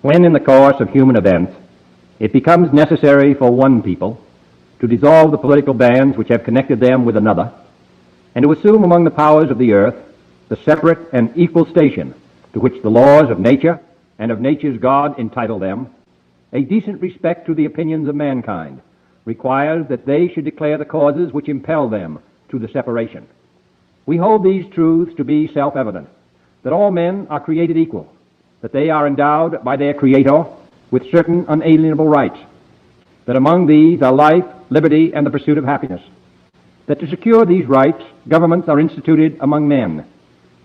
When in the course of human events it becomes necessary for one people to dissolve the political bands which have connected them with another, and to assume among the powers of the earth the separate and equal station to which the laws of nature and of nature's God entitle them, a decent respect to the opinions of mankind requires that they should declare the causes which impel them to the separation. We hold these truths to be self-evident, that all men are created equal, that they are endowed by their Creator with certain unalienable rights, that among these are life, liberty, and the pursuit of happiness, that to secure these rights, governments are instituted among men,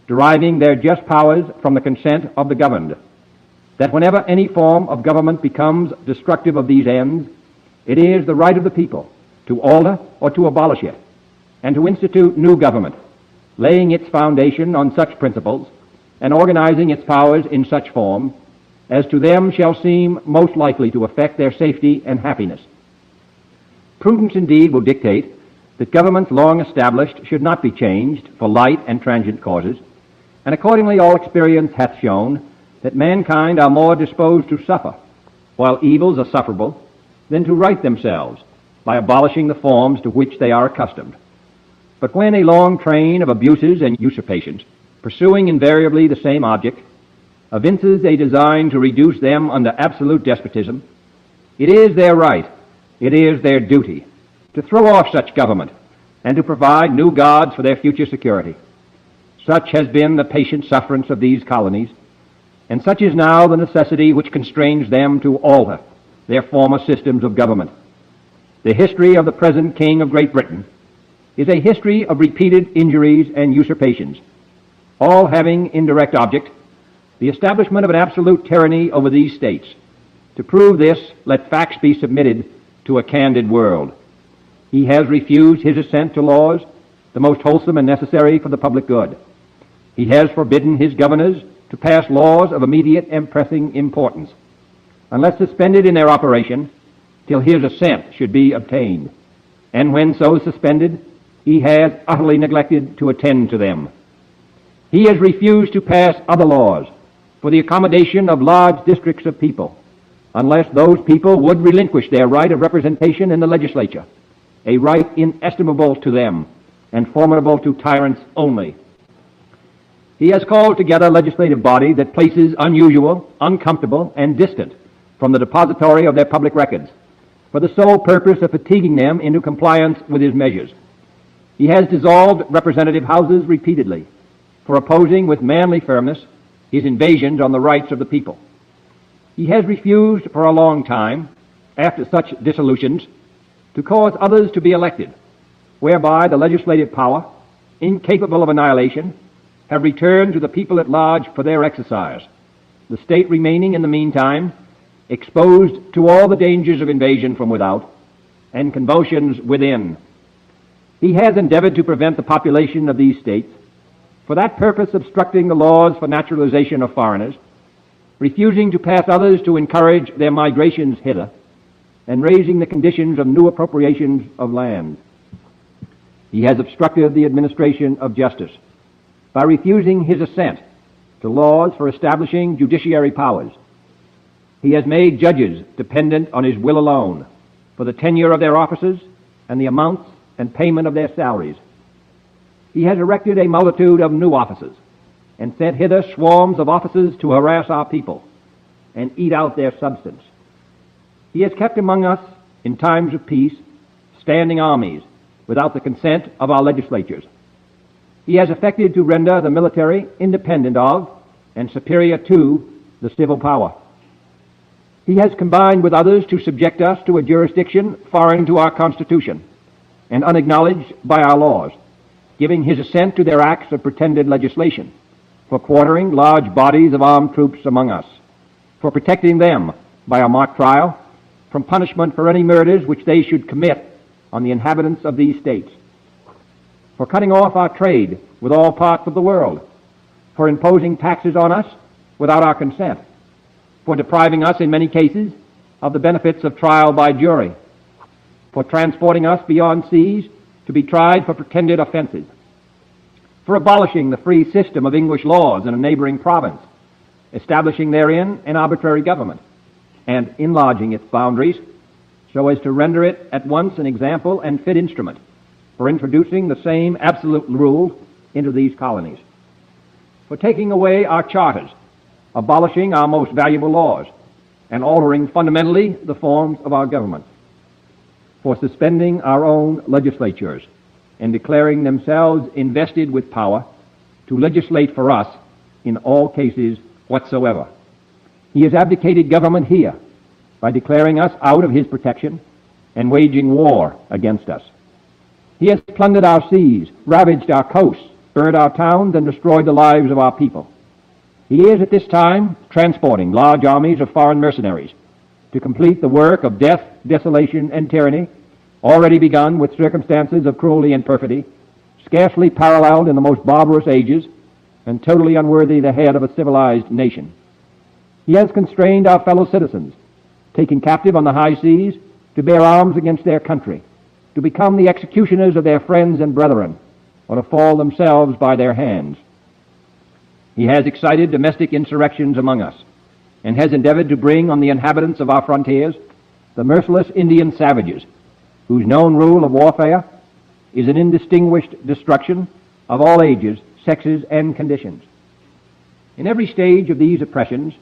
deriving their just powers from the consent of the governed, that whenever any form of government becomes destructive of these ends, it is the right of the people to alter or to abolish it, and to institute new government, laying its foundation on such principles and organizing its powers in such form as to them shall seem most likely to affect their safety and happiness. Prudence indeed will dictate that governments long established should not be changed for light and transient causes, and accordingly all experience hath shown that mankind are more disposed to suffer, while evils are sufferable, than to right themselves by abolishing the forms to which they are accustomed. But when a long train of abuses and usurpations, pursuing invariably the same object, evinces a design to reduce them under absolute despotism, it is their right, it is their duty, to throw off such government and to provide new gods for their future security. Such has been the patient sufferance of these colonies, and such is now the necessity which constrains them to alter their former systems of government. The history of the present King of Great Britain is a history of repeated injuries and usurpations, all having indirect object the establishment of an absolute tyranny over these states. To prove this, let facts be submitted to a candid world. He has refused his assent to laws, the most wholesome and necessary for the public good. He has forbidden his governors to pass laws of immediate and pressing importance, unless suspended in their operation till his assent should be obtained. And when so suspended, he has utterly neglected to attend to them. He has refused to pass other laws for the accommodation of large districts of people, unless those people would relinquish their right of representation in the legislature, a right inestimable to them and formidable to tyrants only. He has called together a legislative body that places unusual, uncomfortable, and distant from the depository of their public records, for the sole purpose of fatiguing them into compliance with his measures. He has dissolved representative houses repeatedly, for opposing with manly firmness his invasions on the rights of the people. He has refused for a long time, after such dissolutions, to cause others to be elected, whereby the legislative power, incapable of annihilation, have returned to the people at large for their exercise, the state remaining in the meantime exposed to all the dangers of invasion from without and convulsions within. He has endeavored to prevent the population of these states, for that purpose obstructing the laws for naturalization of foreigners, refusing to pass others to encourage their migrations hither, and raising the conditions of new appropriations of land. He has obstructed the administration of justice by refusing his assent to laws for establishing judiciary powers. He has made judges dependent on his will alone for the tenure of their offices and the amounts and payment of their salaries. He has erected a multitude of new offices and sent hither swarms of officers to harass our people and eat out their substance. He has kept among us, in times of peace, standing armies without the consent of our legislatures. He has effected to render the military independent of and superior to the civil power. He has combined with others to subject us to a jurisdiction foreign to our Constitution and unacknowledged by our laws, giving his assent to their acts of pretended legislation, for quartering large bodies of armed troops among us, for protecting them by a mock trial from punishment for any murders which they should commit on the inhabitants of these states, for cutting off our trade with all parts of the world, for imposing taxes on us without our consent, for depriving us in many cases of the benefits of trial by jury, for transporting us beyond seas to be tried for pretended offenses, for abolishing the free system of English laws in a neighboring province, establishing therein an arbitrary government, and enlarging its boundaries so as to render it at once an example and fit instrument for introducing the same absolute rule into these colonies, for taking away our charters, abolishing our most valuable laws, and altering fundamentally the forms of our government, for suspending our own legislatures and declaring themselves invested with power to legislate for us in all cases whatsoever. He has abdicated government here by declaring us out of his protection and waging war against us. He has plundered our seas, ravaged our coasts, burned our towns, and destroyed the lives of our people. He is at this time transporting large armies of foreign mercenaries to complete the work of death, desolation, and tyranny, already begun with circumstances of cruelty and perfidy, scarcely paralleled in the most barbarous ages, and totally unworthy the head of a civilized nation. He has constrained our fellow citizens, taken captive on the high seas, to bear arms against their country, to become the executioners of their friends and brethren, or to fall themselves by their hands. He has excited domestic insurrections among us, and has endeavored to bring on the inhabitants of our frontiers the merciless Indian savages, whose known rule of warfare is an indistinguished destruction of all ages, sexes, and conditions. In every stage of these oppressions,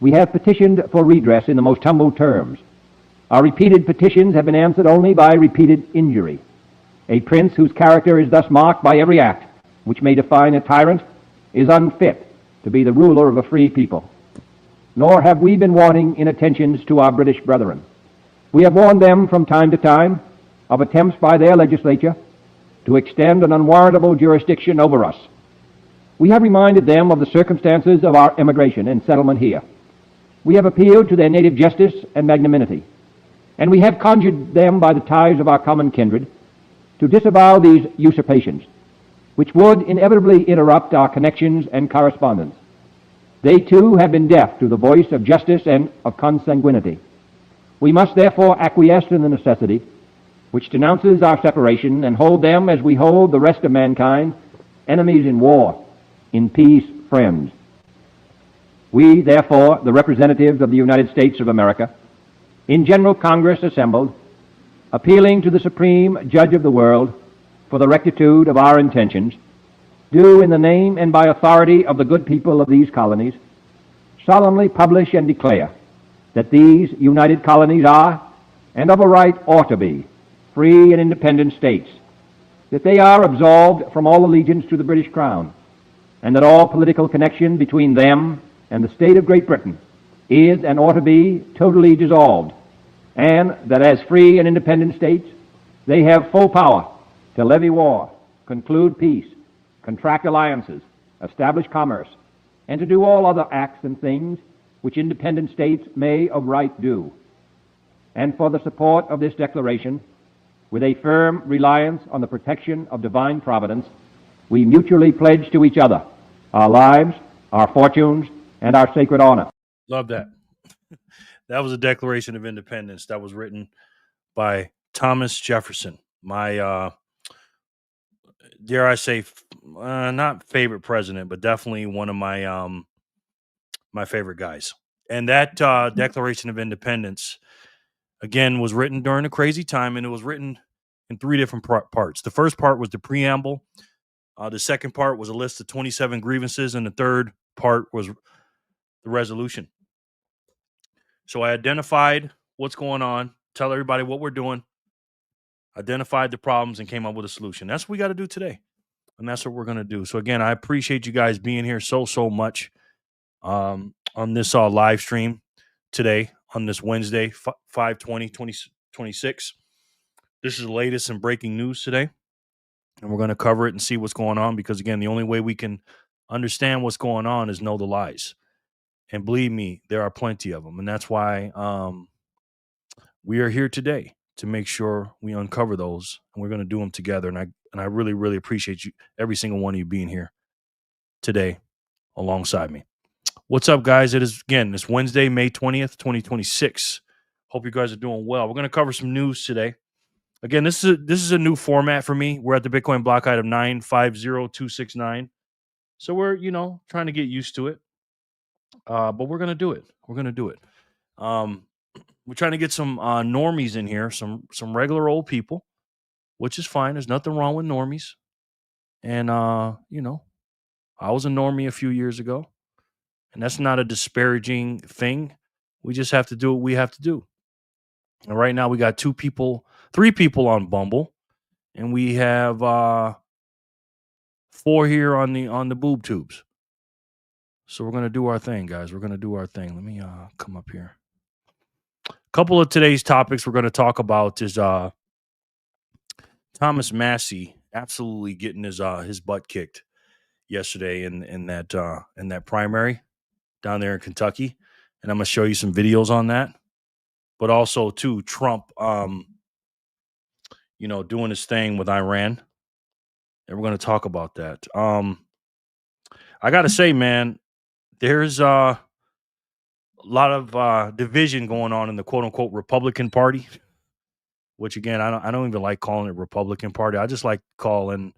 we have petitioned for redress in the most humble terms. Our repeated petitions have been answered only by repeated injury. A prince whose character is thus marked by every act which may define a tyrant is unfit to be the ruler of a free people. Nor have we been wanting in attentions to our British brethren. We have warned them from time to time of attempts by their legislature to extend an unwarrantable jurisdiction over us. We have reminded them of the circumstances of our emigration and settlement here. We have appealed to their native justice and magnanimity, and we have conjured them by the ties of our common kindred to disavow these usurpations, which would inevitably interrupt our connections and correspondence. They too have been deaf to the voice of justice and of consanguinity. We must therefore acquiesce in the necessity which denounces our separation, and hold them as we hold the rest of mankind, enemies in war, in peace friends. We, therefore, the representatives of the United States of America, in General Congress assembled, appealing to the Supreme Judge of the world for the rectitude of our intentions, do in the name and by authority of the good people of these colonies solemnly publish and declare that these united colonies are, and of a right ought to be, free and independent states, that they are absolved from all allegiance to the British Crown, and that all political connection between them and the state of Great Britain is and ought to be totally dissolved, and that as free and independent states they have full power to levy war, conclude peace, contract alliances, establish commerce, and to do all other acts and things which independent states may of right do. And for the support of this declaration, with a firm reliance on the protection of divine providence, we mutually pledge to each other our lives, our fortunes, and our sacred honor. Love that. That was a Declaration of Independence that was written by Thomas Jefferson. My, dare I say, not favorite president, but definitely one of my my favorite guys. And that Declaration of Independence, again, was written during a crazy time, and it was written in three different parts. The first part was the preamble. The second part was a list of 27 grievances, and the third part was the resolution. So I identified what's going on, tell everybody what we're doing, identified the problems, and came up with a solution. That's what we got to do today, and that's what we're going to do. So again, I appreciate you guys being here so much on this live stream today on this Wednesday, 5/20/2026. This is the latest and breaking news today, and we're going to cover it and see what's going on, because again, the only way we can understand what's going on is know the lies. And believe me, there are plenty of them. And that's why we are here today, to make sure we uncover those, and we're going to do them together. And I really, really appreciate you, every single one of you, being here today alongside me. What's up, guys? It is, again, it's Wednesday, May 20th, 2026. Hope you guys are doing well. We're going to cover some news today. Again, this is a new format for me. We're at the Bitcoin block item 950269. So we're, trying to get used to it. But we're gonna do it. We're gonna do it. We're trying to get some normies in here, some regular old people, which is fine. There's nothing wrong with normies. And I was a normie a few years ago, and that's not a disparaging thing. We just have to do what we have to do. And right now we got 3 people on Bumble, and we have 4 here on the boob tubes. So we're gonna do our thing, guys. We're gonna do our thing. Let me come up here. A couple of today's topics we're gonna talk about is Thomas Massie absolutely getting his butt kicked yesterday in that primary down there in Kentucky, and I'm gonna show you some videos on that. But also too, Trump, doing his thing with Iran, and we're gonna talk about that. I gotta say, man, there's a lot of division going on in the quote unquote Republican Party, which again I don't even like calling it Republican Party. I just like calling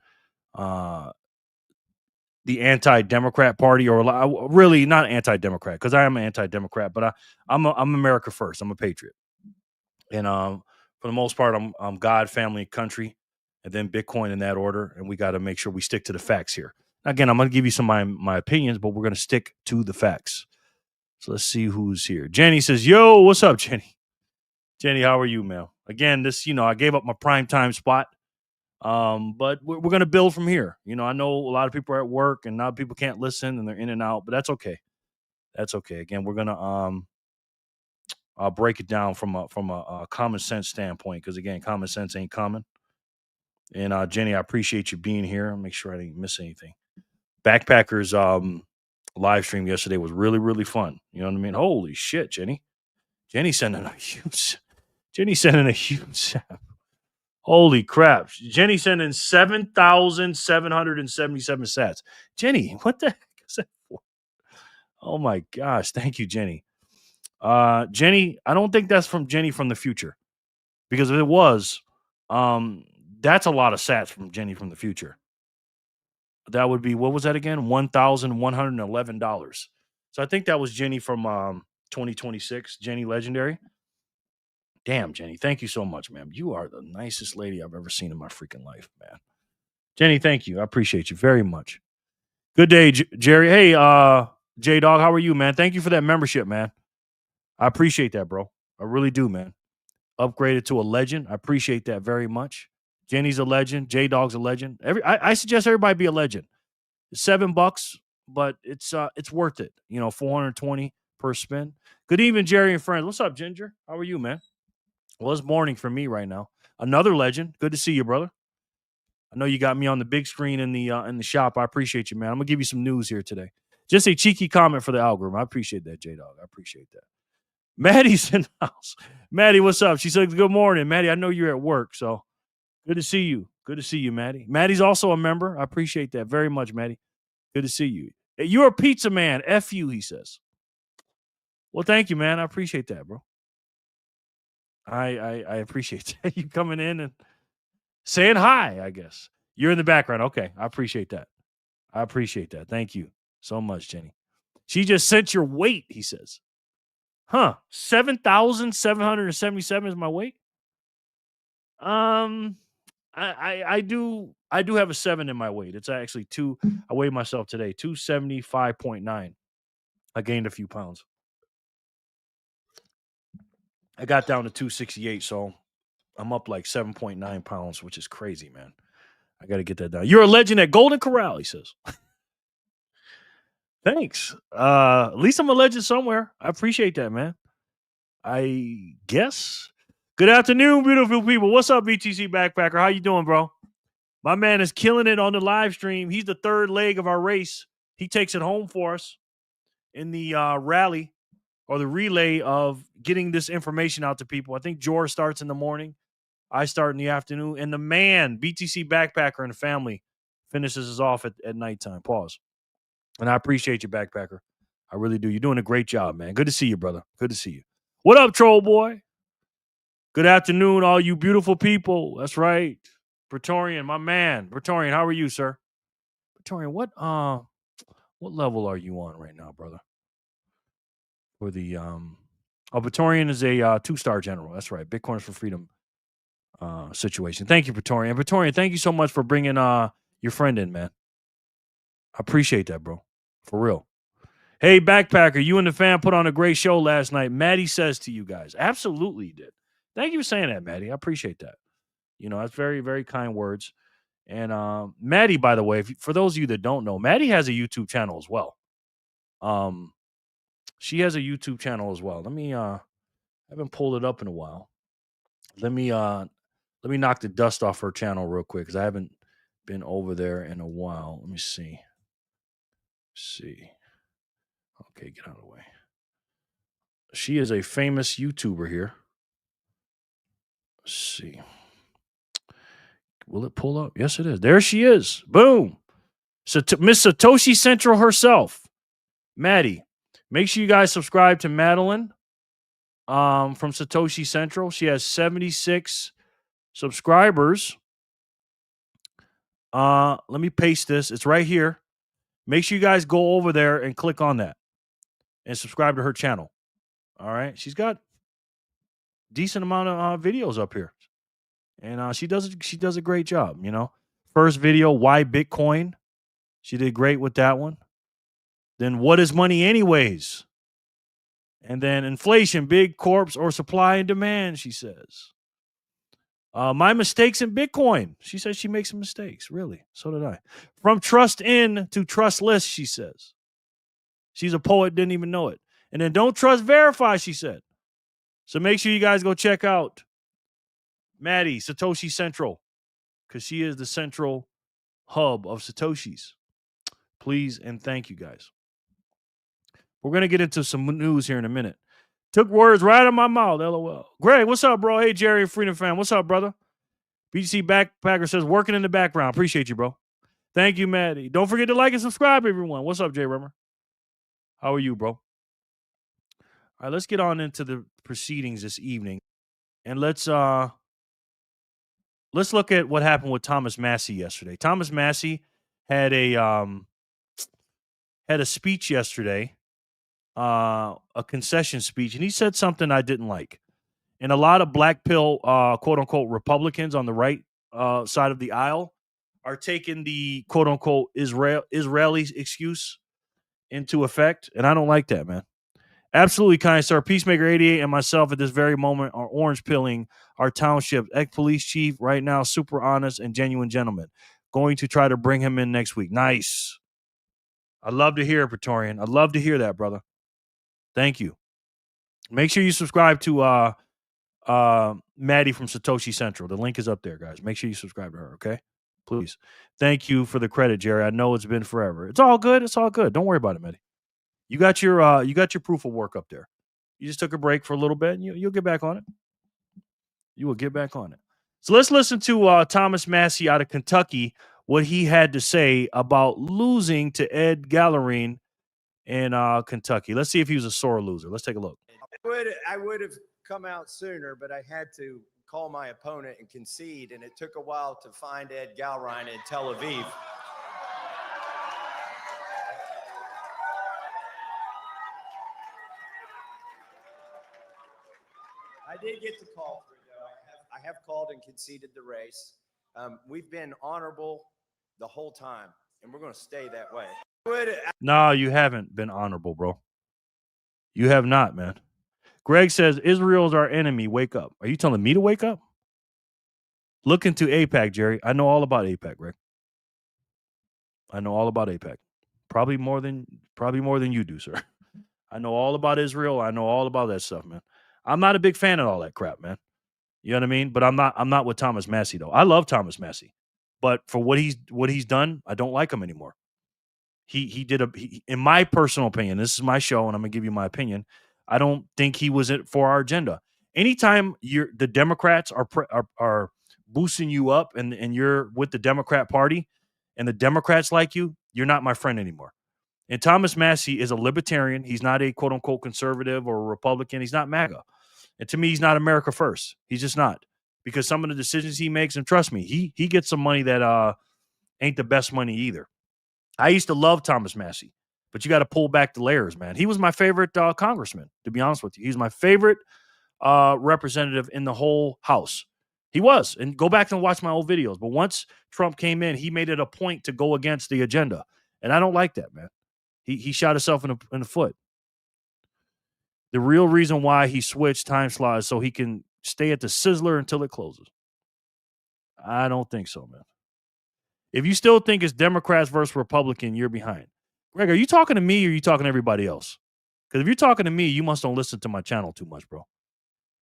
the anti-Democrat Party, or really not anti-Democrat, because I am an anti-Democrat, but I'm America first. I'm a patriot, and for the most part, I'm God, family, country, and then Bitcoin in that order. And we got to make sure we stick to the facts here. Again, I'm going to give you some of my opinions, but we're going to stick to the facts. So let's see who's here. Jenny says, "Yo, what's up, Jenny? Jenny, how are you, man? Again, this, I gave up my prime time spot." But we're going to build from here. I know a lot of people are at work and now people can't listen and they're in and out, but that's okay. That's okay. Again, we're going to I'll break it down from a common sense standpoint, because again, common sense ain't common. And Jenny, I appreciate you being here. I'll make sure I didn't miss anything. Backpackers live stream yesterday was really, really fun. You know what I mean? Holy shit, Jenny. Jenny sending a huge holy crap. Jenny sending 7,777 sats. Jenny, what the heck is that for? Oh my gosh. Thank you, Jenny. Jenny, I don't think that's from Jenny from the future. Because if it was, that's a lot of sats from Jenny from the future. That would be, what was that again? $1,111. So I think that was Jenny from 2026, Jenny Legendary. Damn, Jenny, thank you so much, man. You are the nicest lady I've ever seen in my freaking life, man. Jenny, thank you. I appreciate you very much. Good day, Jerry. Hey, J-Dog, how are you, man? Thank you for that membership, man. I appreciate that, bro. I really do, man. Upgraded to a legend. I appreciate that very much. Jenny's a legend. J-Dog's a legend. I suggest everybody be a legend. It's $7, but it's worth it. 420 per spin. Good evening, Jerry and friends. What's up, Ginger? How are you, man? Well, it's morning for me right now. Another legend. Good to see you, brother. I know you got me on the big screen in the shop. I appreciate you, man. I'm gonna give you some news here today. Just a cheeky comment for the algorithm. I appreciate that, J-Dog. I appreciate that. Maddie's in the house. Maddie, what's up? She said, "Good morning, Maddie. I know you're at work, so good to see you. Good to see you, Maddie. Maddie's also a member. I appreciate that very much, Maddie. Good to see you. Hey, you're a pizza man. F you," he says. Well, thank you, man. I appreciate that, bro. I appreciate that. You coming in and saying hi, I guess. You're in the background. Okay. I appreciate that. Thank you so much, Jenny. She just sent your weight, he says. Huh. 7,777 is my weight? I do have a 7 in my weight. It's actually 2. I weighed myself today, 275.9. I gained a few pounds. I got down to 268, so I'm up like 7.9 pounds, which is crazy, man. I got to get that down. You're a legend at Golden Corral, he says. Thanks. At least I'm a legend somewhere. I appreciate that, man. I guess. Good afternoon, beautiful people. What's up, BTC Backpacker? How you doing, bro? My man is killing it on the live stream. He's the third leg of our race. He takes it home for us in the rally or the relay of getting this information out to people. I think George starts in the morning. I start in the afternoon. And the man, BTC Backpacker and the family, finishes us off at nighttime. Pause. And I appreciate you, Backpacker. I really do. You're doing a great job, man. Good to see you, brother. Good to see you. What up, Troll Boy? Good afternoon, all you beautiful people. That's right. Praetorian, my man. Praetorian, how are you, sir? Praetorian, what level are you on right now, brother? for the Praetorian is a 2-star general. That's right. Bitcoiners for Freedom situation. Thank you, Praetorian. Praetorian, thank you so much for bringing your friend in, man. I appreciate that, bro. For real. Hey, Backpacker, you and the fam put on a great show last night. Maddie says to you guys. Absolutely did. Thank you for saying that, Maddie. I appreciate that. That's very, very kind words. And Maddie, by the way, for those of you that don't know, Maddie has a YouTube channel as well. She has a YouTube channel as well. Let me I haven't pulled it up in a while. Let me knock the dust off her channel real quick because I haven't been over there in a while. Let me see. Okay, get out of the way. She is a famous YouTuber here. Let's see. Will it pull up? Yes, it is. There she is. Boom. Miss Satoshi Central herself. Maddie. Make sure you guys subscribe to Madeline from Satoshi Central. She has 76 subscribers. Let me paste this. It's right here. Make sure you guys go over there and click on that and subscribe to her channel. All right. She's got decent amount of videos up here. And she does a great job, First video, why Bitcoin? She did great with that one. Then what is money anyways? And then inflation, big corps or supply and demand, she says. My mistakes in Bitcoin. She says she makes some mistakes. Really? So did I. From trust in to trustless, she says. She's a poet, didn't even know it. And then don't trust, verify, she said. So make sure you guys go check out Maddie, Satoshi Central, because she is the central hub of Satoshis. Please and thank you guys. We're going to get into some news here in a minute. Took words right out of my mouth, LOL. Greg, what's up, bro? Hey, Jerry, Freedom fan. What's up, brother? BGC Backpacker says, working in the background. Appreciate you, bro. Thank you, Maddie. Don't forget to like and subscribe, everyone. What's up, Jay Rummer? How are you, bro? All right, let's get on into the proceedings this evening. And let's look at what happened with Thomas Massie yesterday. Thomas Massie had a speech yesterday, a concession speech, and he said something I didn't like. And a lot of black pill, quote unquote, Republicans on the right side of the aisle are taking the quote unquote Israeli excuse into effect. And I don't like that, man. Absolutely, kind sir. Peacemaker 88 and myself at this very moment are orange pilling our township ex-police chief right now, super honest and genuine gentleman. Going to try to bring him in next week. Nice. I love to hear it, Praetorian. I love to hear that, brother. Thank you. Make sure you subscribe to Maddie from Satoshi Central. The link is up there, guys. Make sure you subscribe to her, okay? Please. Thank you for the credit, Jerry. I know it's been forever. It's all good. It's all good. Don't worry about it, Maddie. You got your proof of work up there. You just took a break for a little bit, and you'll get back on it. You will get back on it. So let's listen to Thomas Massie out of Kentucky, what he had to say about losing to Ed Gallerine in Kentucky. Let's see if he was a sore loser. Let's take a look. I would have come out sooner, but I had to call my opponent and concede, and it took a while to find Ed Gallerine in Tel Aviv. I did get to call for it, though. I have called and conceded the race. We've been honorable the whole time, and we're going to stay that way. No, you haven't been honorable, bro. You have not, man. Greg says, Israel's our enemy. Wake up. Are you telling me to wake up? Look into AIPAC, Jerry. I know all about AIPAC, Greg. I know all about AIPAC. Probably more than you do, sir. I know all about Israel. I know all about that stuff, man. I'm not a big fan of all that crap, man. You know what I mean? But I'm not with Thomas Massie, though. I love Thomas Massie. But for what he's done, I don't like him anymore. He in my personal opinion, this is my show, and I'm gonna give you my opinion. I don't think he was it for our agenda. Anytime the Democrats are boosting you up and you're with the Democrat Party and the Democrats like you, you're not my friend anymore. And Thomas Massie is a libertarian. He's not a quote unquote conservative or a Republican. He's not MAGA. And to me, he's not America first. He's just not. Because some of the decisions he makes, and trust me, he gets some money that ain't the best money either. I used to love Thomas Massie, but you got to pull back the layers, man. He was my favorite congressman, to be honest with you. He's my favorite representative in the whole House. He was. And go back and watch my old videos. But once Trump came in, he made it a point to go against the agenda. And I don't like that, man. He shot himself in the foot. The real reason why he switched time slot is so he can stay at the Sizzler until it closes. I don't think so, man. If you still think it's Democrats versus Republican, you're behind. Greg, are you talking to me or are you talking to everybody else? Because if you're talking to me, you must don't listen to my channel too much, bro.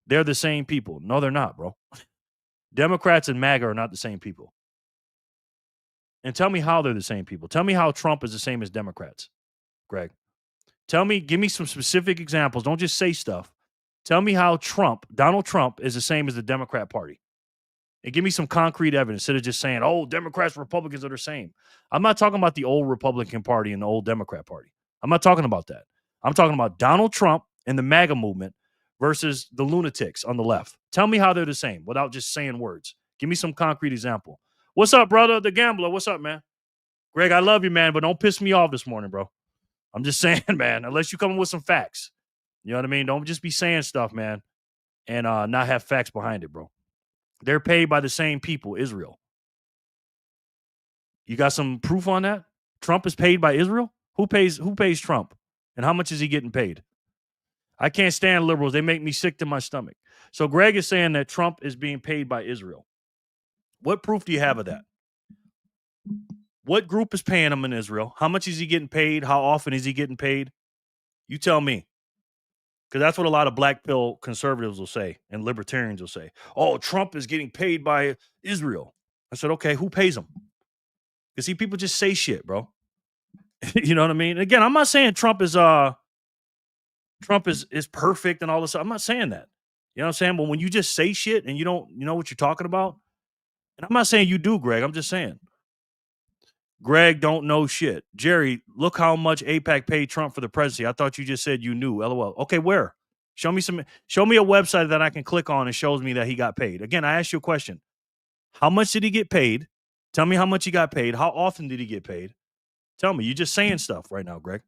They're the same people. No, they're not, bro. Democrats and MAGA are not the same people. And tell me how they're the same people. Tell me how Trump is the same as Democrats, Greg. Give me some specific examples. Don't just say stuff. Tell me how Donald Trump, is the same as the Democrat Party. And give me some concrete evidence instead of just saying, oh, Democrats, Republicans are the same. I'm not talking about the old Republican Party and the old Democrat Party. I'm not talking about that. I'm talking about Donald Trump and the MAGA movement versus the lunatics on the left. Tell me how they're the same without just saying words. Give me some concrete example. What's up, brother? The Gambler. What's up, man? Greg, I love you, man, but don't piss me off this morning, bro. I'm just saying, man, unless you come in with some facts. You know what I mean? Don't just be saying stuff, man, and not have facts behind it, bro. They're paid by the same people, Israel. You got some proof on that? Trump is paid by Israel? Who pays Trump? And how much is he getting paid? I can't stand liberals. They make me sick to my stomach. So Greg is saying that Trump is being paid by Israel. What proof do you have of that? What group is paying him in Israel? How much is he getting paid? How often is he getting paid? You tell me. Because that's what a lot of black pill conservatives will say and libertarians will say. Oh, Trump is getting paid by Israel. I said, okay, who pays him? Because see, people just say shit, bro. You know what I mean? Again, I'm not saying Trump is perfect and all this stuff. I'm not saying that. You know what I'm saying? But when you just say shit and you don't know what you're talking about, and I'm not saying you do, Greg. I'm just saying. Greg don't know shit. Jerry, look how much AIPAC paid Trump for the presidency. I thought you just said you knew. LOL. Okay, where? Show me a website that I can click on and shows me that he got paid. Again, I asked you a question. How much did he get paid? Tell me how much he got paid. How often did he get paid? Tell me. You're just saying stuff right now, Greg.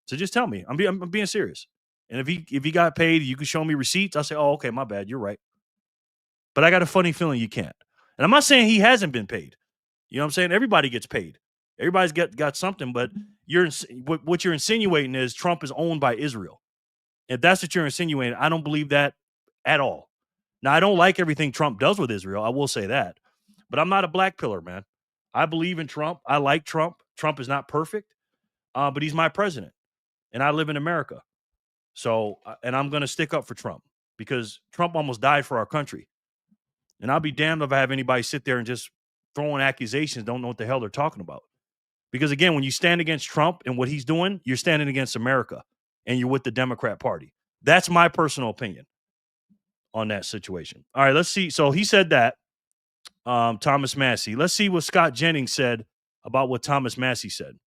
So just tell me. I'm being serious. And if he got paid, you can show me receipts. I'll say, oh, okay, my bad. You're right. But I got a funny feeling you can't. And I'm not saying he hasn't been paid. You know what I'm saying? Everybody gets paid. Everybody's got something, but what you're insinuating is Trump is owned by Israel. If that's what you're insinuating, I don't believe that at all. Now, I don't like everything Trump does with Israel. I will say that. But I'm not a black pillar, man. I believe in Trump. I like Trump. Trump is not perfect, but he's my president. And I live in America. So, and I'm going to stick up for Trump because Trump almost died for our country. And I'll be damned if I have anybody sit there and just throwing accusations, don't know what the hell they're talking about. Because again, when you stand against Trump and what he's doing, you're standing against America and you're with the Democrat Party. That's my personal opinion on that situation. All right, let's see. So he said that, Thomas Massie. Let's see what Scott Jennings said about what Thomas Massie said.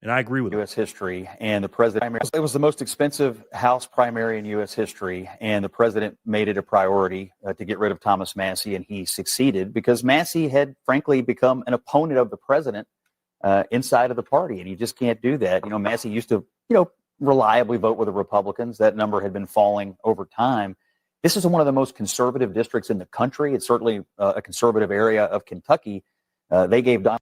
And I agree with U.S. history, and the president, it was the most expensive House primary in U.S. history, and the president made it a priority to get rid of Thomas Massie, and he succeeded because Massie had, frankly, become an opponent of the president inside of the party, and you just can't do that. You know, Massie used to, reliably vote with the Republicans. That number had been falling over time. This is one of the most conservative districts in the country. It's certainly a conservative area of Kentucky. They gave Donald.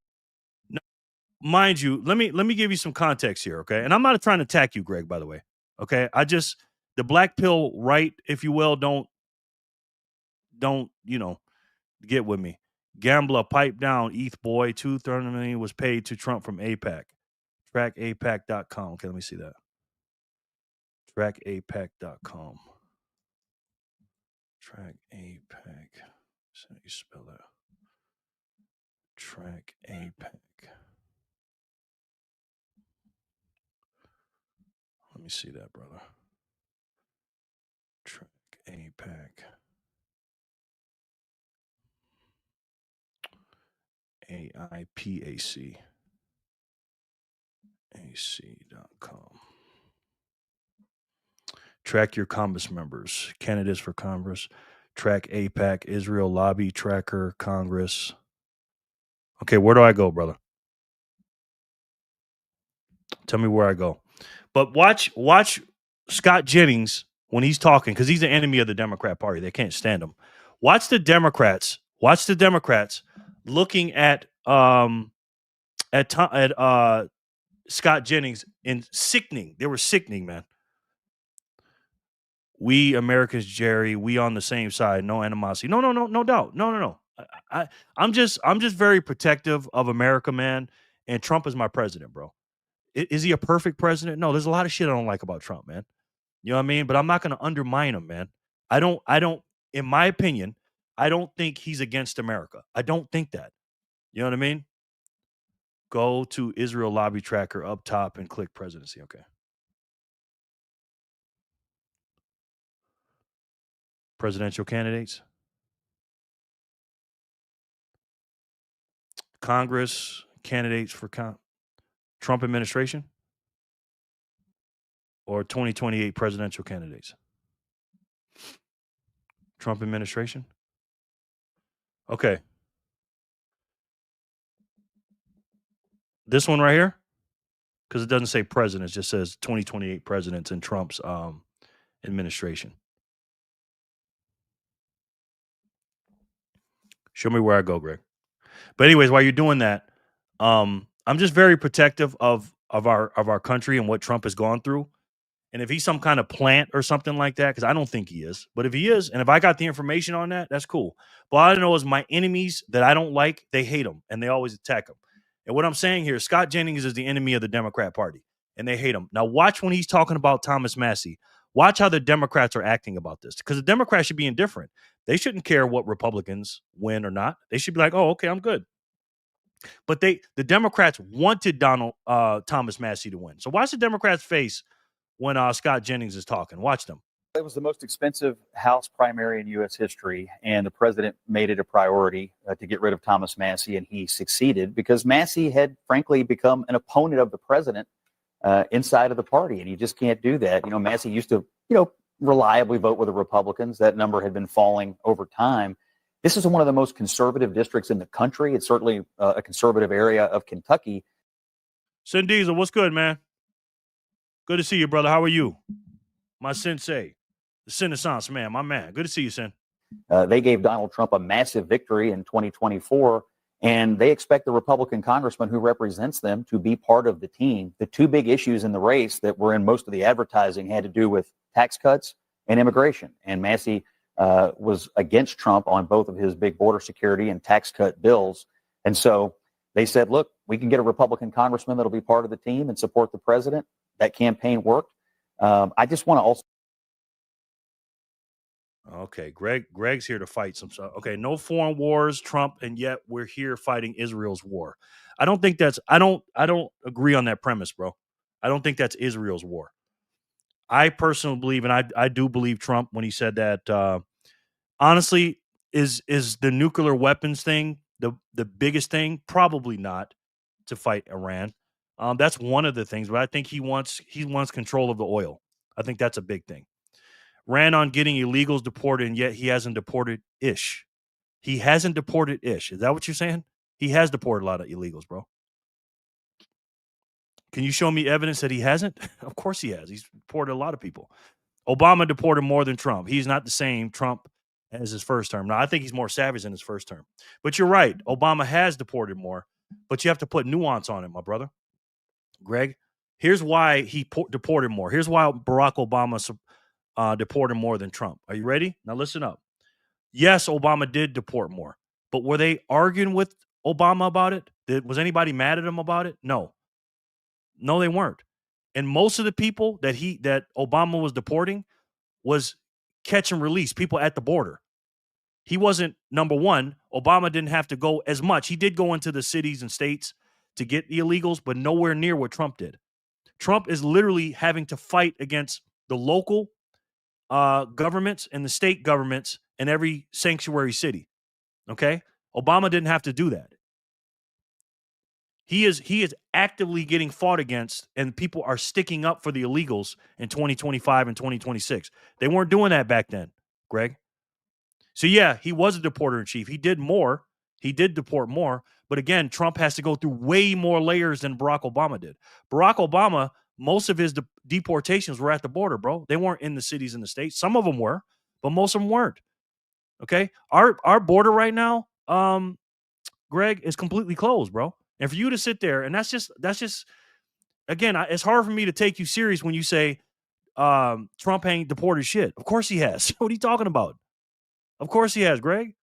Mind you, let me give you some context here, okay? And I'm not trying to attack you, Greg, by the way. Okay. The black pill right, if you will, don't, get with me. Gambler, pipe down, ETH boy, $230 million was paid to Trump from AIPAC. TrackAIPAC.com. Okay, let me see that. TrackAIPAC.com. TrackAIPAC. So you spell that. TrackAIPAC. Let me see that, brother. TrackAIPAC. AIPAC. AC.com. Track your Congress members. Candidates for Congress. Track AIPAC. Israel Lobby Tracker. Congress. Okay, where do I go, brother? Tell me where I go. But watch Scott Jennings when he's talking, because he's the enemy of the Democrat Party. They can't stand him. Watch the Democrats looking at Scott Jennings and sickening. They were sickening, man. We Americans, Jerry, we on the same side. No animosity. No doubt. No. I'm just very protective of America, man. And Trump is my president, bro. Is he a perfect president? No, there's a lot of shit I don't like about Trump, man. You know what I mean? But I'm not going to undermine him, man. I don't, in my opinion, I don't think he's against America. I don't think that. You know what I mean? Go to Israel Lobby Tracker up top and click presidency. Okay. Presidential candidates. Congress candidates for Trump administration or 2028 presidential candidates. Trump administration. Okay. This one right here, because it doesn't say president, it just says 2028 presidents in Trump's administration. Show me where I go, Greg. But anyways, while you're doing that, I'm just very protective of our country and what Trump has gone through. And if he's some kind of plant or something like that, because I don't think he is, but if he is, and if I got the information on that, that's cool. But all I know is my enemies that I don't like, they hate him and they always attack him. And what I'm saying here, Scott Jennings is the enemy of the Democrat Party and they hate him. Now watch when he's talking about Thomas Massie. Watch how the Democrats are acting about this, because the Democrats should be indifferent. They shouldn't care what Republicans win or not. They should be like, oh, okay, I'm good. But the Democrats wanted Thomas Massie to win. So watch the Democrats' face when Scott Jennings is talking. Watch them. It was the most expensive House primary in U.S. history, and the president made it a priority to get rid of Thomas Massie, and he succeeded because Massie had, frankly, become an opponent of the president inside of the party, and you just can't do that. You know, Massie used to, reliably vote with the Republicans. That number had been falling over time. This is one of the most conservative districts in the country. It's certainly a conservative area of Kentucky. Sin Diesel, what's good, man? Good to see you, brother. How are you? My sensei, the Renaissance man, my man. Good to see you, Sin. They gave Donald Trump a massive victory in 2024, and they expect the Republican congressman who represents them to be part of the team. The two big issues in the race that were in most of the advertising had to do with tax cuts and immigration. And Massie was against Trump on both of his big border security and tax cut bills. And so they said, look, we can get a Republican congressman that'll be part of the team and support the president. That campaign worked. I just want to also. Okay, Greg's here to fight some stuff. Okay, no foreign wars, Trump, and yet we're here fighting Israel's war. I don't don't agree on that premise, bro. I don't think that's Israel's war. I personally believe, and I do believe Trump when he said that. Honestly, is the nuclear weapons thing the biggest thing? Probably not, to fight Iran. That's one of the things, but I think he wants control of the oil. I think that's a big thing. Ran on getting illegals deported, and yet he hasn't deported Ish. He hasn't deported Ish. Is that what you're saying? He has deported a lot of illegals, bro. Can you show me evidence that he hasn't? Of course he has. He's deported a lot of people. Obama deported more than Trump. He's not the same Trump as his first term. Now, I think he's more savage than his first term. But you're right. Obama has deported more, but you have to put nuance on it, my brother. Greg, here's why he deported more. Here's why Barack Obama deported more than Trump. Are you ready? Now listen up. Yes, Obama did deport more, but were they arguing with Obama about it? Was anybody mad at him about it? No, they weren't. And most of the people that Obama was deporting was catch and release, people at the border. He wasn't, number one, Obama didn't have to go as much. He did go into the cities and states to get the illegals, but nowhere near what Trump did. Trump is literally having to fight against the local governments and the state governments in every sanctuary city. Okay? Obama didn't have to do that. He is actively getting fought against, and people are sticking up for the illegals in 2025 and 2026. They weren't doing that back then, Greg. So yeah, he was a deporter in chief. He did more. He did deport more, But again, Trump has to go through way more layers than Barack Obama did. Barack Obama, most of his deportations were at the border, bro. They weren't in the cities in the states. Some of them were, but most of them weren't. Okay, our border right now, Greg, is completely closed, bro. And for you to sit there, and that's just again, it's hard for me to take you serious when you say Trump ain't deported shit. Of course he has. What are you talking about? Of course he has, Greg.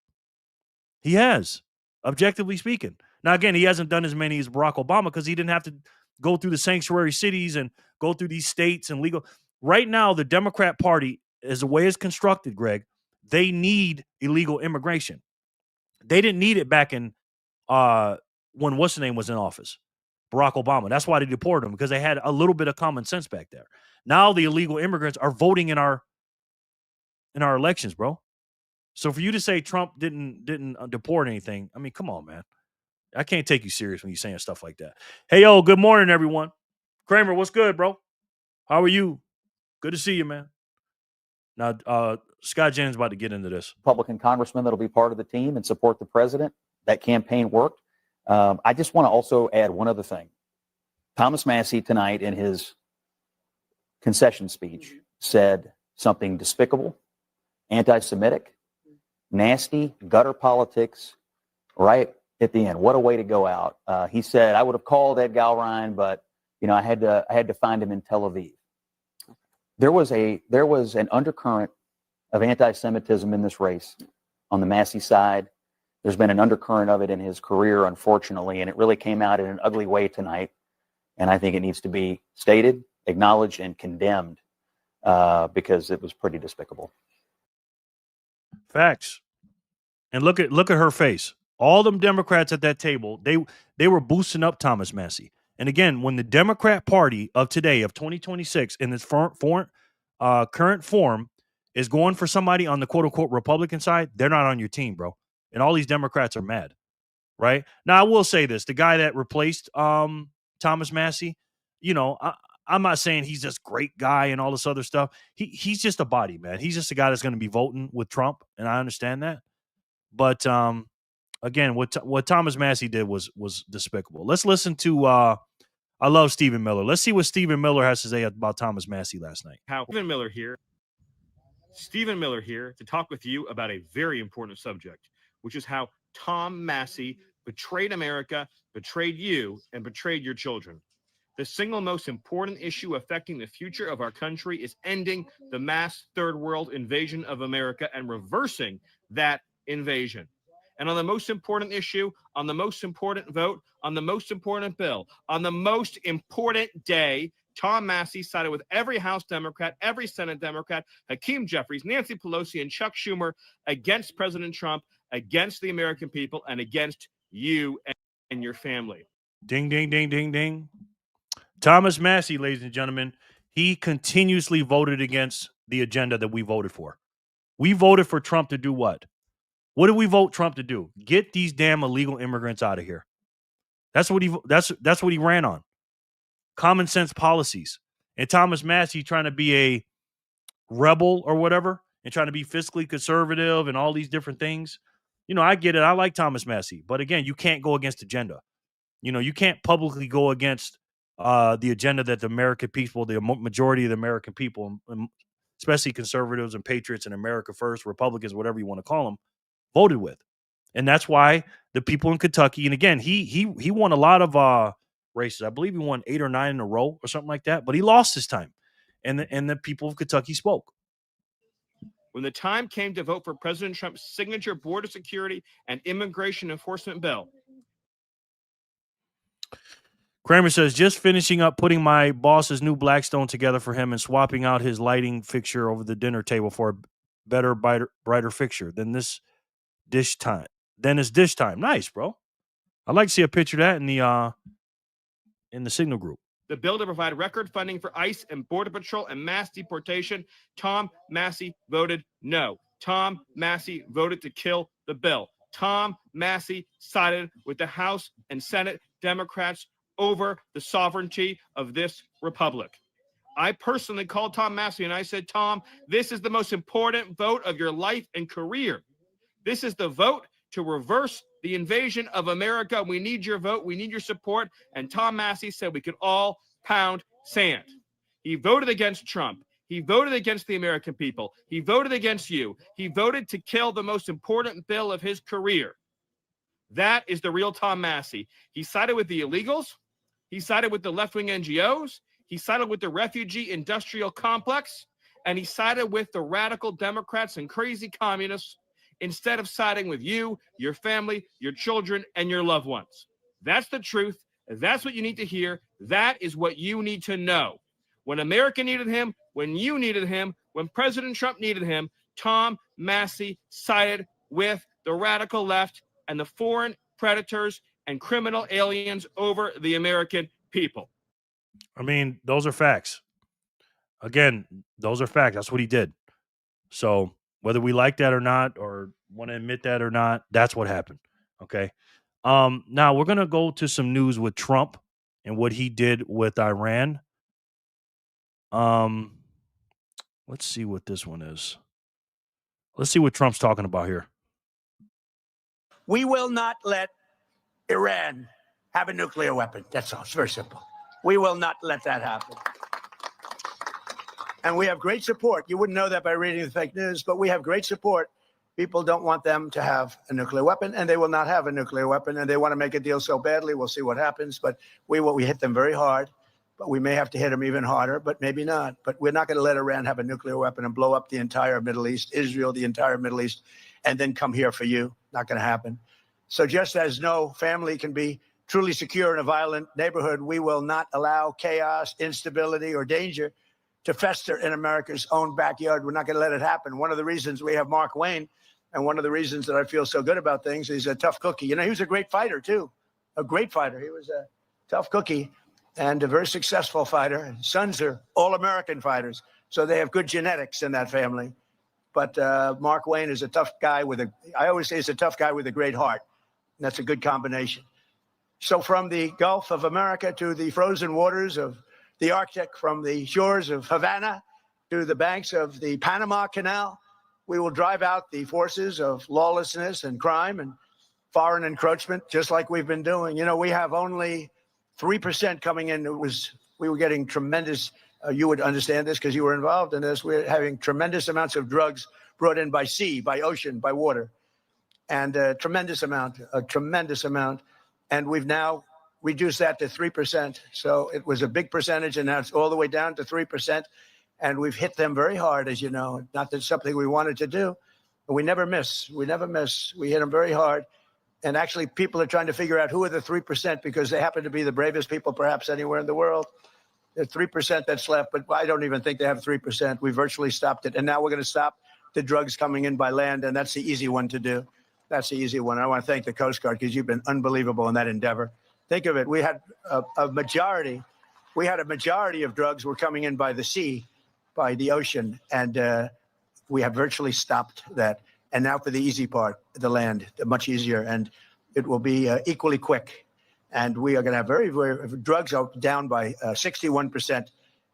He has, objectively speaking. Now, again, he hasn't done as many as Barack Obama because he didn't have to go through the sanctuary cities and go through these states and legal. Right now, the Democrat Party, as the way it's constructed, Greg, they need illegal immigration. They didn't need it back in when what's the name was in office, Barack Obama. That's why they deported him, because they had a little bit of common sense back there. Now the illegal immigrants are voting in our elections, bro. So for you to say Trump didn't deport anything, I mean, come on, man. I can't take you serious when you're saying stuff like that. Hey, yo, good morning, everyone. Kramer, what's good, bro? How are you? Good to see you, man. Now, Scott Jennings about to get into this. Republican congressman that'll be part of the team and support the president. That campaign worked. I just want to also add one other thing. Thomas Massie tonight in his concession speech said something despicable, anti-Semitic, nasty, gutter politics, right at the end. What a way to go out. He said, I would have called Ed Galrine, but I had to find him in Tel Aviv. There was an undercurrent of anti-Semitism in this race on the Massie side. There's been an undercurrent of it in his career, unfortunately, and it really came out in an ugly way tonight. And I think it needs to be stated, acknowledged, and condemned because it was pretty despicable. Facts. And look at her face. All them Democrats at that table, they were boosting up Thomas Massie. And again, when the Democrat Party of today, of 2026, in its current form, is going for somebody on the quote-unquote Republican side, they're not on your team, bro. And all these Democrats are mad, right? Now, I will say this. The guy that replaced Thomas Massie, I'm not saying he's this great guy and all this other stuff. He's just a body, man. He's just a guy that's going to be voting with Trump, and I understand that. But again, what Thomas Massie did was despicable. Let's listen to I love Stephen Miller. Let's see what Stephen Miller has to say about Thomas Massie last night. Stephen Miller here to talk with you about a very important subject, which is how Tom Massie betrayed America, betrayed you, and betrayed your children. The single most important issue affecting the future of our country is ending the mass third world invasion of America and reversing that invasion. And on the most important issue, on the most important vote, on the most important bill, on the most important day, Tom Massie sided with every House Democrat, every Senate Democrat, Hakeem Jeffries, Nancy Pelosi, and Chuck Schumer against President Trump, against the American people, and against you and your family. Ding, ding, ding, ding, ding. Thomas Massie, ladies and gentlemen, he continuously voted against the agenda that we voted for. We voted for Trump to do what? What did we vote Trump to do? Get these damn illegal immigrants out of here. That's what he ran on. Common sense policies. And Thomas Massie trying to be a rebel or whatever and trying to be fiscally conservative and all these different things. I get it. I like Thomas Massie. But again, you can't go against agenda. You can't publicly go against the agenda that the American people, the majority of the American people, especially conservatives and patriots and America First, Republicans, whatever you want to call them, voted with. And that's why the people in Kentucky, and again, he won a lot of races. I believe he won 8 or 9 in a row or something like that, but he lost this time. And the people of Kentucky spoke. When the time came to vote for President Trump's signature border security and immigration enforcement bill. Kramer says, just finishing up putting my boss's new Blackstone together for him and swapping out his lighting fixture over the dinner table for a better, brighter fixture than this dish time. Then it's dish time. Nice, bro. I'd like to see a picture of that in the Signal group. The bill to provide record funding for ICE and Border Patrol and mass deportation. Tom Massie voted no. Tom Massie voted to kill the bill. Tom Massie sided with the House and Senate Democrats over the sovereignty of this republic. I personally called Tom Massie and I said, Tom, this is the most important vote of your life and career. This is the vote to reverse the invasion of America. We need your vote. We need your support. And Tom Massie said we could all pound sand. He voted against Trump. He voted against the American people. He voted against you. He voted to kill the most important bill of his career. That is the real Tom Massie. He sided with the illegals. He sided with the left-wing NGOs. He sided with the refugee industrial complex. And he sided with the radical Democrats and crazy communists instead of siding with you, your family, your children, and your loved ones. That's the truth. That's what you need to hear. That is what you need to know. When America needed him, when you needed him, when President Trump needed him, Tom Massie sided with the radical left and the foreign predators and criminal aliens over the American people. I mean, those are facts. Again, those are facts. That's what he did. So whether we like that or not, or want to admit that or not, that's what happened. Okay. Now we're going to go to some news with Trump and what he did with Iran. Let's see what this one is. Let's see what Trump's talking about here. We will not let Iran have a nuclear weapon. That's all. It's very simple. We will not let that happen. And we have great support. You wouldn't know that by reading the fake news, but we have great support. People don't want them to have a nuclear weapon, and they will not have a nuclear weapon, and they want to make a deal so badly. We'll see what happens, but we hit them very hard. But we may have to hit them even harder, but maybe not. But we're not going to let Iran have a nuclear weapon and blow up the entire Middle East, Israel, the entire Middle East, and then come here for you. Not going to happen. So just as no family can be truly secure in a violent neighborhood, we will not allow chaos, instability, or danger to fester in America's own backyard. We're not going to let it happen. One of the reasons we have Mark Wayne, and one of the reasons that I feel so good about things, he's a tough cookie. You know, he was a great fighter, too. A great fighter. He was a tough cookie and a very successful fighter. And sons are all-American fighters, so they have good genetics in that family. But Mark Wayne is a tough guy I always say he's a tough guy with a great heart. And that's a good combination. So from the Gulf of America to the frozen waters of the Arctic, from the shores of Havana to the banks of the Panama Canal, we will drive out the forces of lawlessness and crime and foreign encroachment, just like we've been doing. You know, we have only 3% coming in. We were getting tremendous, you would understand this because you were involved in this. We're having tremendous amounts of drugs brought in by sea, by ocean, by water, and a tremendous amount. And we've now reduced that to 3%. So it was a big percentage, and now it's all the way down to 3%. And we've hit them very hard, as you know. Not that it's something we wanted to do, but we never miss. We hit them very hard. And actually, people are trying to figure out who are the 3% because they happen to be the bravest people perhaps anywhere in the world. There's 3% that's left, but I don't even think they have 3%. We virtually stopped it. And now we're going to stop the drugs coming in by land, and that's the easy one to do. That's the easy one. I want to thank the Coast Guard because you've been unbelievable in that endeavor. Think of it. We had a majority of drugs were coming in by the sea, by the ocean, and we have virtually stopped that. And now for the easy part, the land, much easier, and it will be equally quick. And we are going to have very drugs are down by 61%,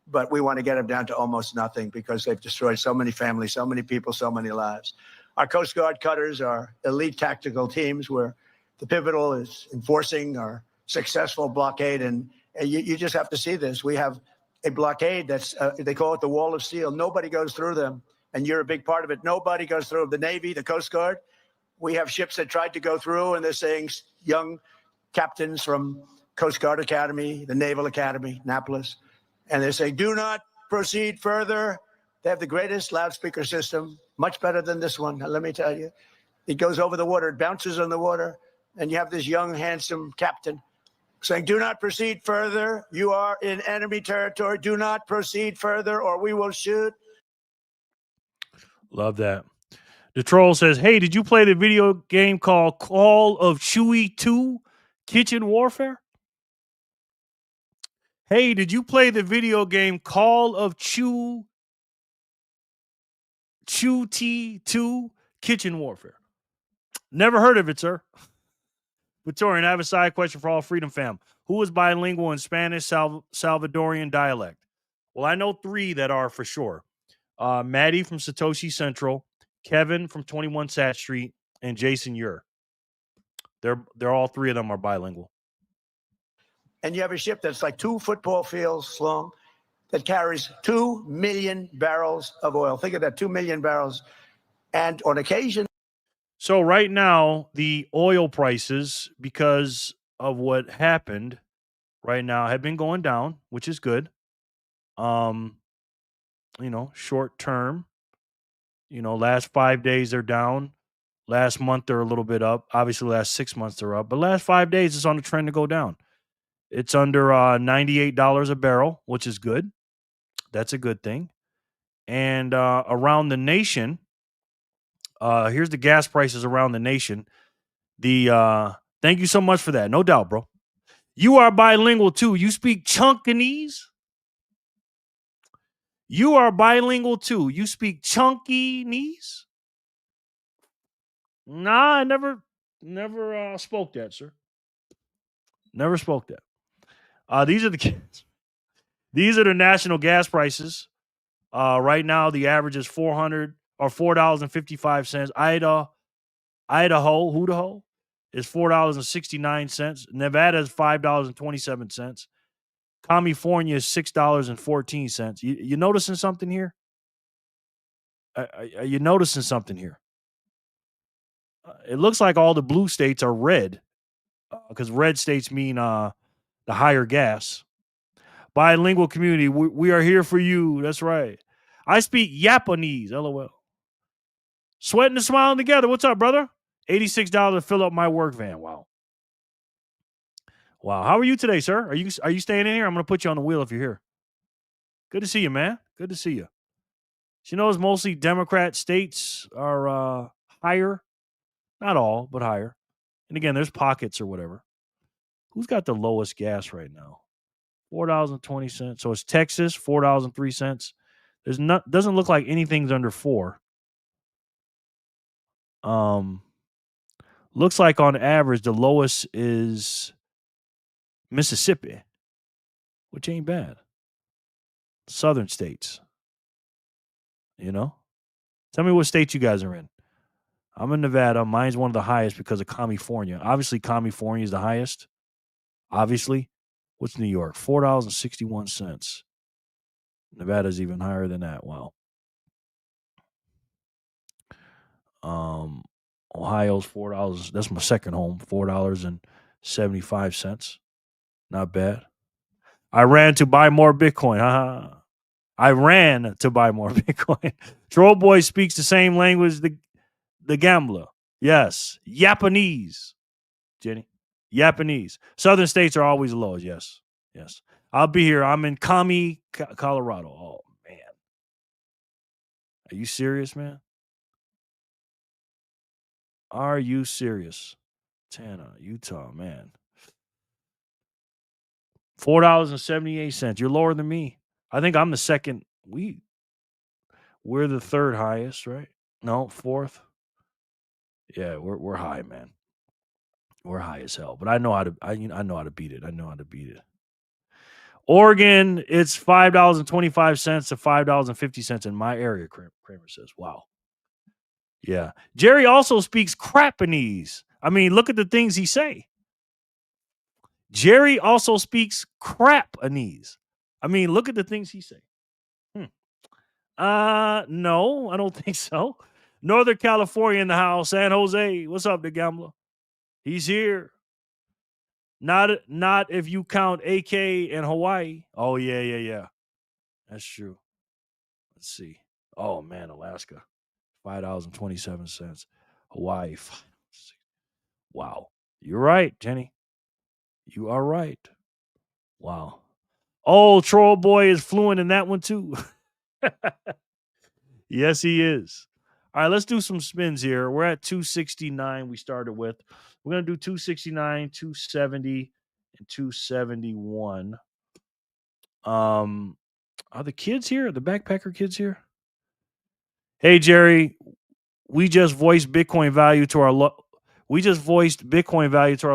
but we want to get them down to almost nothing because they've destroyed so many families, so many people, so many lives. Our Coast Guard cutters are elite tactical teams where the pivotal is enforcing our successful blockade. And you just have to see this. We have a blockade that's, they call it the wall of steel. Nobody goes through them. And you're a big part of it. Nobody goes through the Navy, the Coast Guard. We have ships that tried to go through, and they're saying young captains from Coast Guard Academy, the Naval Academy, Annapolis, and they're saying, do not proceed further. They have the greatest loudspeaker system, much better than this one. Now, let me tell you, it goes over the water, it bounces on the water, and you have this young, handsome captain saying, do not proceed further. You are in enemy territory. Do not proceed further, or we will shoot. Love that. The troll says, hey, did you play the video game called Call of Chewy 2 Kitchen Warfare? Hey, did you play the video game Call of Chewy 2 Kitchen Warfare? Never heard of it, sir. Victorian, I have a side question for all Freedom fam. Who is bilingual in Spanish, Salvadorian dialect? Well, I know 3 that are for sure. Maddie from Satoshi Central, Kevin from 21 Sat Street, and Jason Ure. They're all three of them are bilingual. And you have a ship that's like 2 football fields long that carries 2 million barrels of oil. Think of that, 2 million barrels. And on occasion, So right now, the oil prices, because of what happened right now, have been going down, which is good. Short term, last 5 days they're down. Last month they're a little bit up. Obviously, last 6 months they're up. But last 5 days it's on the trend to go down. It's under $98 a barrel, which is good. That's a good thing. And around the nation, here's the gas prices around the nation. Thank you so much for that. No doubt, bro. You are bilingual too. You speak Chunkanese. You are bilingual too. You speak Chunkinese. Nah, I never spoke that, sir. Never spoke that. These are the national gas prices. Right now, the average is $4.55. Idaho is $4.69. Nevada is $5.27. California is $6.14. You noticing something here? Are you noticing something here? It looks like all the blue states are red, because red states mean the higher gas. Bilingual community, we are here for you. That's right. I speak Japanese. LOL. Sweating and smiling together. What's up, brother? $86 to fill up my work van. Wow. How are you today, sir? Are you staying in here? I'm going to put you on the wheel if you're here. Good to see you, man. Good to see you. You know, it's mostly Democrat states are higher. Not all, but higher. And again, there's pockets or whatever. Who's got the lowest gas right now? $4.20. So it's Texas, $4.03. Doesn't look like anything's under $4. Looks like on average the lowest is Mississippi, which ain't bad. Southern states. Tell me what state you guys are in. I'm in Nevada. Mine's one of the highest because of California. Obviously, California is the highest. Obviously. What's New York? $4.61. Nevada's even higher than that. Wow. Ohio's $4. That's my second home. $4.75. Not bad. I ran to buy more Bitcoin. I ran to buy more Bitcoin. Troll Boy speaks the same language the gambler. Yes. Japanese. Jenny. Japanese. Southern states are always the lowest. Yes. Yes. I'll be here. I'm in Colorado. Oh, man. Are you serious, man? Are you serious? Tana, Utah, man. $4.78. You're lower than me. I think I'm the second. We're the third highest, right? No, fourth. Yeah, we're high, man. We're high as hell. But I know how to beat it. I know how to beat it. Oregon, it's $5.25 to $5.50 in my area, Kramer says. Wow. Yeah. Jerry also speaks Crapanese. I mean, look at the things he say. Jerry also speaks Crapanese. I mean, look at the things he say. No, I don't think so. Northern California in the house. San Jose. What's up, the gambler? He's here. Not if you count AK and Hawaii. Oh, yeah. That's true. Let's see. Oh, man, Alaska. $5.27. Hawaii. Wow. You're right, Jenny. You are right. Wow. Oh, Troll Boy is fluent in that one, too. Yes, he is. All right, let's do some spins here. We're at 269 we started with. We're going to do 269, 270, and 271. Are the kids here? Are the backpacker kids here? Hey, Jerry, we just voiced Bitcoin value to our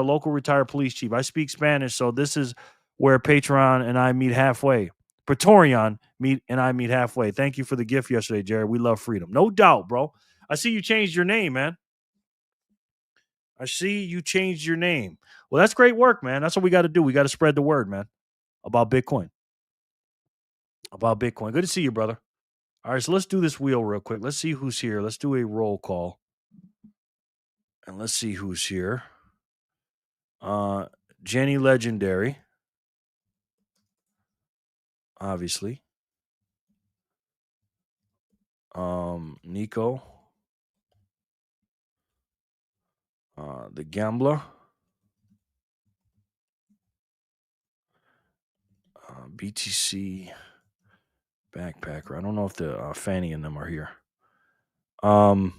local retired police chief. I speak Spanish, so this is where Patreon and I meet halfway. Praetorian meet halfway. Thank you for the gift yesterday, Jerry. We love freedom. No doubt, bro. I see you changed your name, man. I see you changed your name. Well, that's great work, man. That's what we got to do. We got to spread the word, man, about Bitcoin. About Bitcoin. Good to see you, brother. All right, so let's do this wheel real quick. Let's see who's here. Let's do a roll call. And let's see who's here. Jenny Legendary. Obviously. Nico. The Gambler. BTC Backpacker. I don't know if the Fanny and them are here. Who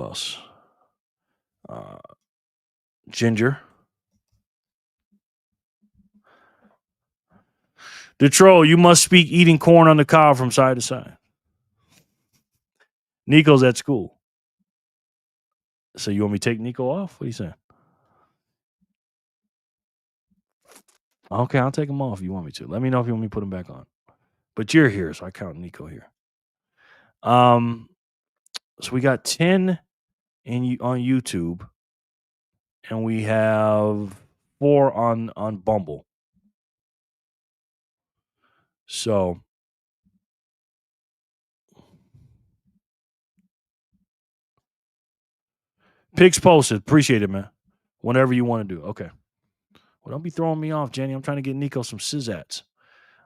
else? Ginger. The troll, you must speak eating corn on the cob from side to side. Nico's at school. So you want me to take Nico off? What are you saying? Okay, I'll take him off if you want me to. Let me know if you want me to put him back on. But you're here, so I count Nico here. So we got 10 on YouTube, and we have 4 on Bumble. So pics posted. Appreciate it, man. Whenever you want to do. Okay. Well, don't be throwing me off, Jenny. I'm trying to get Nico some syzats.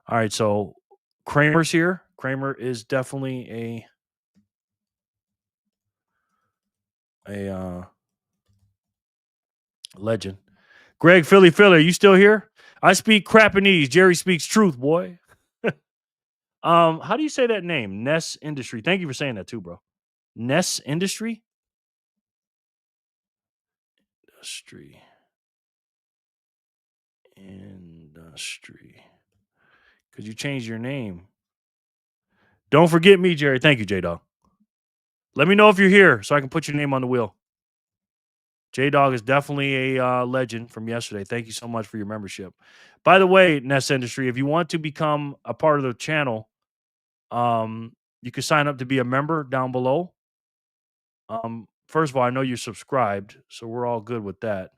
All right, so Kramer's here. Kramer is definitely a legend. Greg Philly, are you still here? I speak Crapanese. Jerry speaks truth, boy. How do you say that name? Ness Industry. Thank you for saying that too, bro. Ness Industry? Industry. Because you changed your name. Don't forget me, Jerry. Thank you, J-Dog. Let me know if you're here so I can put your name on the wheel. J-Dog is definitely a legend from yesterday. Thank you so much for your membership. By the way, Ness Industry, if you want to become a part of the channel, you can sign up to be a member down below. First of all, I know you're subscribed, so we're all good with that.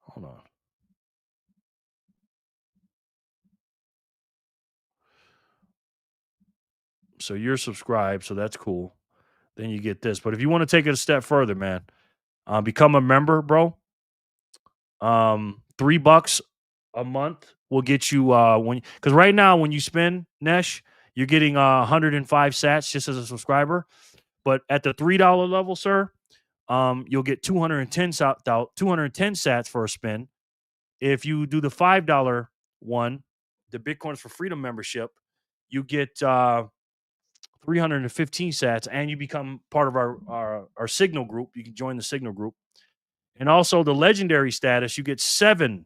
Hold on. So you're subscribed, so that's cool. Then you get this. But if you want to take it a step further, man, become a member, bro. $3 a month will get you because right now when you spend Nesh, you're getting 105 sats just as a subscriber. But at the $3 level, sir, you'll get 210 sats for a spin. If you do the $5 one, the Bitcoins for Freedom membership, you get 315 sats, and you become part of our Signal group. You can join the Signal group, and also the legendary status. You get $7.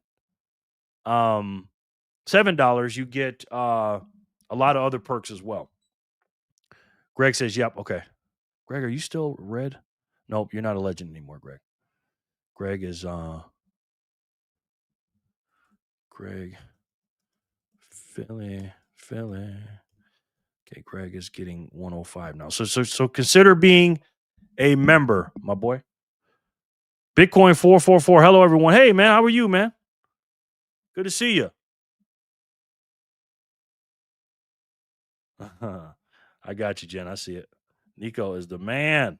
$7. You get a lot of other perks as well. Greg says, "Yep, okay." Greg, are you still red? Nope, you're not a legend anymore, Greg. Greg is Greg Philly. Okay, Greg is getting 105 now. So consider being a member, my boy. Bitcoin 444. Hello, everyone. Hey, man, how are you, man? Good to see you. I got you, Jen. I see it. Nico is the man.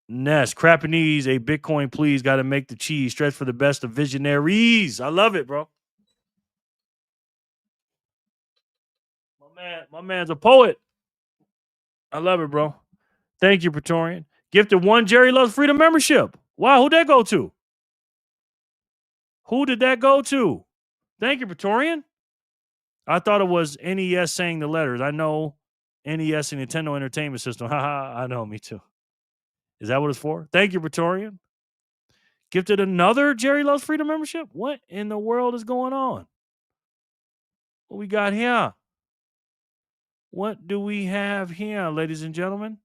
Ness, Crapanese, a Bitcoin, please. Got to make the cheese. Stretch for the best of visionaries. I love it, bro. My man's a poet. I love it, bro. Thank you, Praetorian. Gifted 1 Jerry Loves Freedom membership. Wow, who'd that go to? Who did that go to? Thank you, Praetorian. I thought it was NES saying the letters. I know NES and Nintendo Entertainment System. Haha, I know, me too. Is that what it's for? Thank you, Praetorian. Gifted another Jerry Loves Freedom membership? What in the world is going on? What we got here? What do we have here, ladies and gentlemen?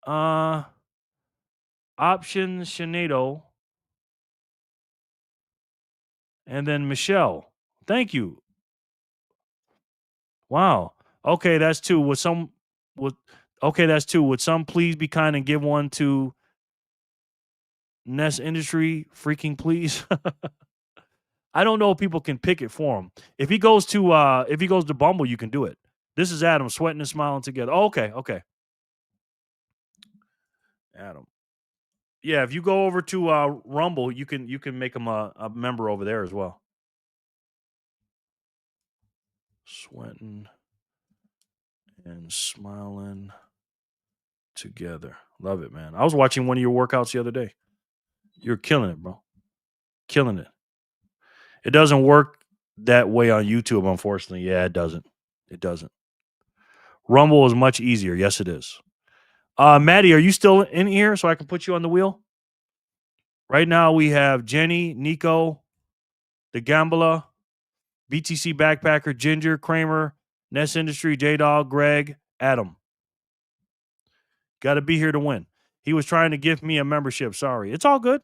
Option Shenado. And then Michelle. Thank you. Wow. Okay, that's two. Would some that's two. Would some please be kind and give one to Nest Industry? Freaking please. I don't know if people can pick it for him. If he goes to Bumble, you can do it. This is Adam sweating and smiling together. Oh, okay. Adam. Yeah, if you go over to Rumble, you can make him a member over there as well. Sweating and smiling together. Love it, man. I was watching one of your workouts the other day. You're killing it, bro. Killing it. It doesn't work that way on YouTube, unfortunately. Yeah, it doesn't. It doesn't. Rumble is much easier. Yes, it is. Maddie, are you still in here so I can put you on the wheel? Right now we have Jenny, Nico, the Gambler, BTC Backpacker, Ginger, Kramer, Nest Industry, J-Dog, Greg, Adam. Got to be here to win. He was trying to give me a membership. Sorry. It's all good.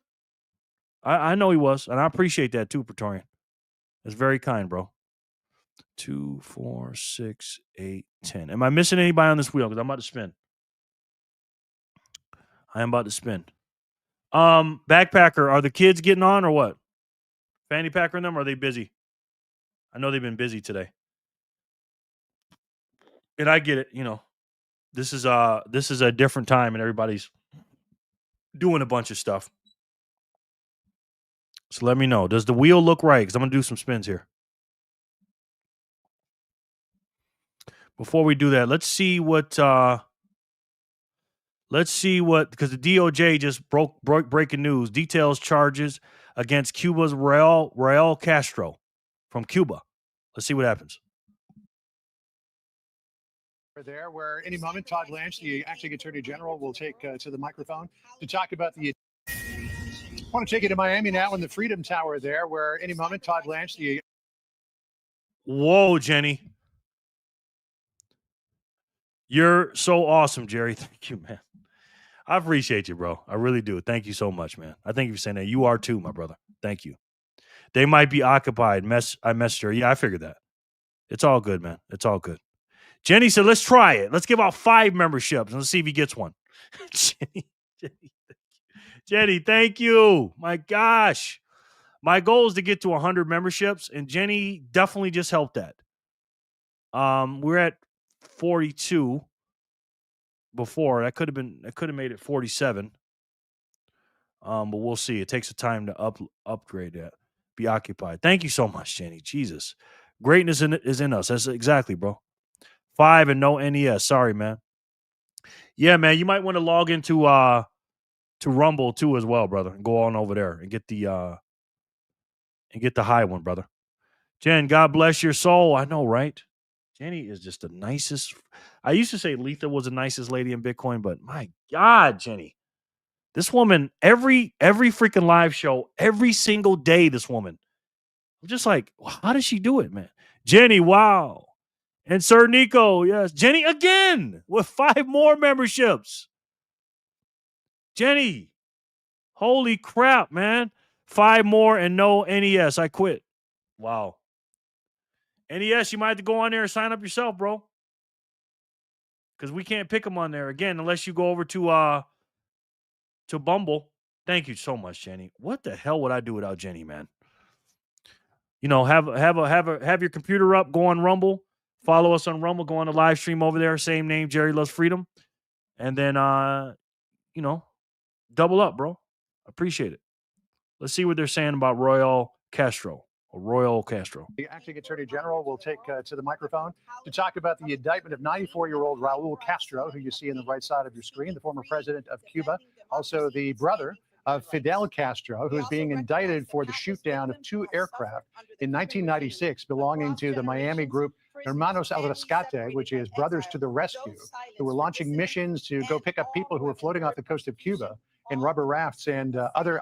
I know he was, and I appreciate that too, Praetorian. It's very kind, bro. 2, 4, 6, 8, 10. Am I missing anybody on this wheel? Because I'm about to spin. I am about to spin. Backpacker, are the kids getting on or what? Fanny packer and them, or are they busy? I know they've been busy today. And I get it, This is a different time and everybody's doing a bunch of stuff. So let me know. Does the wheel look right? Because I'm gonna do some spins here. Before we do that, let's see what because the DOJ just broke breaking news. Details charges against Cuba's Raul Castro from Cuba. Let's see what happens. There, where any moment Todd Blanche, the acting Attorney General, will take to the microphone to talk about the. I want to take you to Miami now in the Freedom Tower there, where any moment Todd Blanche, the. Whoa, Jenny. You're so awesome, Jerry. Thank you, man. I appreciate you, bro. I really do. Thank you so much, man. I thank you for saying that. You are too, my brother. Thank you. They might be occupied. I messaged her. Yeah, I figured that. It's all good, man. It's all good. Jenny said, let's try it. Let's give out 5 memberships and let's see if he gets one. Jenny, thank you. My gosh. My goal is to get to 100 memberships, and Jenny definitely just helped that. We're at 42 before. I could have made it 47. But we'll see. It takes a time to upgrade that. Be occupied. Thank you so much, Jenny. Jesus. Greatness is in us. That's exactly, bro. 5 and no NES. Sorry, man. Yeah, man. You might want to log into to Rumble too as well, brother. And go on over there and get the high one, brother. Jen, God bless your soul. I know, right? Jenny is just the nicest. I used to say Letha was the nicest lady in Bitcoin, but my God, Jenny. This woman, every freaking live show, every single day, this woman. I'm just like, how does she do it, man? Jenny, wow. And Sir Nico, yes. Jenny again with 5 more memberships. Jenny, holy crap, man. 5 more and no NES. I quit. Wow. NES, you might have to go on there and sign up yourself, bro. Because we can't pick them on there again unless you go over to Bumble. Thank you so much, Jenny. What the hell would I do without Jenny, man? Have your computer up, go on Rumble, follow us on Rumble, go on the live stream over there, same name, Jerry Loves Freedom, and then double up, bro. Appreciate it. Let's see what they're saying about Royal Castro. The acting Attorney General will take to the microphone to talk about the indictment of 94-year-old Raul Castro, who you see on the right side of your screen, the former president of Cuba, also the brother of Fidel Castro, who is being indicted for the shoot down of 2 aircraft in 1996 belonging to the Miami group Hermanos al Rescate, which is Brothers to the Rescue, who were launching missions to go pick up people who were floating off the coast of Cuba in rubber rafts and other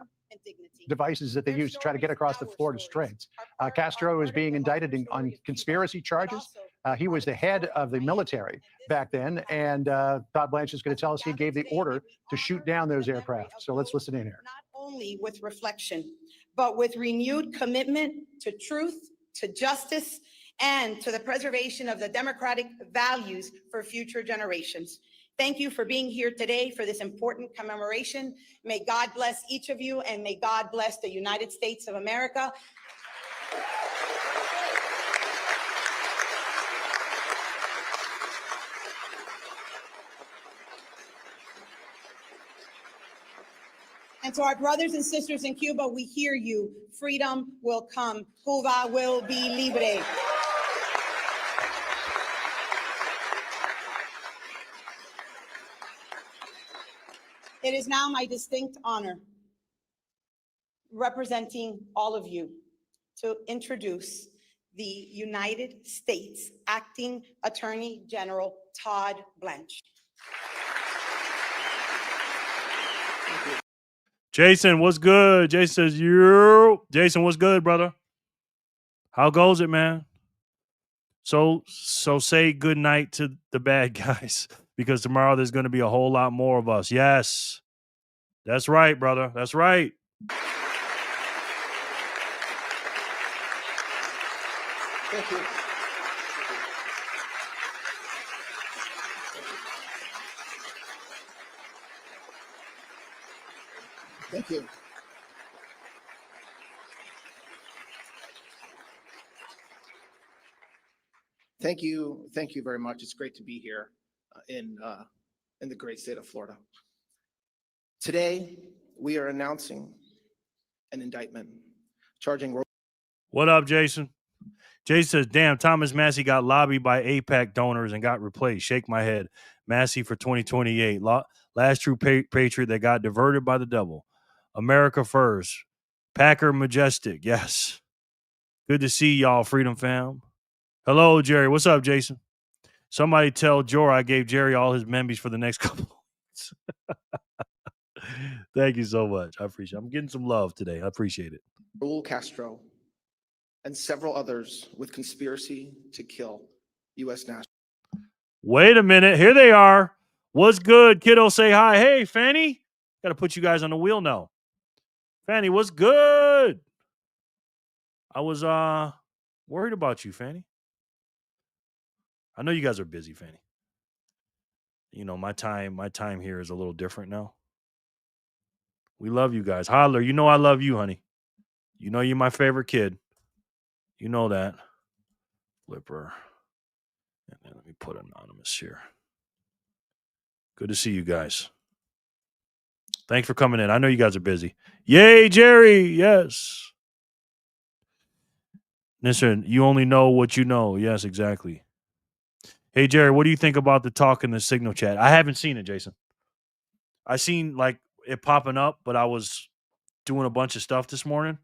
devices that they use to try to get across the Florida Straits. Castro is being indicted on conspiracy charges. He was the head of the military back then, and Todd Blanche is going to tell us he gave the order to shoot down those aircraft. So let's listen in here. Not only with reflection, but with renewed commitment to truth, to justice, and to the preservation of the democratic values for future generations. Thank you for being here today for this important commemoration. May God bless each of you, and may God bless the United States of America. And to our brothers and sisters in Cuba, we hear you. Freedom will come. Cuba will be libre. It is now my distinct honor, representing all of you, to introduce the United States Acting Attorney General Todd Blanche. Jason, what's good? Jason says, yo. Jason, what's good, brother? How goes it, man? So say good night to the bad guys, because tomorrow there's going to be a whole lot more of us. Yes. That's right, brother. That's right. Thank you. Thank you. Thank you. Thank you very much. It's great to be here in the great state of Florida. Today, we are announcing an indictment charging. What up, Jason? Jason says, damn, Thomas Massie got lobbied by AIPAC donors and got replaced. Shake my head. Massie for 2028. Last true patriot that got diverted by the devil. America first. Packer Majestic. Yes. Good to see y'all, Freedom Fam. Hello, Jerry. What's up, Jason? Somebody tell Jor I gave Jerry all his membies for the next couple of weeks. Thank you so much. I appreciate it. I'm getting some love today. I appreciate it. Raul Castro and several others with conspiracy to kill U.S. nationals. Wait a minute. Here they are. What's good? Kiddo, say hi. Hey, Fanny. Got to put you guys on the wheel now. Fanny, what's good? I was worried about you, Fanny. I know you guys are busy, Fanny. You know, my time here is a little different now. We love you guys. Holler, you know I love you, honey. You know you're my favorite kid. You know that. Flipper. And then let me put anonymous here. Good to see you guys. Thanks for coming in. I know you guys are busy. Yay, Jerry. Yes. Listen, you only know what you know. Yes, exactly. Hey, Jerry, what do you think about the talk in the Signal chat? I haven't seen it, Jason. I seen like it popping up, but I was doing a bunch of stuff this morning.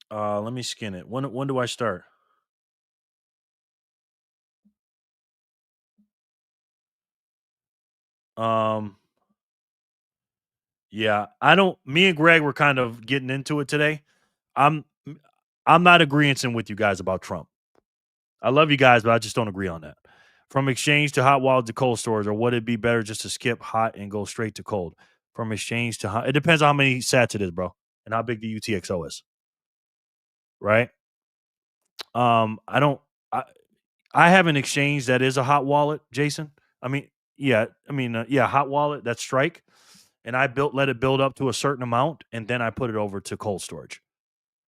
Let me skin it. When do I start? Yeah, me and Greg were kind of getting into it today. I'm not agreeing with you guys about Trump. I love you guys, but I just don't agree on that. From exchange to hot wallet to cold storage, or would it be better just to skip hot and go straight to cold? From exchange to hot, it depends on how many sats it is, bro, and how big the UTXO is. Right? I have an exchange that is a hot wallet, Jason. Hot wallet, that's Strike. And I let it build up to a certain amount, and then I put it over to cold storage.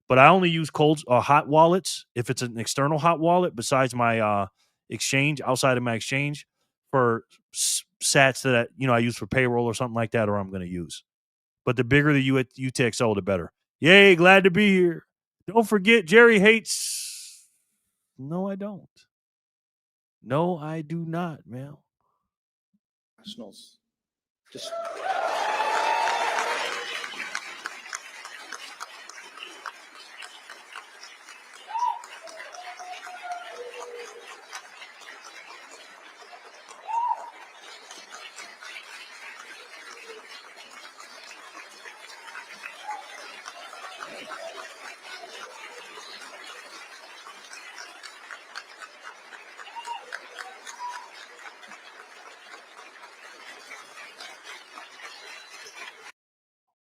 But I only use hot wallets if it's an external hot wallet besides my exchange, outside of my exchange, for sats that I use for payroll or something like that, or I'm going to use. But the bigger the UTXO, the better. Yay, glad to be here. Don't forget, Jerry hates. No, I don't. No, I do not, man. Nationals. Just.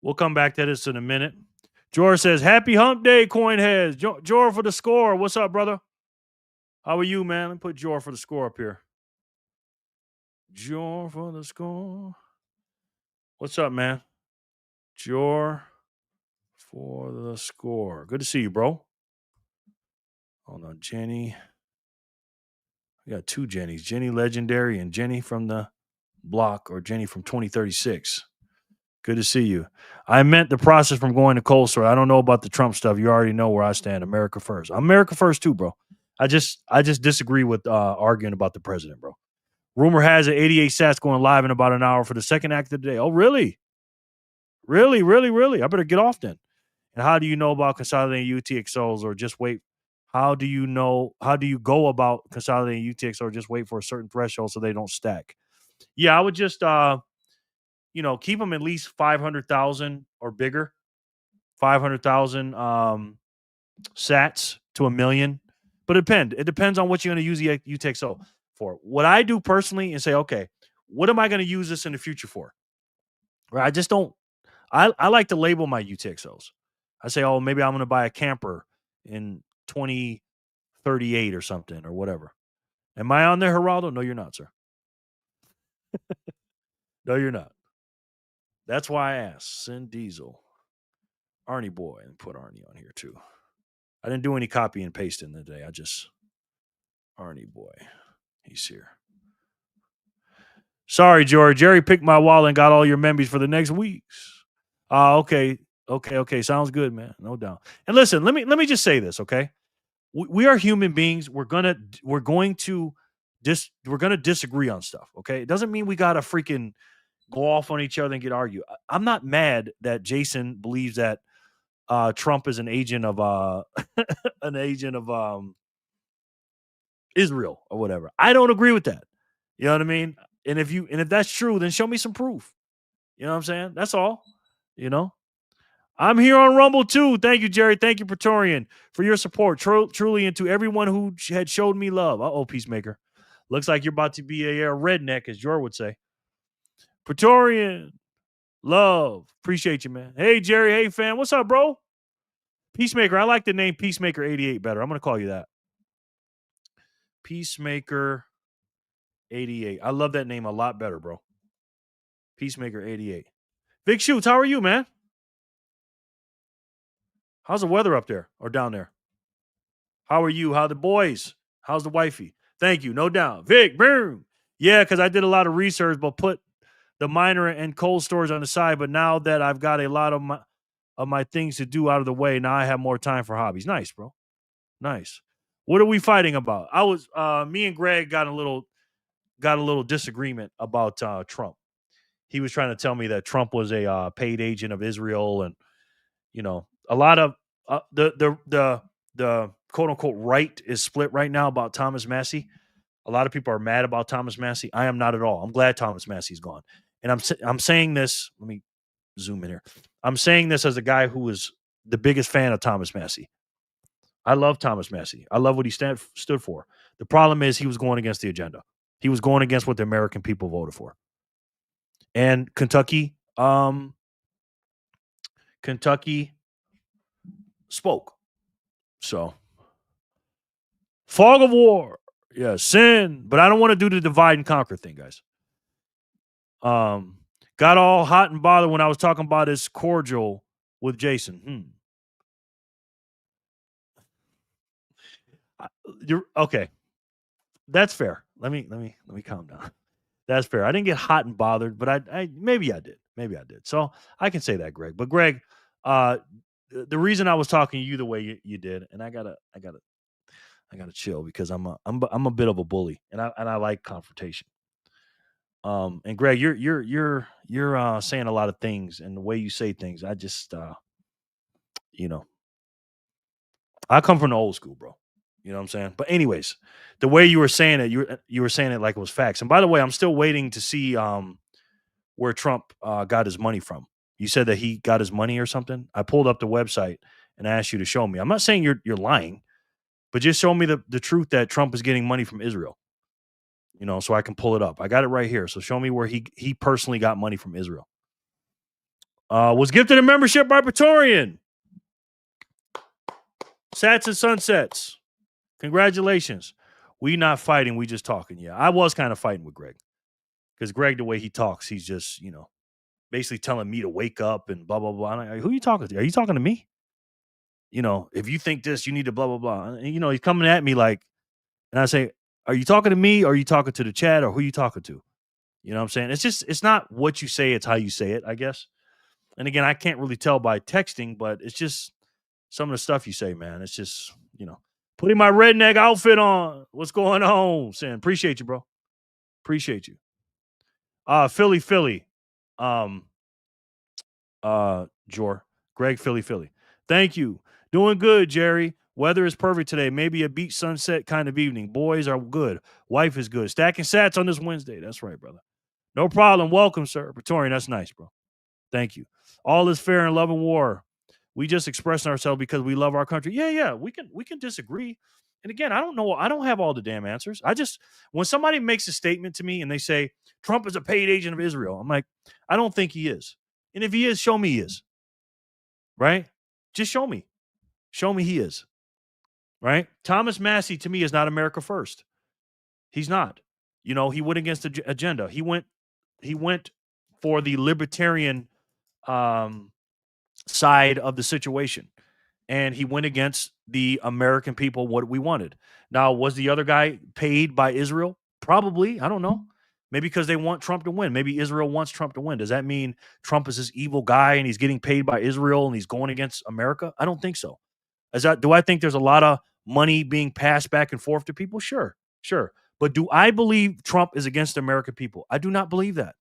We'll come back to this in a minute. George says, happy hump day, Coinheads. George for the score. What's up, brother? How are you, man? Let me put George for the score up here. George for the score. What's up, man? George for the score. Good to see you, bro. Hold on, Jenny. We got two Jennys. Jenny Legendary and Jenny from the block, or Jenny from 2036. Good to see you. I meant the process from going to cold store. I don't know about the Trump stuff. You already know where I stand. America first. I'm America first too, bro. I just disagree with arguing about the president, bro. Rumor has it 88 Sats going live in about an hour for the second act of the day. Oh, really? Really, really, really? I better get off then. And how do you know about consolidating UTXOs or just wait? How do you go about consolidating UTXO or just wait for a certain threshold so they don't stack? Yeah, I would just keep them at least 500,000 or bigger. 500,000 sats to $1 million. But it depends on what you're going to use the UTXO for. What I do personally is say, okay, what am I going to use this in the future for? Right? I just don't. I like to label my UTXOs. I say, oh, maybe I'm going to buy a camper in 2038 or something or whatever. Am I on there, Geraldo? No, you're not, sir. No, you're not. That's why I asked. Send Diesel. Arnie boy. And put Arnie on here too. I didn't do any copy and pasting today. I just Arnie boy. He's here. Sorry, George. Jerry picked my wallet and got all your memories for the next weeks. Okay. Sounds good, man. No doubt. And listen, let me just say this, okay? We are human beings. We're gonna disagree on stuff, okay? It doesn't mean we gotta freaking go off on each other and get argued. I'm not mad that Jason believes that Trump is an agent of Israel or whatever. I don't agree with that. You know what I mean? And if that's true, then show me some proof. You know what I'm saying? That's all. You know? I'm here on Rumble too. Thank you, Jerry. Thank you, Praetorian, for your support. Truly, and to everyone who had showed me love. Uh-oh, Peacemaker. Looks like you're about to be a redneck, as George would say. Praetorian, love. Appreciate you, man. Hey, Jerry. Hey, fam. What's up, bro? Peacemaker. I like the name Peacemaker 88 better. I'm going to call you that. Peacemaker 88. I love that name a lot better, bro. Peacemaker 88. Big Shoots, how are you, man? How's the weather up there or down there? How are you? How are the boys? How's the wifey? Thank you. No doubt. Vic, boom. Yeah, because I did a lot of research, but put the minor and cold stores on the side. But now that I've got a lot of my things to do out of the way, now I have more time for hobbies. Nice, bro. Nice. What are we fighting about? Me and Greg got a little disagreement about Trump. He was trying to tell me that Trump was a paid agent of Israel, and a lot of the quote unquote right is split right now about Thomas Massie. A lot of people are mad about Thomas Massie. I am not at all. I'm glad Thomas Massie's gone, and I'm saying this. Let me zoom in here. I'm saying this as a guy who was the biggest fan of Thomas Massie. I love Thomas Massie. I love what he stood for. The problem is he was going against the agenda. He was going against what the American people voted for. And Kentucky spoke. So, fog of war. Yeah, sin. But I don't want to do the divide and conquer thing, guys. Got all hot and bothered when I was talking about his cordial with Jason. You're okay. That's fair. Let me calm down. That's fair. I didn't get hot and bothered, but I maybe I did. So I can say that, Greg. But Greg, the reason I was talking to you the way you did, and I gotta chill because I'm a bit of a bully, and I like confrontation. And Greg, you're saying a lot of things, and the way you say things, I just I come from the old school, bro. You know what I'm saying? But anyways, the way you were saying it, you were saying it like it was facts. And by the way, I'm still waiting to see where Trump got his money from. You said that he got his money or something. I pulled up the website and asked you to show me. I'm not saying you're lying, but just show me the truth that Trump is getting money from Israel. So I can pull it up. I got it right here. So show me where he personally got money from Israel. Was gifted a membership by Praetorian. Sats and Sunsets. Congratulations. We not fighting. We just talking. Yeah, I was kind of fighting with Greg. Because Greg, the way he talks, he's just, basically telling me to wake up and blah, blah, blah. And I'm like, who are you talking to? Are you talking to me? If you think this, you need to blah, blah, blah. And, he's coming at me like, and I say, are you talking to me or are you talking to the chat or who are you talking to? You know what I'm saying? It's not what you say, it's how you say it, I guess. And again, I can't really tell by texting, but it's just some of the stuff you say, man. It's just, putting my redneck outfit on. What's going on? Saying, appreciate you, bro. Appreciate you. Philly. Jor. Greg, Philly. Thank you. Doing good, Jerry. Weather is perfect today. Maybe a beach sunset kind of evening. Boys are good. Wife is good. Stacking sats on this Wednesday. That's right, brother. No problem. Welcome, sir. Praetorian, that's nice, bro. Thank you. All is fair in love and war. We just express ourselves because we love our country. Yeah. We can disagree. And again, I don't know. I don't have all the damn answers. When somebody makes a statement to me and they say Trump is a paid agent of Israel, I'm like, I don't think he is. And if he is, show me he is. Right? Just show me. Show me he is. Right? Thomas Massie to me is not America first. He's not. He went against the agenda. He went for the libertarian side of the situation. And he went against the American people, what we wanted. Now, was the other guy paid by Israel? Probably. I don't know. Maybe because they want Trump to win. Maybe Israel wants Trump to win. Does that mean Trump is this evil guy and he's getting paid by Israel and he's going against America? I don't think so. Do I think there's a lot of money being passed back and forth to people? Sure. But do I believe Trump is against the American people? I do not believe that.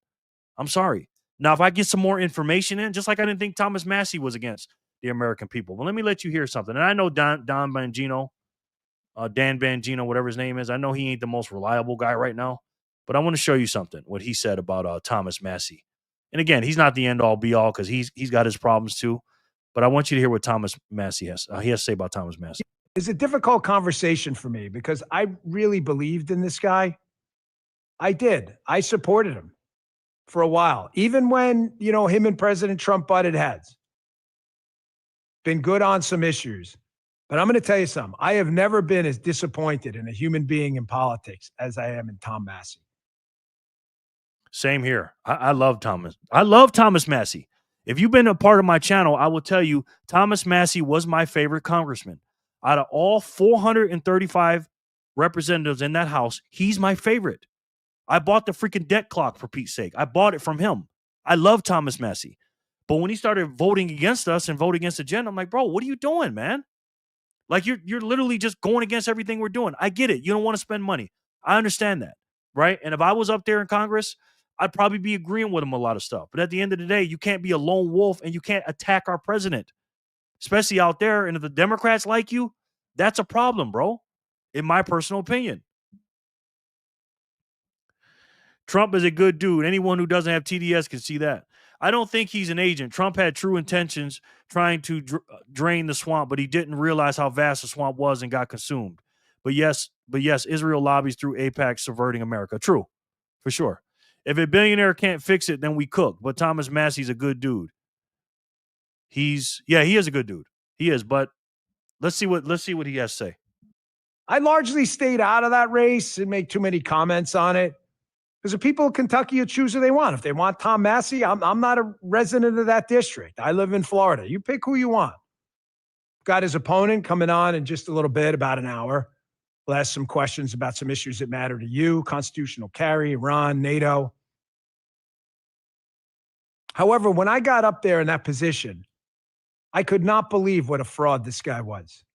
I'm sorry. Now, if I get some more information in, just like I didn't think Thomas Massie was against the American people. Well, let me let you hear something. And I know Dan Bongino, whatever his name is, I know he ain't the most reliable guy right now, but I want to show you something, what he said about Thomas Massie. And again, he's not the end-all, be-all because he's got his problems too. But I want you to hear what Thomas Massie has to say about Thomas Massie. It's a difficult conversation for me because I really believed in this guy. I did. I supported him for a while, even when, him and President Trump butted heads. Been good on some issues. But I'm going to tell you something. I have never been as disappointed in a human being in politics as I am in Tom Massie. Same here. I love Thomas. I love Thomas Massie. If you've been a part of my channel, I will tell you Thomas Massie was my favorite congressman. Out of all 435 representatives in that house, he's my favorite. I bought the freaking debt clock, for Pete's sake. I bought it from him. I love Thomas Massie. But when he started voting against us and voting against the agenda, I'm like, bro, what are you doing, man? Like, you're literally just going against everything we're doing. I get it. You don't want to spend money. I understand that, right? And if I was up there in Congress, I'd probably be agreeing with him a lot of stuff. But at the end of the day, you can't be a lone wolf and you can't attack our president, especially out there. And if the Democrats like you, that's a problem, bro, in my personal opinion. Trump is a good dude. Anyone who doesn't have TDS can see that. I don't think he's an agent. Trump had true intentions trying to drain the swamp, but he didn't realize how vast the swamp was and got consumed. But yes, Israel lobbies through AIPAC subverting America. True, for sure. If a billionaire can't fix it, then we cook. But Thomas Massie's a good dude. He is a good dude. He is, but let's see what he has to say. I largely stayed out of that race and make too many comments on it. Because the people of Kentucky will choose who they want. If they want Tom Massie, I'm not a resident of that district. I live in Florida. You pick who you want. Got his opponent coming on in just a little bit, about an hour. We'll ask some questions about some issues that matter to you, constitutional carry, Iran, NATO. However, when I got up there in that position, I could not believe what a fraud this guy was.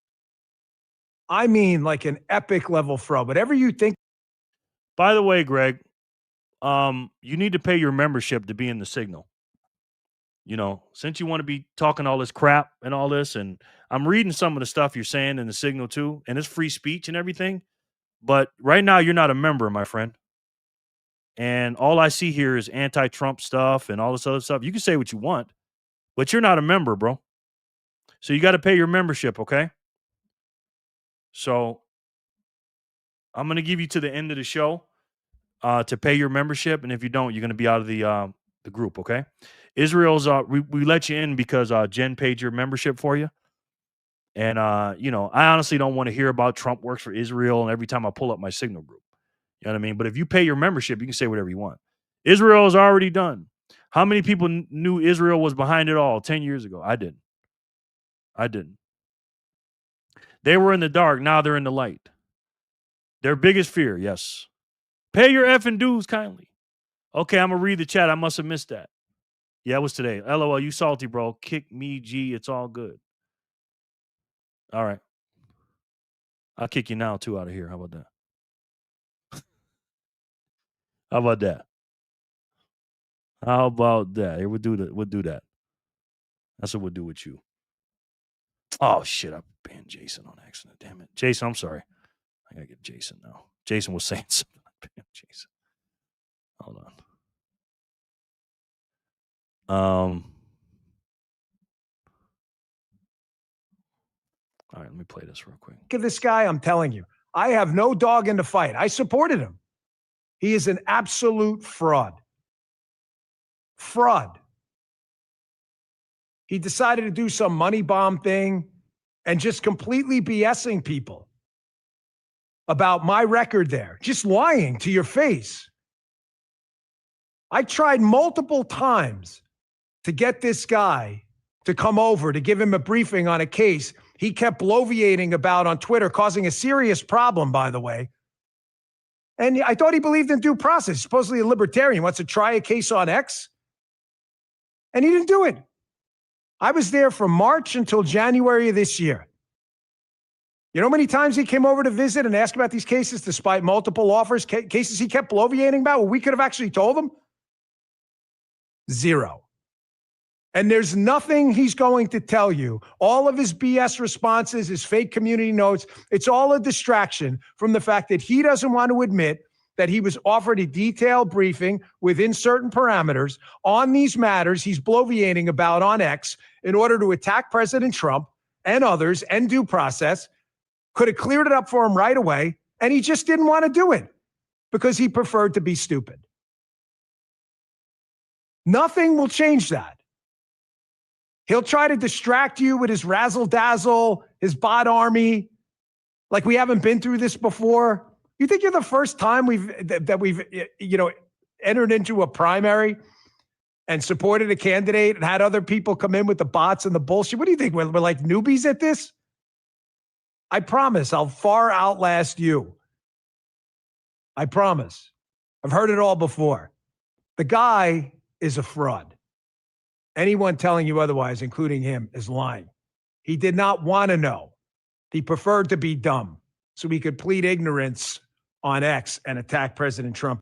I mean, like an epic level fraud. Whatever you think. By the way, Greg, you need to pay your membership to be in the Signal. Since you want to be talking all this crap and all this, and I'm reading some of the stuff you're saying in the Signal too, and it's free speech and everything. But right now, you're not a member, my friend. And all I see here is anti-Trump stuff and all this other stuff. You can say what you want, but you're not a member, bro. So you got to pay your membership, okay? So I'm going to give you to the end of the show to pay your membership. And if you don't, you're going to be out of the group, okay? Israel's, we let you in because Jen paid your membership for you. And I honestly don't want to hear about Trump works for Israel and every time I pull up my Signal group. You know what I mean? But if you pay your membership, you can say whatever you want. Israel is already done. How many people knew Israel was behind it all 10 years ago? I didn't. They were in the dark. Now they're in the light. Their biggest fear, yes. Pay your effing dues kindly. Okay, I'm going to read the chat. I must have missed that. Yeah, it was today. LOL, you salty, bro. Kick me, G. It's all good. All right. I'll kick you now, too, out of here. How about that? How about that? How about that? Here, we'll do that. That's what we'll do with you. Oh, shit. I banned Jason on accident. Damn it. Jason, I'm sorry. I got to get Jason now. Jason was saying something. I banned Jason. Hold on. All right, let me play this real quick. Look at this guy. I'm telling you, I have no dog in the fight. I supported him. He is an absolute fraud. Fraud. He decided to do some money bomb thing and just completely BSing people about my record there, just lying to your face. I tried multiple times to get this guy to come over to give him a briefing on a case he kept bloviating about on Twitter, causing a serious problem, by the way. And I thought he believed in due process. Supposedly a libertarian, wants to try a case on X. And he didn't do it. I was there from March until January of this year. You know how many times he came over to visit and ask about these cases despite multiple offers, cases he kept bloviating about? Well, we could have actually told him. 0. And there's nothing he's going to tell you. All of his BS responses, his fake community notes, it's all a distraction from the fact that he doesn't want to admit that he was offered a detailed briefing within certain parameters on these matters he's bloviating about on X in order to attack President Trump and others and due process. Could have cleared it up for him right away, and he just didn't want to do it because he preferred to be stupid. Nothing will change that. He'll try to distract you with his razzle-dazzle, his bot army, like we haven't been through this before. You think you're the first time we've entered into a primary and supported a candidate and had other people come in with the bots and the bullshit? What do you think? We're like newbies at this? I promise I'll far outlast you. I promise. I've heard it all before. The guy is a fraud. Anyone telling you otherwise, including him, is lying. He did not want to know. He preferred to be dumb so he could plead ignorance on X and attack President Trump.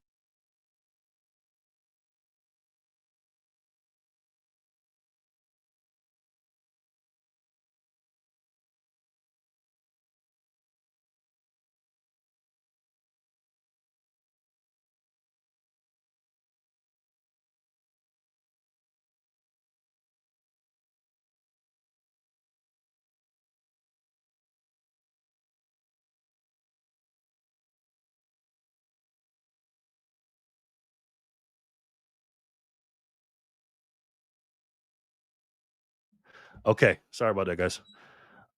Okay, sorry about that, guys.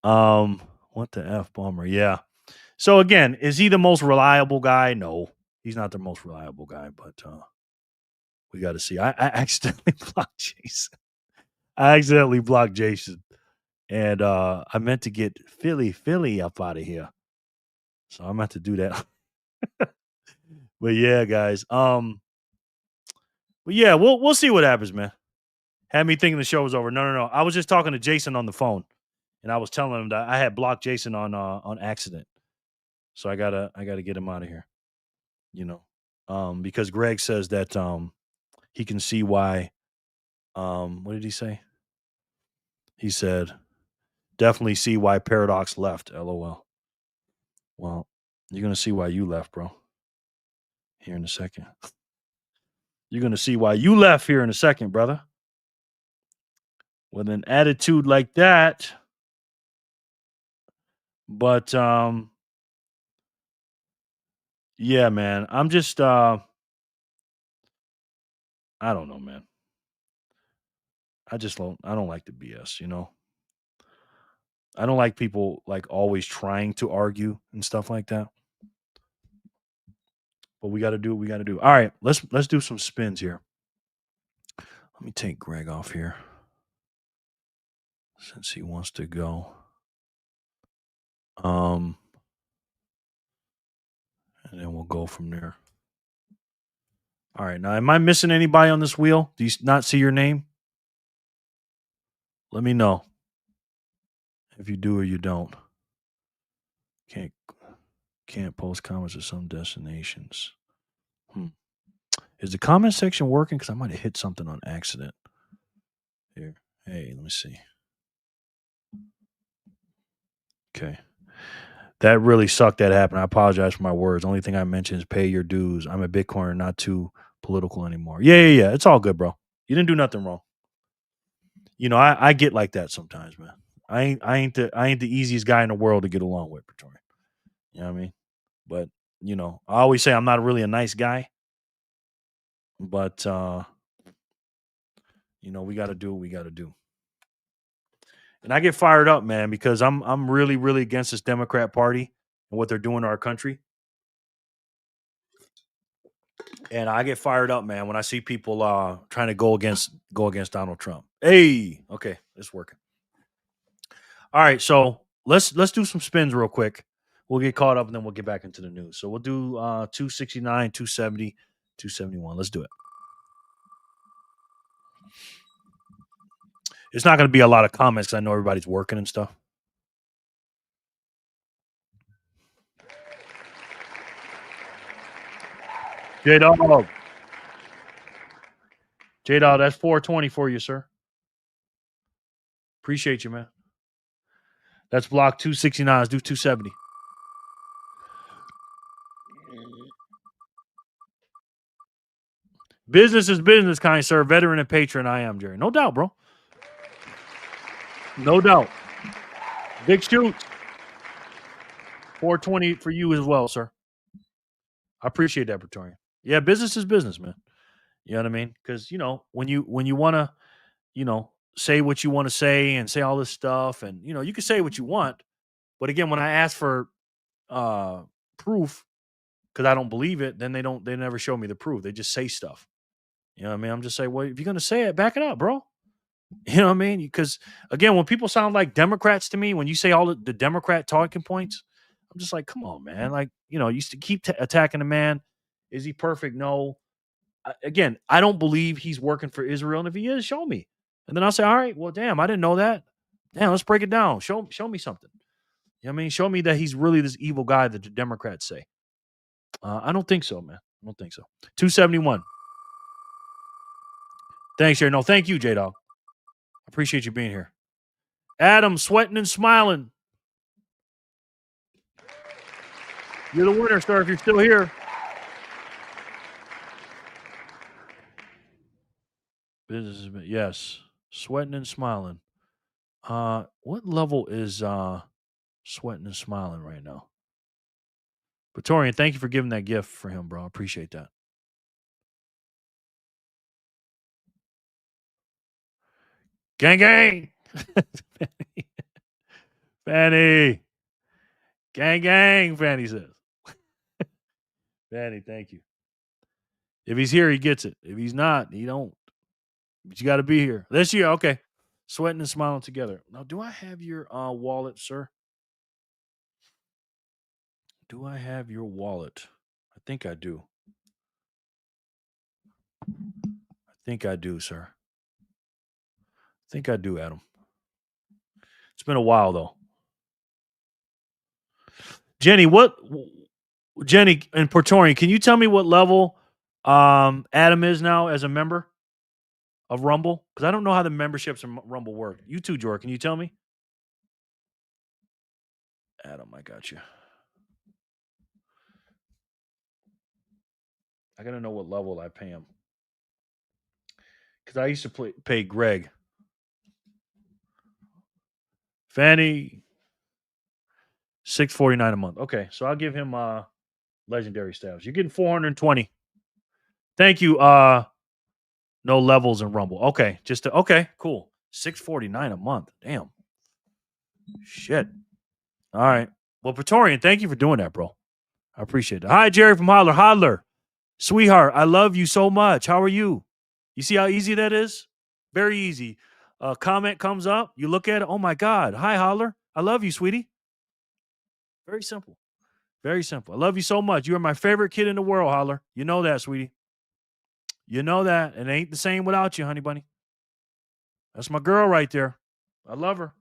What the F, Bomber? Yeah. So again, is he the most reliable guy? No, he's not the most reliable guy, but we got to see. I accidentally blocked Jason. And I meant to get Philly up out of here. So I'm going to do that. But yeah, guys. But yeah, we'll see what happens, man. Had me thinking the show was over. No. I was just talking to Jason on the phone, and I was telling him that I had blocked Jason on accident. So I gotta get him out of here. Because Greg says that he can see why. What did he say? He said, definitely see why Paradox left. LOL. Well, you're gonna see why you left, bro. Here in a second. You're gonna see why you left here in a second, brother. With an attitude like that. But yeah, man. I'm just I don't know, man. I don't like the BS, I don't like people like always trying to argue and stuff like that. But we got to do what we got to do. All right, let's do some spins here. Let me take Greg off here since he wants to go. And then we'll go from there. All right, now am I missing anybody on this wheel? Do you not see your name? Let me know if you do or you don't. Can't post comments at some destinations. Is the comment section working? Because I might have hit something on accident. Here. Hey, let me see. Okay. That really sucked that happened. I apologize for my words. Only thing I mentioned is pay your dues. I'm a Bitcoiner, not too political anymore. Yeah. It's all good, bro. You didn't do nothing wrong. You know, I get like that sometimes, man. I ain't the easiest guy in the world to get along with, Praetorian. You know what I mean? But, you know, I always say I'm not really a nice guy. But you know, we gotta do what we gotta do. And I get fired up, man, because I'm really, really against this Democrat Party and what they're doing to our country. And I get fired up, man, when I see people trying to go against Donald Trump. Hey, okay, it's working. All right, so let's do some spins real quick. We'll get caught up and then we'll get back into the news. So we'll do 269, 270, 271. Let's do it. It's not going to be a lot of comments because I know everybody's working and stuff. J-Dog, that's 420 for you, sir. Appreciate you, man. That's block 269. Let's do 270. Business is business, kind sir. Veteran and patron, I am, Jerry. No doubt, bro. No doubt. Big shoot. 420 for you as well, sir. I appreciate that, Praetorian. Yeah, business is business, man. You know what I mean? Because, you know, when you want to, you know, say what you want to say and say all this stuff, and, you know, you can say what you want. But again, when I ask for proof, because I don't believe it, then they never show me the proof. They just say stuff. You know what I mean? I'm just saying, well, if you're going to say it, back it up, bro. You know what I mean? Because, again, when people sound like Democrats to me, when you say all the Democrat talking points, I'm just like, come on, man. Like, you know, you used to keep attacking the man. Is he perfect? No. Again, I don't believe he's working for Israel. And if he is, show me. And then I'll say, all right, well, damn, I didn't know that. Damn, let's break it down. Show me something. You know what I mean? Show me that he's really this evil guy that the Democrats say. I don't think so, man. I don't think so. 271. Thanks, Jerry. No, thank you, J-Dog. I appreciate you being here. Adam, sweating and smiling. You're the winner, sir, if you're still here. Business, yes. Sweating and smiling. What level is sweating and smiling right now? Praetorian, thank you for giving that gift for him, bro. I appreciate that. Gang, gang. Fanny. Gang, gang, Fanny says. Fanny, thank you. If he's here, he gets it. If he's not, he don't. But you got to be here. This year, okay. Sweating and smiling together. Now, do I have your wallet, sir? Do I have your wallet? I think I do. I think I do, sir. I think I do, Adam. It's been a while, though. Jenny and Praetorian, can you tell me what level Adam is now as a member of Rumble? Because I don't know how the memberships in Rumble work. You too, Jordan. Can you tell me? Adam, I got you. I got to know what level I pay him. Because I used to pay Greg. Fanny, $649 a month. Okay, so I'll give him legendary status. You're getting 420. Thank you. No levels in Rumble. Okay, okay, cool. $649 a month. Damn. Shit. All right. Well, Praetorian, thank you for doing that, bro. I appreciate it. Hi, Jerry from Holler. Holler. Sweetheart, I love you so much. How are you? You see how easy that is? Very easy. A comment comes up. You look at it. Oh, my God. Hi, Holler. I love you, sweetie. Very simple. Very simple. I love you so much. You are my favorite kid in the world, Holler. You know that, sweetie. You know that. It ain't the same without you, honey bunny. That's my girl right there. I love her.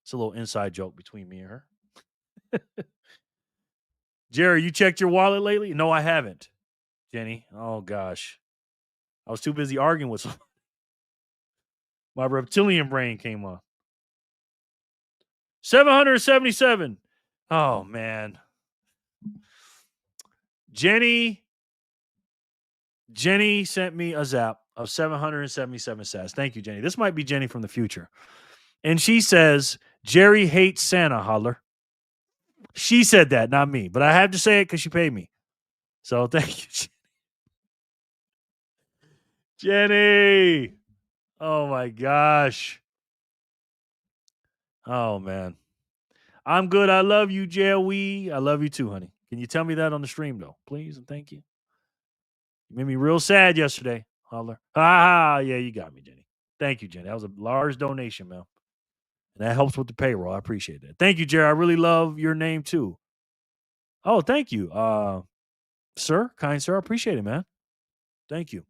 It's a little inside joke between me and her. Jerry, you checked your wallet lately? No, I haven't. Jenny. Oh, gosh. I was too busy arguing with someone. My reptilian brain came on. 777. Oh, man. Jenny sent me a zap of 777 sats. Thank you, Jenny. This might be Jenny from the future. And she says, Jerry hates Santa, Holler. She said that, not me. But I have to say it because she paid me. So thank you, Jenny. Oh, my gosh. Oh, man. I'm good. I love you, Joey. I love you too, honey. Can you tell me that on the stream, though? Please and thank you. You made me real sad yesterday, Holler. Ah, yeah, you got me, Jenny. Thank you, Jenny. That was a large donation, man. And that helps with the payroll. I appreciate that. Thank you, Jerry. I really love your name, too. Oh, thank you. Sir, kind sir. I appreciate it, man. Thank you.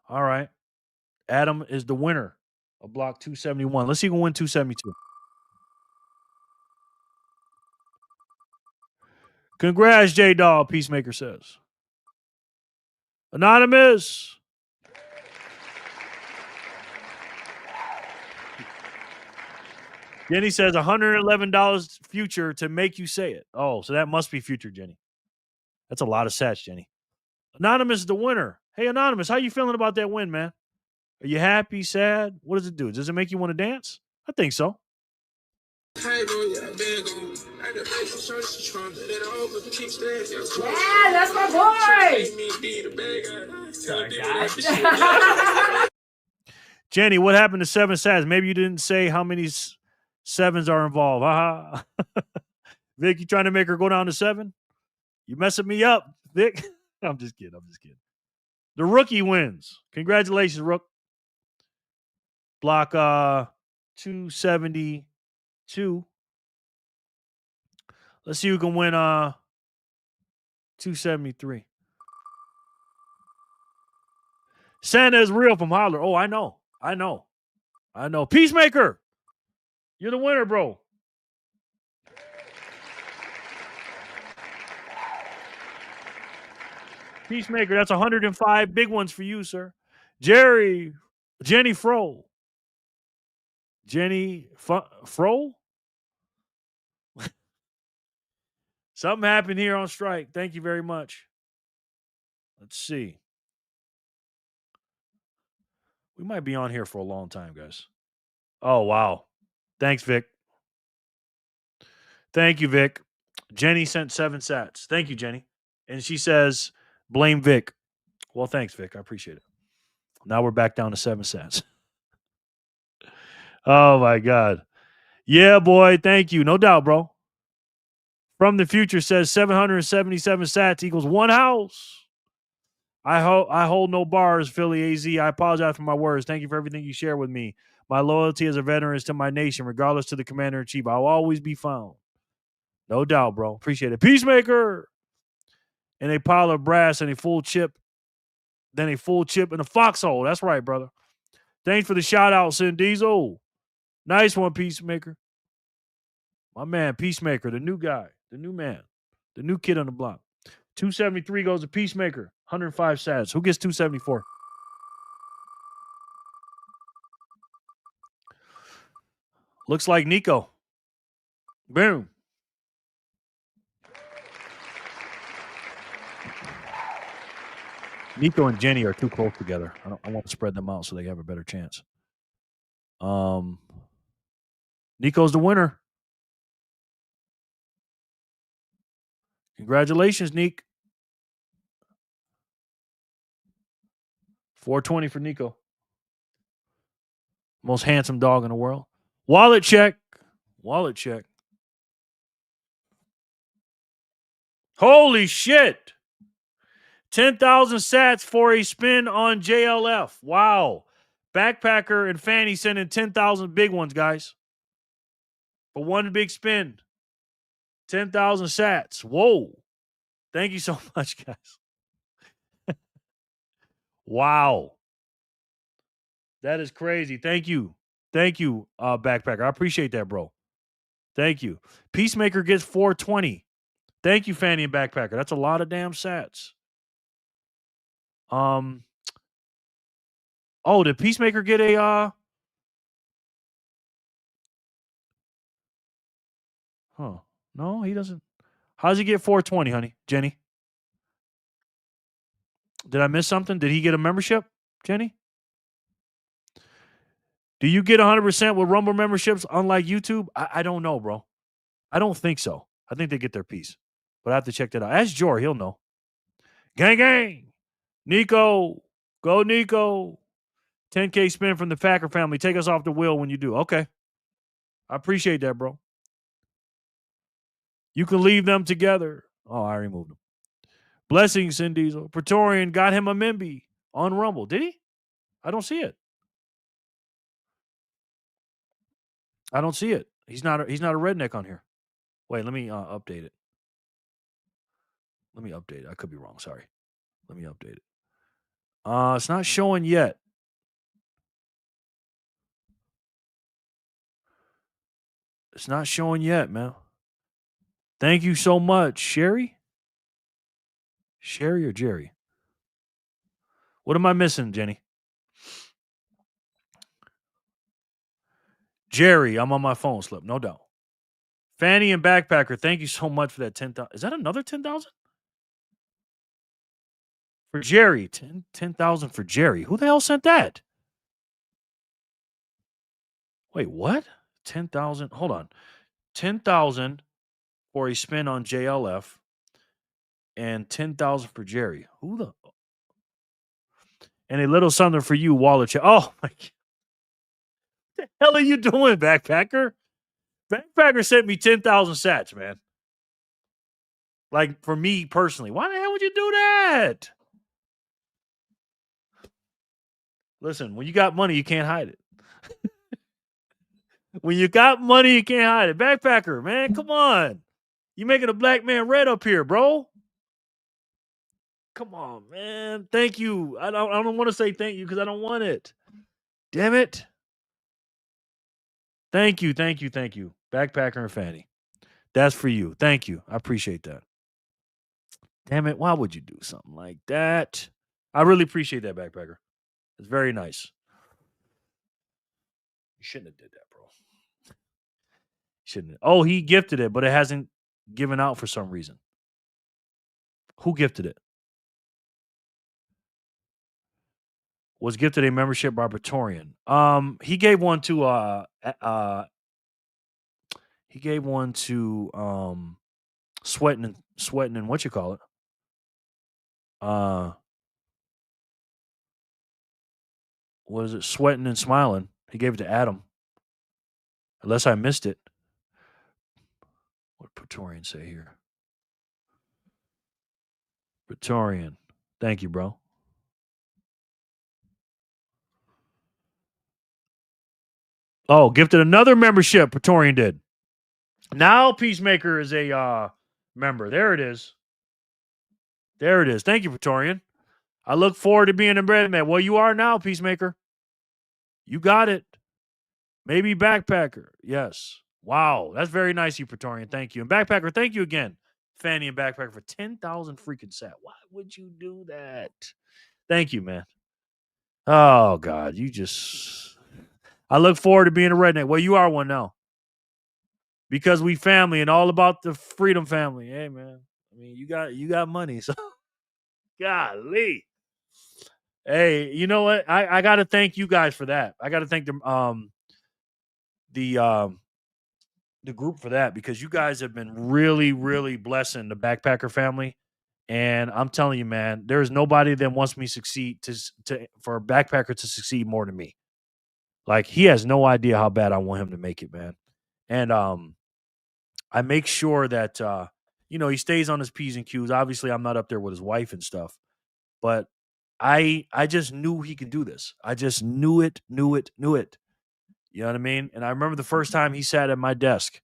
All right. Adam is the winner of block 271. Let's see who can win 272. Congrats, J-Dog, Peacemaker says. Anonymous. Jenny says $111 future to make you say it. Oh, so that must be future, Jenny. That's a lot of sats, Jenny. Anonymous is the winner. Hey, Anonymous, how you feeling about that win, man? Are you happy, sad? What does it do? Does it make you want to dance? I think so. Yeah, that's my boy. Jenny, what happened to 7 sats? Maybe you didn't say how many sevens are involved. Vic, you trying to make her go down to 7? You messing me up, Vic. I'm just kidding. The rookie wins. Congratulations, Rook. Block 272. Let's see who can win 273. Santa is real from Holler. Oh, I know. Peacemaker, you're the winner, bro. Peacemaker, that's 105 big ones for you, sir. Jenny Fro. Jenny Fro? Something happened here on strike. Thank you very much. Let's see. We might be on here for a long time, guys. Oh, wow. Thanks, Vic. Thank you, Vic. Jenny sent 7 sats. Thank you, Jenny. And she says, blame Vic. Well, thanks, Vic. I appreciate it. Now we're back down to 7 sats. Oh, my God. Yeah, boy. Thank you. No doubt, bro. From the future says 777 sats equals 1 house. I hold no bars, Philly AZ. I apologize for my words. Thank you for everything you share with me. My loyalty as a veteran is to my nation, regardless to the commander-in-chief. I'll always be found. No doubt, bro. Appreciate it. Peacemaker. And a pile of brass and a full chip. Then a full chip in a foxhole. That's right, brother. Thanks for the shout-out, Sin Diesel. Nice one, Peacemaker. My man, Peacemaker, the new guy, the new man, the new kid on the block. 273 goes to Peacemaker. 105 sats. Who gets 274? Looks like Nico. Boom. Nico and Jenny are too close together. I want to spread them out so they have a better chance. Nico's the winner. Congratulations, Nick. 420 for Nico. Most handsome dog in the world. Wallet check. Wallet check. Holy shit. 10,000 sats for a spin on JLF. Wow. Backpacker and Fanny sending 10,000 big ones, guys. For one big spin. 10,000 sats. Whoa. Thank you so much, guys. Wow. That is crazy. Thank you. Thank you, Backpacker. I appreciate that, bro. Thank you. Peacemaker gets 420. Thank you, Fanny and Backpacker. That's a lot of damn sats. Oh, did Peacemaker get a Huh. No, he doesn't. How does he get 420, honey? Jenny? Did I miss something? Did he get a membership, Jenny? Do you get 100% with Rumble memberships unlike YouTube? I don't know, bro. I don't think so. I think they get their piece. But I have to check that out. Ask Jor. He'll know. Gang, gang. Nico. Go, Nico. 10K spin from the Packer family. Take us off the wheel when you do. Okay. I appreciate that, bro. You can leave them together. Oh, I removed them. Blessings, Sin Diesel. Praetorian got him a Memby on Rumble. Did he? I don't see it. I don't see it. He's not a redneck on here. Wait, let me update it. Let me update it. I could be wrong. Sorry. Let me update it. It's not showing yet. It's not showing yet, man. Thank you so much, Sherry. Sherry or Jerry? What am I missing, Jenny? Jerry, I'm on my phone slip, no doubt. Fanny and Backpacker, thank you so much for that 10,000. Is that another 10,000? For Jerry, 10,000 for Jerry. Who the hell sent that? Wait, what? 10,000. Hold on. 10,000 for a spin on JLF and 10,000 for Jerry. Who the? And a little something for you, Wallet check. Oh my God. What the hell are you doing, Backpacker? Backpacker sent me 10,000 sats, man. Like for me personally. Why the hell would you do that? Listen, when you got money, you can't hide it. When you got money, you can't hide it. Backpacker, man, come on. You making a black man red up here, bro. Come on, man. Thank you. I don't want to say thank you because I don't want it. Damn it. Thank you. Backpacker and Fanny. That's for you. Thank you. I appreciate that. Damn it. Why would you do something like that? I really appreciate that, Backpacker. It's very nice. You shouldn't have did that, bro. Shouldn't have. Oh, he gifted it, but it hasn't given out for some reason. Who gifted it? Was gifted a membership by Praetorian. He gave one to Sweating and what you call it? What is it? Sweating and Smiling. He gave it to Adam. Unless I missed it. What did Praetorian say here? Praetorian. Thank you, bro. Oh, gifted another membership. Praetorian did. Now Peacemaker is a member. There it is. Thank you, Praetorian. I look forward to being a bread man. Well, you are now, Peacemaker. You got it. Maybe Backpacker. Yes. Wow. That's very nice, you Praetorian. Thank you. And Backpacker, thank you again, Fanny and Backpacker, for 10,000 freaking sat. Why would you do that? Thank you, man. Oh, God. I look forward to being a redneck. Well, you are one now. Because we family and all about the freedom family. Hey, man. I mean, you got money, so golly. Hey, you know what? I got to thank you guys for that. I got to thank the group for that, because you guys have been really, really blessing the Backpacker family. And I'm telling you, man, there is nobody that wants me succeed for a Backpacker to succeed more than me. Like, he has no idea how bad I want him to make it, man. And I make sure that he stays on his P's and Q's. Obviously, I'm not up there with his wife and stuff, but I just knew he could do this. I just knew it. You know what I mean? And I remember the first time he sat at my desk,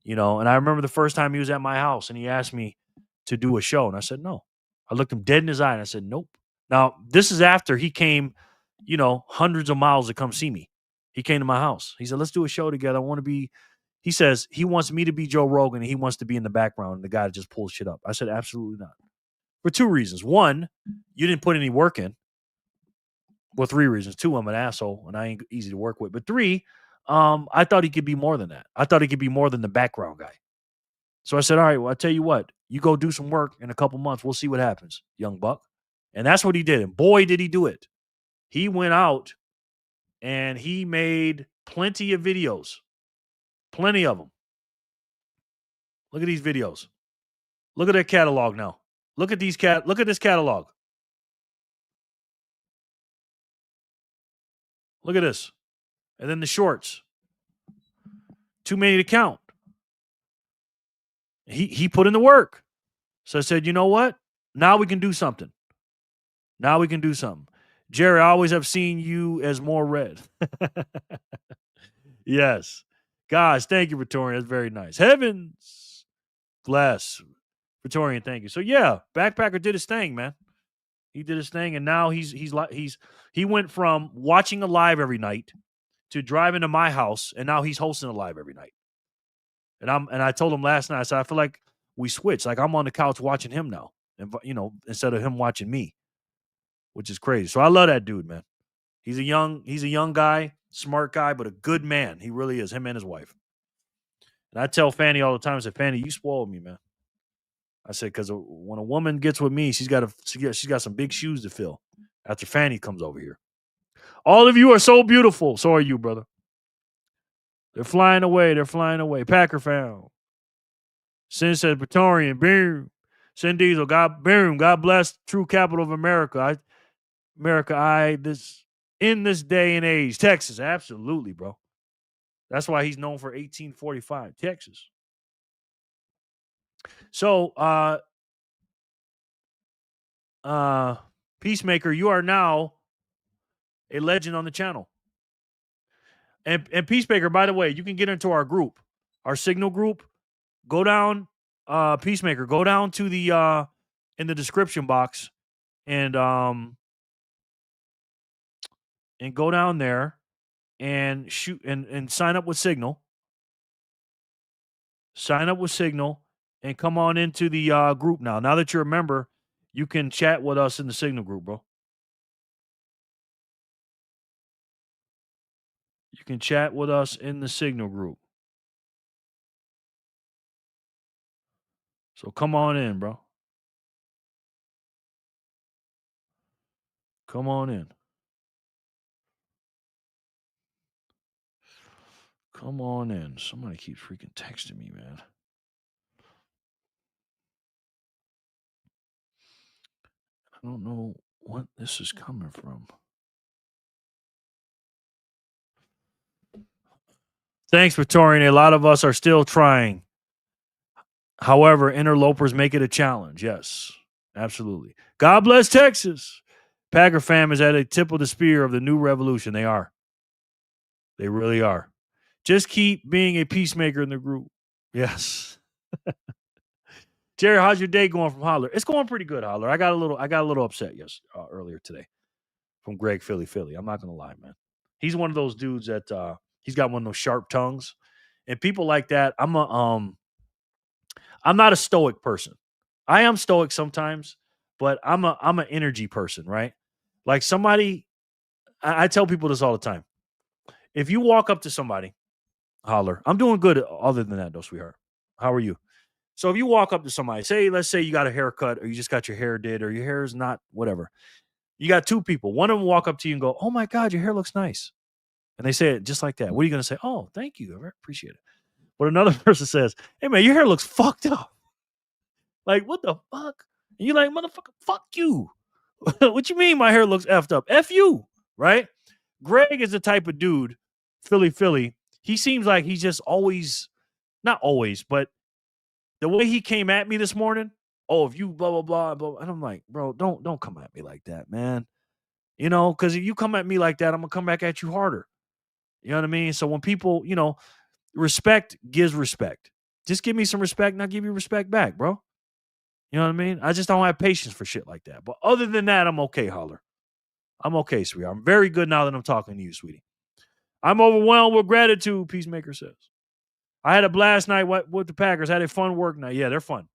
and I remember the first time he was at my house and he asked me to do a show. And I said, no. I looked him dead in his eye and I said, nope. Now, this is after he came, hundreds of miles to come see me. He came to my house. He said, let's do a show together. I want to be, he says he wants me to be Joe Rogan and he wants to be in the background, the guy that just pulls shit up. I said, absolutely not. For two reasons. One, you didn't put any work in. Well, three reasons. Two, I'm an asshole and I ain't easy to work with. But three, I thought he could be more than that. I thought he could be more than the background guy. So I said, all right, well, I'll tell you what. You go do some work in a couple months. We'll see what happens, young buck. And that's what he did. And boy, did he do it. He went out and he made plenty of videos. Plenty of them. Look at these videos. Look at their catalog now. Look at this catalog. Look at this. And then the shorts. Too many to count. He put in the work. So I said, you know what? Now we can do something. Jerry, I always have seen you as more red. Yes. Guys, thank you, Praetorian. That's very nice. Heavens bless. Praetorian, thank you. So yeah, Backpacker did his thing, man. He did his thing, and now he went from watching a live every night to driving to my house, and now he's hosting a live every night. And I told him last night, I said, I feel like we switched. Like I'm on the couch watching him now, and instead of him watching me, which is crazy. So I love that dude, man. He's a young guy, smart guy, but a good man. He really is, him and his wife. And I tell Fanny all the time, I said, Fanny, you spoiled me, man. I said, because when a woman gets with me, she's got some big shoes to fill after Fanny comes over here. All of you are so beautiful. So are you, brother. They're flying away. Packer found. Sin said, Praetorian, boom. Sin Diesel, God bless true capital of America. In this day and age. Texas, absolutely, bro. That's why he's known for 1845. Texas. So, Peacemaker, you are now a legend on the channel. And Peacemaker, by the way, you can get into our group, our Signal group. Go down, Peacemaker, go down to the in the description box and go down there and shoot and sign up with Signal. Sign up with Signal and come on into the group now. Now that you're a member, you can chat with us in the Signal group, bro. You can chat with us in the Signal group. So come on in, bro. Come on in. Come on in. Somebody keeps freaking texting me, man. I don't know what this is coming from. Thanks, Praetorian. A lot of us are still trying. However, interlopers make it a challenge. Yes, absolutely. God bless Texas. Packer fam is at the tip of the spear of the new revolution. They are. They really are. Just keep being a peacemaker in the group. Yes. Jerry, how's your day going from Holler? It's going pretty good, Holler. I got a little upset earlier today from Greg Philly. I'm not gonna lie, man. He's one of those dudes that he's got one of those sharp tongues, and people like that. I'm not a stoic person. I am stoic sometimes, but I'm an energy person, right? Like somebody, I tell people this all the time. If you walk up to somebody, Holler, I'm doing good other than that, though, sweetheart. How are you? So if you walk up to somebody, let's say you got a haircut or you just got your hair did or your hair is not whatever. You got two people. One of them walk up to you and go, oh my God, your hair looks nice. And they say it just like that. What are you going to say? Oh, thank you. I appreciate it. But another person says, hey man, your hair looks fucked up. Like, what the fuck? And you're like, motherfucker, fuck you. What you mean my hair looks effed up? F you, right? Greg is the type of dude, Philly. He seems like he's just always, not always, but the way he came at me this morning, oh, if you blah, blah, blah, blah. And I'm like, bro, don't come at me like that, man. You know, because if you come at me like that, I'm going to come back at you harder. You know what I mean? So when people, you know, respect gives respect. Just give me some respect and I'll give you respect back, bro. You know what I mean? I just don't have patience for shit like that. But other than that, I'm okay, Holler. I'm okay, sweetheart. I'm very good now that I'm talking to you, sweetie. I'm overwhelmed with gratitude, Peacemaker says. I had a blast night with the Packers. Had a fun work night. Yeah, they're fun.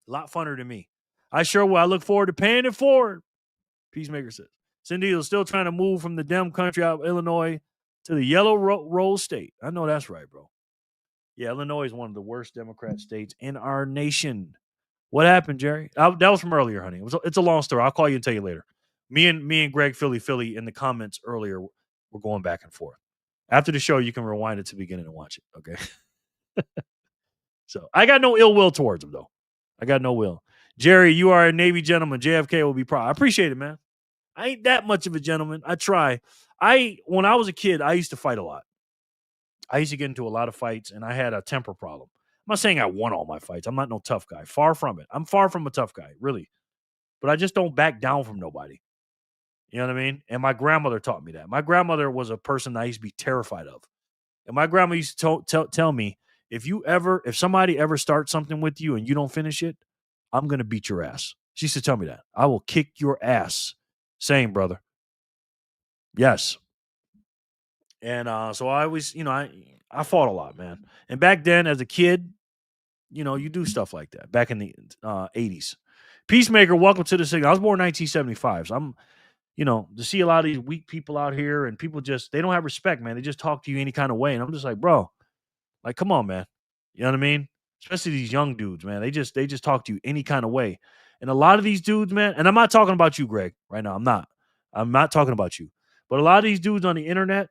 A lot funner than me. I sure will. I look forward to paying it forward, Peacemaker says. Cindy is still trying to move from the Dem country out of Illinois to the yellow rose state. I know that's right, bro. Yeah, Illinois is one of the worst Democrat states in our nation. What happened, Jerry? That was from earlier, honey. It's a long story. I'll call you and tell you later. Me and Greg Philly in the comments earlier were going back and forth. After the show, you can rewind it to the beginning and watch it. Okay. So I got no ill will towards him, though. I got no will. Jerry, you are a Navy gentleman. JFK will be proud. I appreciate it, man. I ain't that much of a gentleman. I try. When I was a kid, I used to fight a lot. I used to get into a lot of fights, and I had a temper problem. I'm not saying I won all my fights. I'm not no tough guy. Far from it. I'm far from a tough guy, really. But I just don't back down from nobody. You know what I mean? And my grandmother taught me that. My grandmother was a person I used to be terrified of. And my grandma used to tell me, if somebody ever starts something with you and you don't finish it, I'm going to beat your ass. She used to tell me that. I will kick your ass. Same, brother. Yes. And so I always, I fought a lot, man. And back then as a kid, you do stuff like that back in the 80s. Peacemaker, welcome to the signal. I was born in 1975. So I'm, to see a lot of these weak people out here and people they don't have respect, man. They just talk to you any kind of way. And I'm just like, bro, like, come on, man. You know what I mean? Especially these young dudes, man. They just talk to you any kind of way. And a lot of these dudes, man, and I'm not talking about you, Greg, right now. I'm not talking about you. But a lot of these dudes on the internet,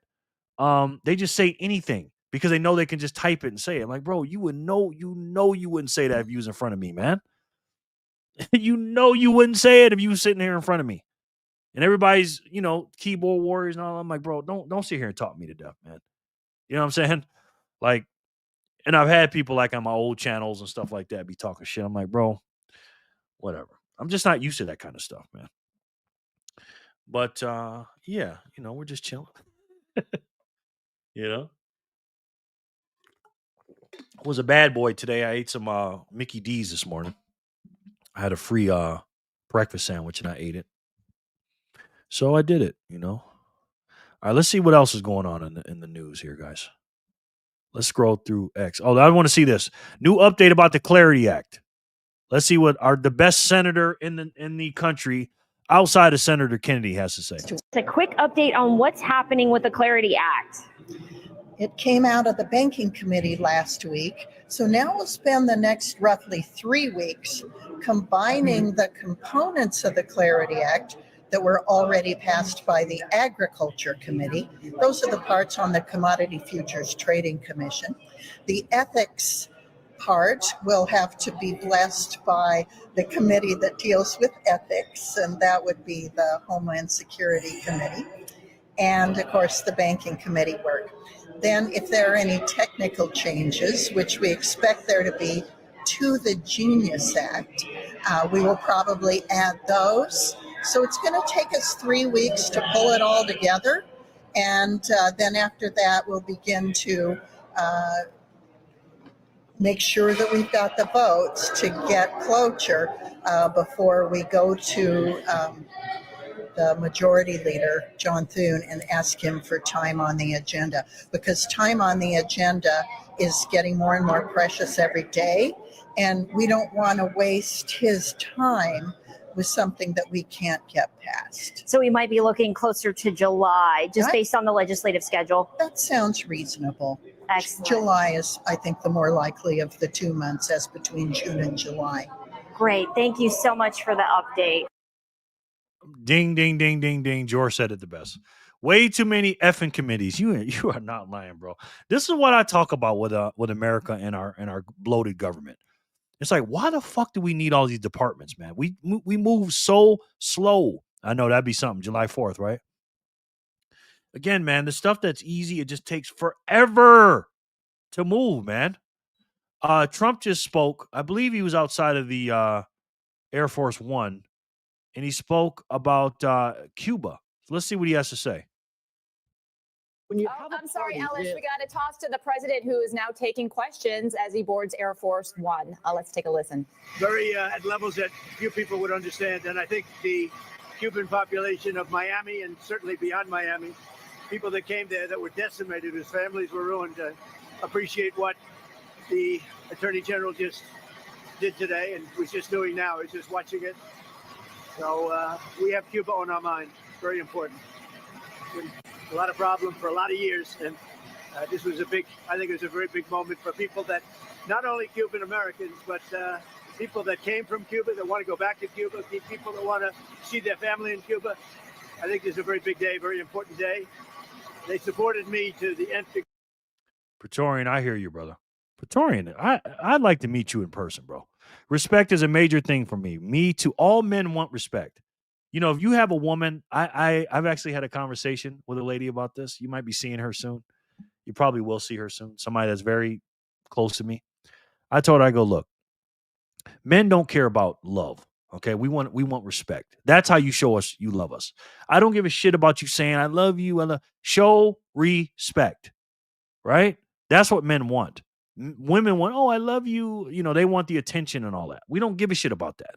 they just say anything because they know they can just type it and say it. I'm like, bro, you wouldn't say that if you was in front of me, man. You wouldn't say it if you was sitting here in front of me. And everybody's, keyboard warriors and all. I'm like, bro, don't sit here and talk me to death, man. You know what I'm saying? Like, and I've had people like on my old channels and stuff like that be talking shit. I'm like, bro, whatever. I'm just not used to that kind of stuff, man. But yeah, we're just chilling. Was a bad boy today. I ate some Mickey D's this morning. I had a free breakfast sandwich and I ate it. So I did it, All right, let's see what else is going on in the news here, guys. Let's scroll through X. Oh, I want to see this. New update about the Clarity Act. Let's see what the best senator in the country outside of Senator Kennedy has to say. It's a quick update on what's happening with the Clarity Act. It came out of the Banking Committee last week. So now we'll spend the next roughly 3 weeks combining the components of the Clarity Act that were already passed by the Agriculture Committee. Those are the parts on the Commodity Futures Trading Commission. The ethics part will have to be blessed by the committee that deals with ethics, and that would be the Homeland Security Committee. And of course, the Banking Committee work. Then if there are any technical changes, which we expect there to be to the Genius Act, we will probably add those. So it's going to take us 3 weeks to pull it all together. And then after that, we'll begin to make sure that we've got the votes to get cloture before we go to the majority leader, John Thune, and ask him for time on the agenda, because time on the agenda is getting more and more precious every day, and we don't want to waste his time with something that we can't get passed. So we might be looking closer to July, just based on the legislative schedule. That sounds reasonable. Excellent. July is, I think, the more likely of the 2 months, as between June and July. Great. Thank you so much for the update. Ding, ding, ding, ding, ding. George said it the best. Way too many effing committees. You are not lying, bro. This is what I talk about with America and our bloated government. It's like, why the fuck do we need all these departments, man? We move so slow. I know that'd be something. July 4th, right? Again, man, the stuff that's easy, it just takes forever to move, man. Trump just spoke. I believe he was outside of the Air Force One, and he spoke about Cuba. So let's see what he has to say. I'm sorry, Ellis. We got to toss to the president, who is now taking questions as he boards Air Force One. Let's take a listen. Very at levels that few people would understand. And I think the Cuban population of Miami, and certainly beyond Miami, people that came there that were decimated, whose families were ruined, appreciate what the Attorney General just did today and was just doing now. He's just watching it. So we have Cuba on our mind. Very important. Been a lot of problems for a lot of years, and this was I think it was a very big moment for people that, not only Cuban Americans, but people that came from Cuba that want to go back to Cuba, people that want to see their family in Cuba. I think this is a very big day, very important day. They supported me to the nth degree. Praetorian, I hear you, brother. Praetorian, I'd like to meet you in person, bro. Respect is a major thing for me. Me too. All men want respect. You know, if you have a woman, I've actually had a conversation with a lady about this. You might be seeing her soon. You probably will see her soon. Somebody that's very close to me. I told her, I go, look, men don't care about love. Okay, we want respect. That's how you show us you love us. I don't give a shit about you saying I love you. Show respect, right? That's what men want. Women want, oh, I love you. You know, they want the attention and all that. We don't give a shit about that.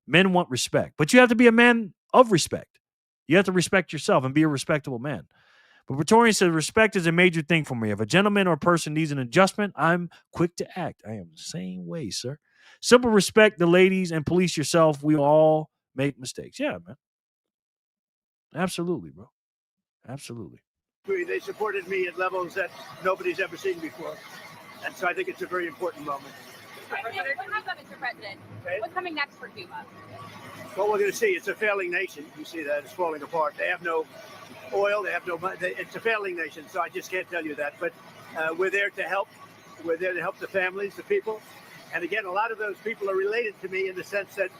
Men want respect, but you have to be a man of respect. You have to respect yourself and be a respectable man. But Praetorian says respect is a major thing for me. If a gentleman or a person needs an adjustment, I'm quick to act. I am the same way, sir. Simple respect the ladies and police yourself. We all make mistakes. Yeah, man. Absolutely, bro. Absolutely. They supported me at levels that nobody's ever seen before. And so I think it's a very important moment. Mr. President? Okay. What's coming next for Cuba? Well, we're going to see. It's a failing nation. You see that. It's falling apart. They have no oil. They have no money. It's a failing nation, so I just can't tell you that. But we're there to help. We're there to help the families, the people. And again, a lot of those people are related to me in the sense that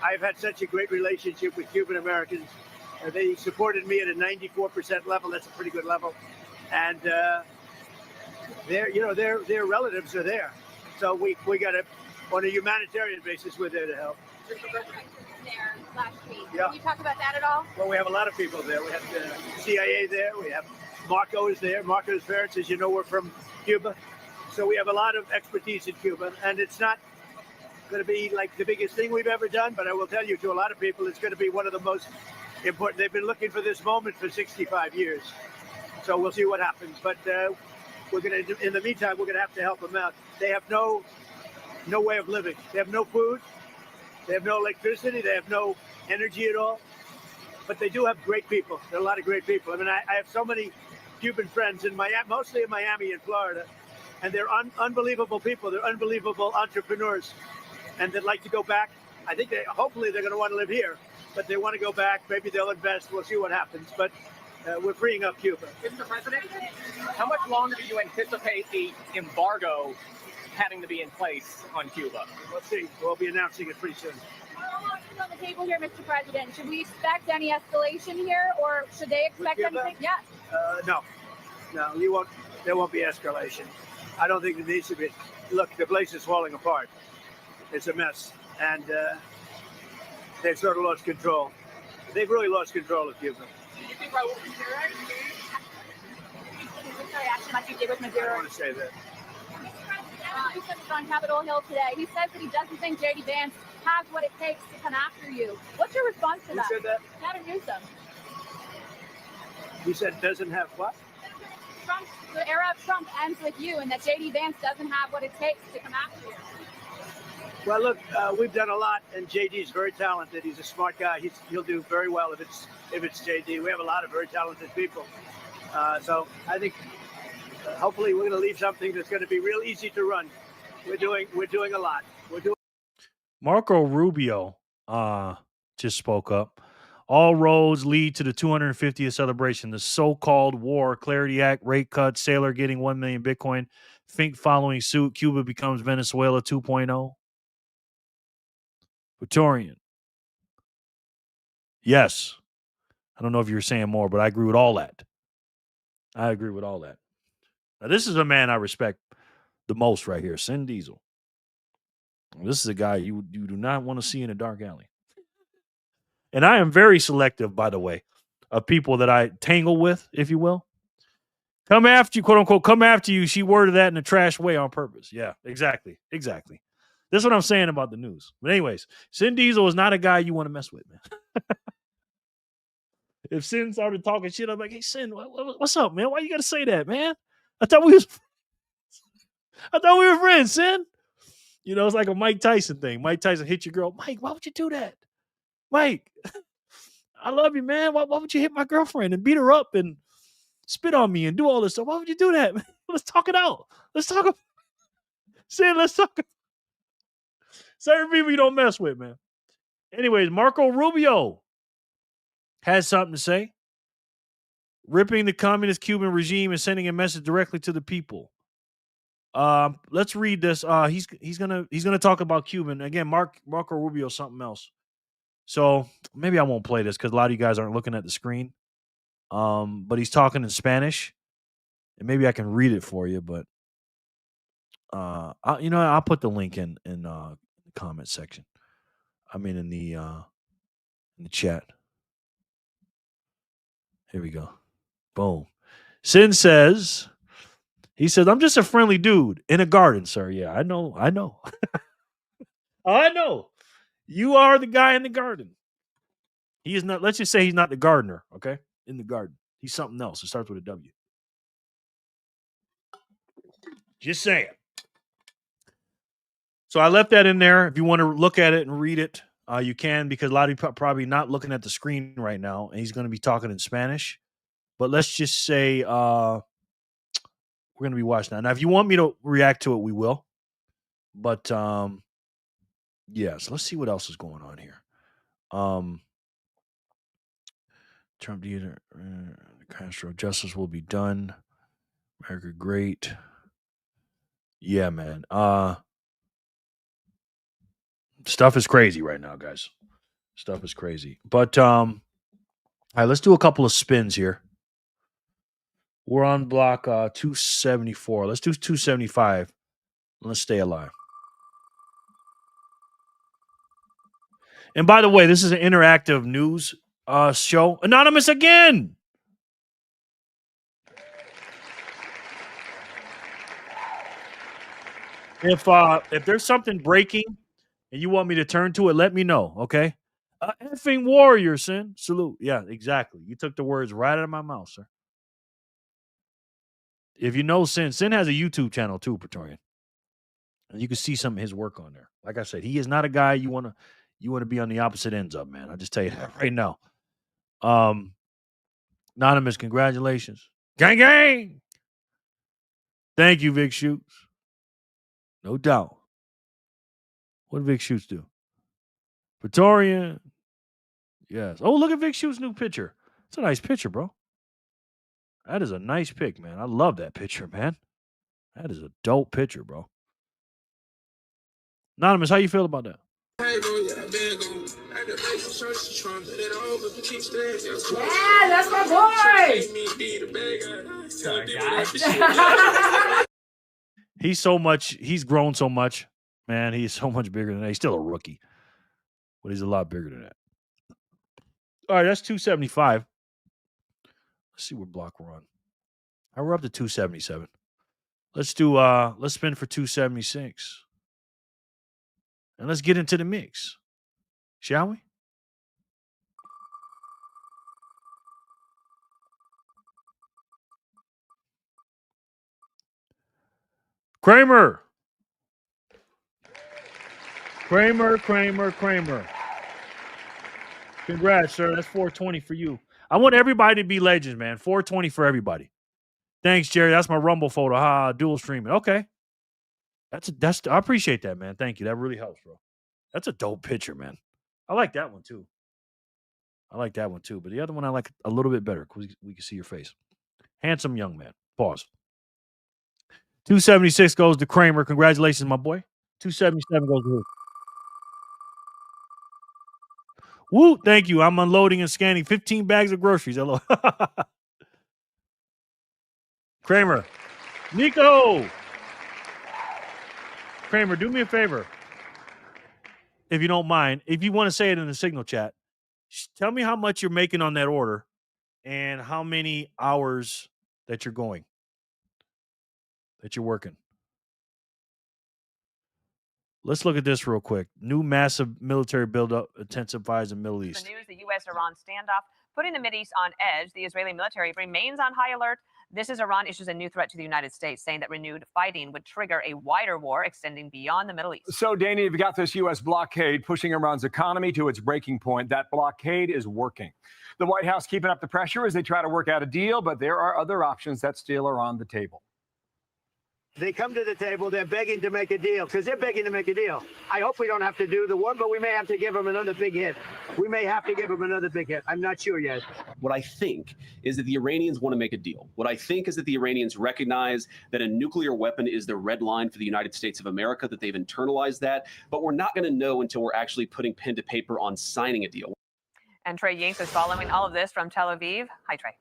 I've had such a great relationship with Cuban Americans. They supported me at a 94% level. That's a pretty good level. And their relatives are there. So we got to, on a humanitarian basis, we're there to help. There last week. Yeah. Can you talk about that at all? Well, we have a lot of people there. We have the CIA there. We have Marco is there. Marco's parents, as you know, were from Cuba. So we have a lot of expertise in Cuba. And it's not going to be like the biggest thing we've ever done, but I will tell you, to a lot of people, it's going to be one of the most important. They've been looking for this moment for 65 years. So we'll see what happens. But we're going to, in the meantime, we're going to have to help them out. They have no way of living. They have no food. They have no electricity. They have no energy at all. But they do have great people. There are a lot of great people. I mean, I have so many Cuban friends in Miami, mostly in Miami and Florida, and they're unbelievable people. They're unbelievable entrepreneurs, and they'd like to go back. I think hopefully they're going to want to live here, but they want to go back. Maybe they'll invest. We'll see what happens. But we're freeing up Cuba. Mr. President, how much longer do you anticipate the embargo having to be in place on Cuba? We'll see. We'll be announcing it pretty soon. On the table here, Mr. President. Should we expect any escalation here, or should they expect anything? Yes. No, you won't. There won't be escalation. I don't think it needs to be. Look, the place is falling apart. It's a mess, and they've sort of lost control. They've really lost control of Cuba. Do you think Raul Maduro? Sorry, actually, like you did with Maduro. I don't want to say that. He said this on Capitol Hill today. He says that he doesn't think J.D. Vance has what it takes to come after you. What's your response to that? Who said that? Gavin Newsom. He said doesn't have what? The era of Trump ends with you, and that J.D. Vance doesn't have what it takes to come after you. Well, look, we've done a lot, and JD's very talented. He's a smart guy. He'll do very well if it's JD. We have a lot of very talented people. So I think hopefully we're going to leave something that's going to be real easy to run. We're doing a lot. Marco Rubio just spoke up. All roads lead to the 250th celebration. The so-called war, Clarity Act, rate cuts, Sailor getting 1 million Bitcoin. Fink following suit. Cuba becomes Venezuela 2.0. Praetorian. Yes. I don't know if you were saying more, but I agree with all that. I agree with all that. Now, this is a man I respect the most right here, Sin Diesel. This is a guy you do not want to see in a dark alley. And I am very selective, by the way, of people that I tangle with, if you will. Come after you, quote unquote, come after you. She worded that in a trash way on purpose. Yeah, exactly. Exactly. This is what I'm saying about the news. But anyways, Sin Diesel is not a guy you want to mess with, man. If Sin started talking shit, I'm like, hey, Sin, what's up, man? Why you got to say that, man? I thought we were friends, Sin. You know, it's like a Mike Tyson thing. Mike Tyson hit your girl. Mike, why would you do that? Mike, I love you, man. Why would you hit my girlfriend and beat her up and spit on me and do all this stuff? Why would you do that, man? Let's talk it out. Let's talk. Sin, let's talk. Certain people you don't mess with, man. Anyways, Marco Rubio has something to say. Ripping the communist Cuban regime and sending a message directly to the people. Let's read this. He's gonna talk about Cuban again. Marco Rubio, something else. So maybe I won't play this because a lot of you guys aren't looking at the screen. But he's talking in Spanish, and maybe I can read it for you. But I'll put the link in the comment section. I mean in the chat. Here we go. Boom. Sin says, he says, I'm just a friendly dude in a garden, sir. Yeah, I know. I know. You are the guy in the garden. He is not, let's just say he's not the gardener, okay? In the garden. He's something else. It starts with a W. Just saying. So I left that in there. If you want to look at it and read it, you can, because a lot of you probably not looking at the screen right now, and he's going to be talking in Spanish. But let's just say we're going to be watching that. Now, if you want me to react to it, we will. But so let's see what else is going on here. Trump leader, Castro, justice will be done. America great. Yeah, man. Stuff is crazy right now, guys. Stuff is crazy. But all right, let's do a couple of spins here. We're on block 274. Let's do 275. Let's stay alive. And by the way, this is an interactive news show. Anonymous again. If there's something breaking and you want me to turn to it, let me know, okay? Effing warrior, Sin. Salute. Yeah, exactly. You took the words right out of my mouth, sir. If you know Sin has a YouTube channel too, Praetorian. And you can see some of his work on there. Like I said, he is not a guy you want to be on the opposite ends of, man. I'll just tell you that right now. Anonymous, congratulations. Gang, gang. Thank you, Vic Shoots. No doubt. What did Vic Shoots do? Praetorian. Yes. Oh, look at Vic Shoots' new picture. It's a nice picture, bro. That is a nice pic, man. I love that picture, man. That is a dope picture, bro. Anonymous, how you feel about that? Yeah, that's my boy. Sorry, guys. He's grown so much, man. He's so much bigger than that. He's still a rookie, but he's a lot bigger than that. All right, that's 275. Let's see what block we're on. All right, we're up to 277. Let's spin for 276. And let's get into the mix. Shall we? Kramer. Congrats, sir. That's 420 for you. I want everybody to be legends, man. 420 for everybody. Thanks, Jerry. That's my Rumble photo. Dual streaming. Okay. I appreciate that, man. Thank you. That really helps, bro. That's a dope picture, man. I like that one too. But the other one I like a little bit better because we can see your face. Handsome young man. Pause. 276 goes to Kramer. Congratulations, my boy. 277 goes to who? Woo, thank you. I'm unloading and scanning 15 bags of groceries. Hello. Kramer. Nico. Kramer, do me a favor. If you don't mind, if you want to say it in the signal chat, tell me how much you're making on that order and how many hours that you're going, that you're working. Let's look at this real quick. New massive military buildup intensifies in Middle East. The news, the U.S.-Iran standoff putting the Mideast on edge. The Israeli military remains on high alert. This is Iran issues a new threat to the United States, saying that renewed fighting would trigger a wider war extending beyond the Middle East. So, Danny, you've got this U.S. blockade pushing Iran's economy to its breaking point. That blockade is working. The White House keeping up the pressure as they try to work out a deal, but there are other options that still are on the table. They come to the table, they're begging to make a deal, because they're begging to make a deal. I hope we don't have to do the one, but we may have to give them another big hit. We may have to give them another big hit. I'm not sure yet. What I think is that the Iranians want to make a deal. What I think is that the Iranians recognize that a nuclear weapon is the red line for the United States of America, that they've internalized that, but we're not going to know until we're actually putting pen to paper on signing a deal. And Trey Yinks is following all of this from Tel Aviv. Hi, Trey.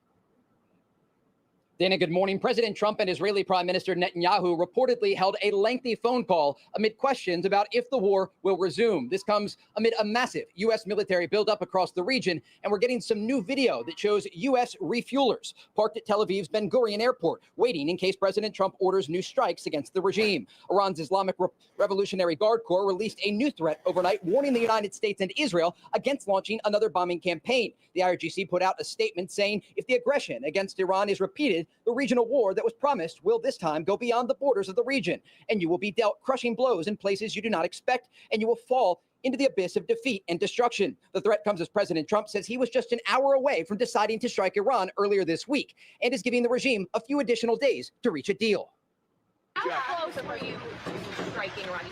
Dana, good morning. President Trump and Israeli Prime Minister Netanyahu reportedly held a lengthy phone call amid questions about if the war will resume. This comes amid a massive U.S. military buildup across the region, and we're getting some new video that shows U.S. refuelers parked at Tel Aviv's Ben Gurion Airport, waiting in case President Trump orders new strikes against the regime. Iran's Islamic Revolutionary Guard Corps released a new threat overnight, warning the United States and Israel against launching another bombing campaign. The IRGC put out a statement saying if the aggression against Iran is repeated, the regional war that was promised will this time go beyond the borders of the region, and you will be dealt crushing blows in places you do not expect, and you will fall into the abyss of defeat and destruction. The threat comes as President Trump says he was just an hour away from deciding to strike Iran earlier this week, and is giving the regime a few additional days to reach a deal. How close were you to striking Iran?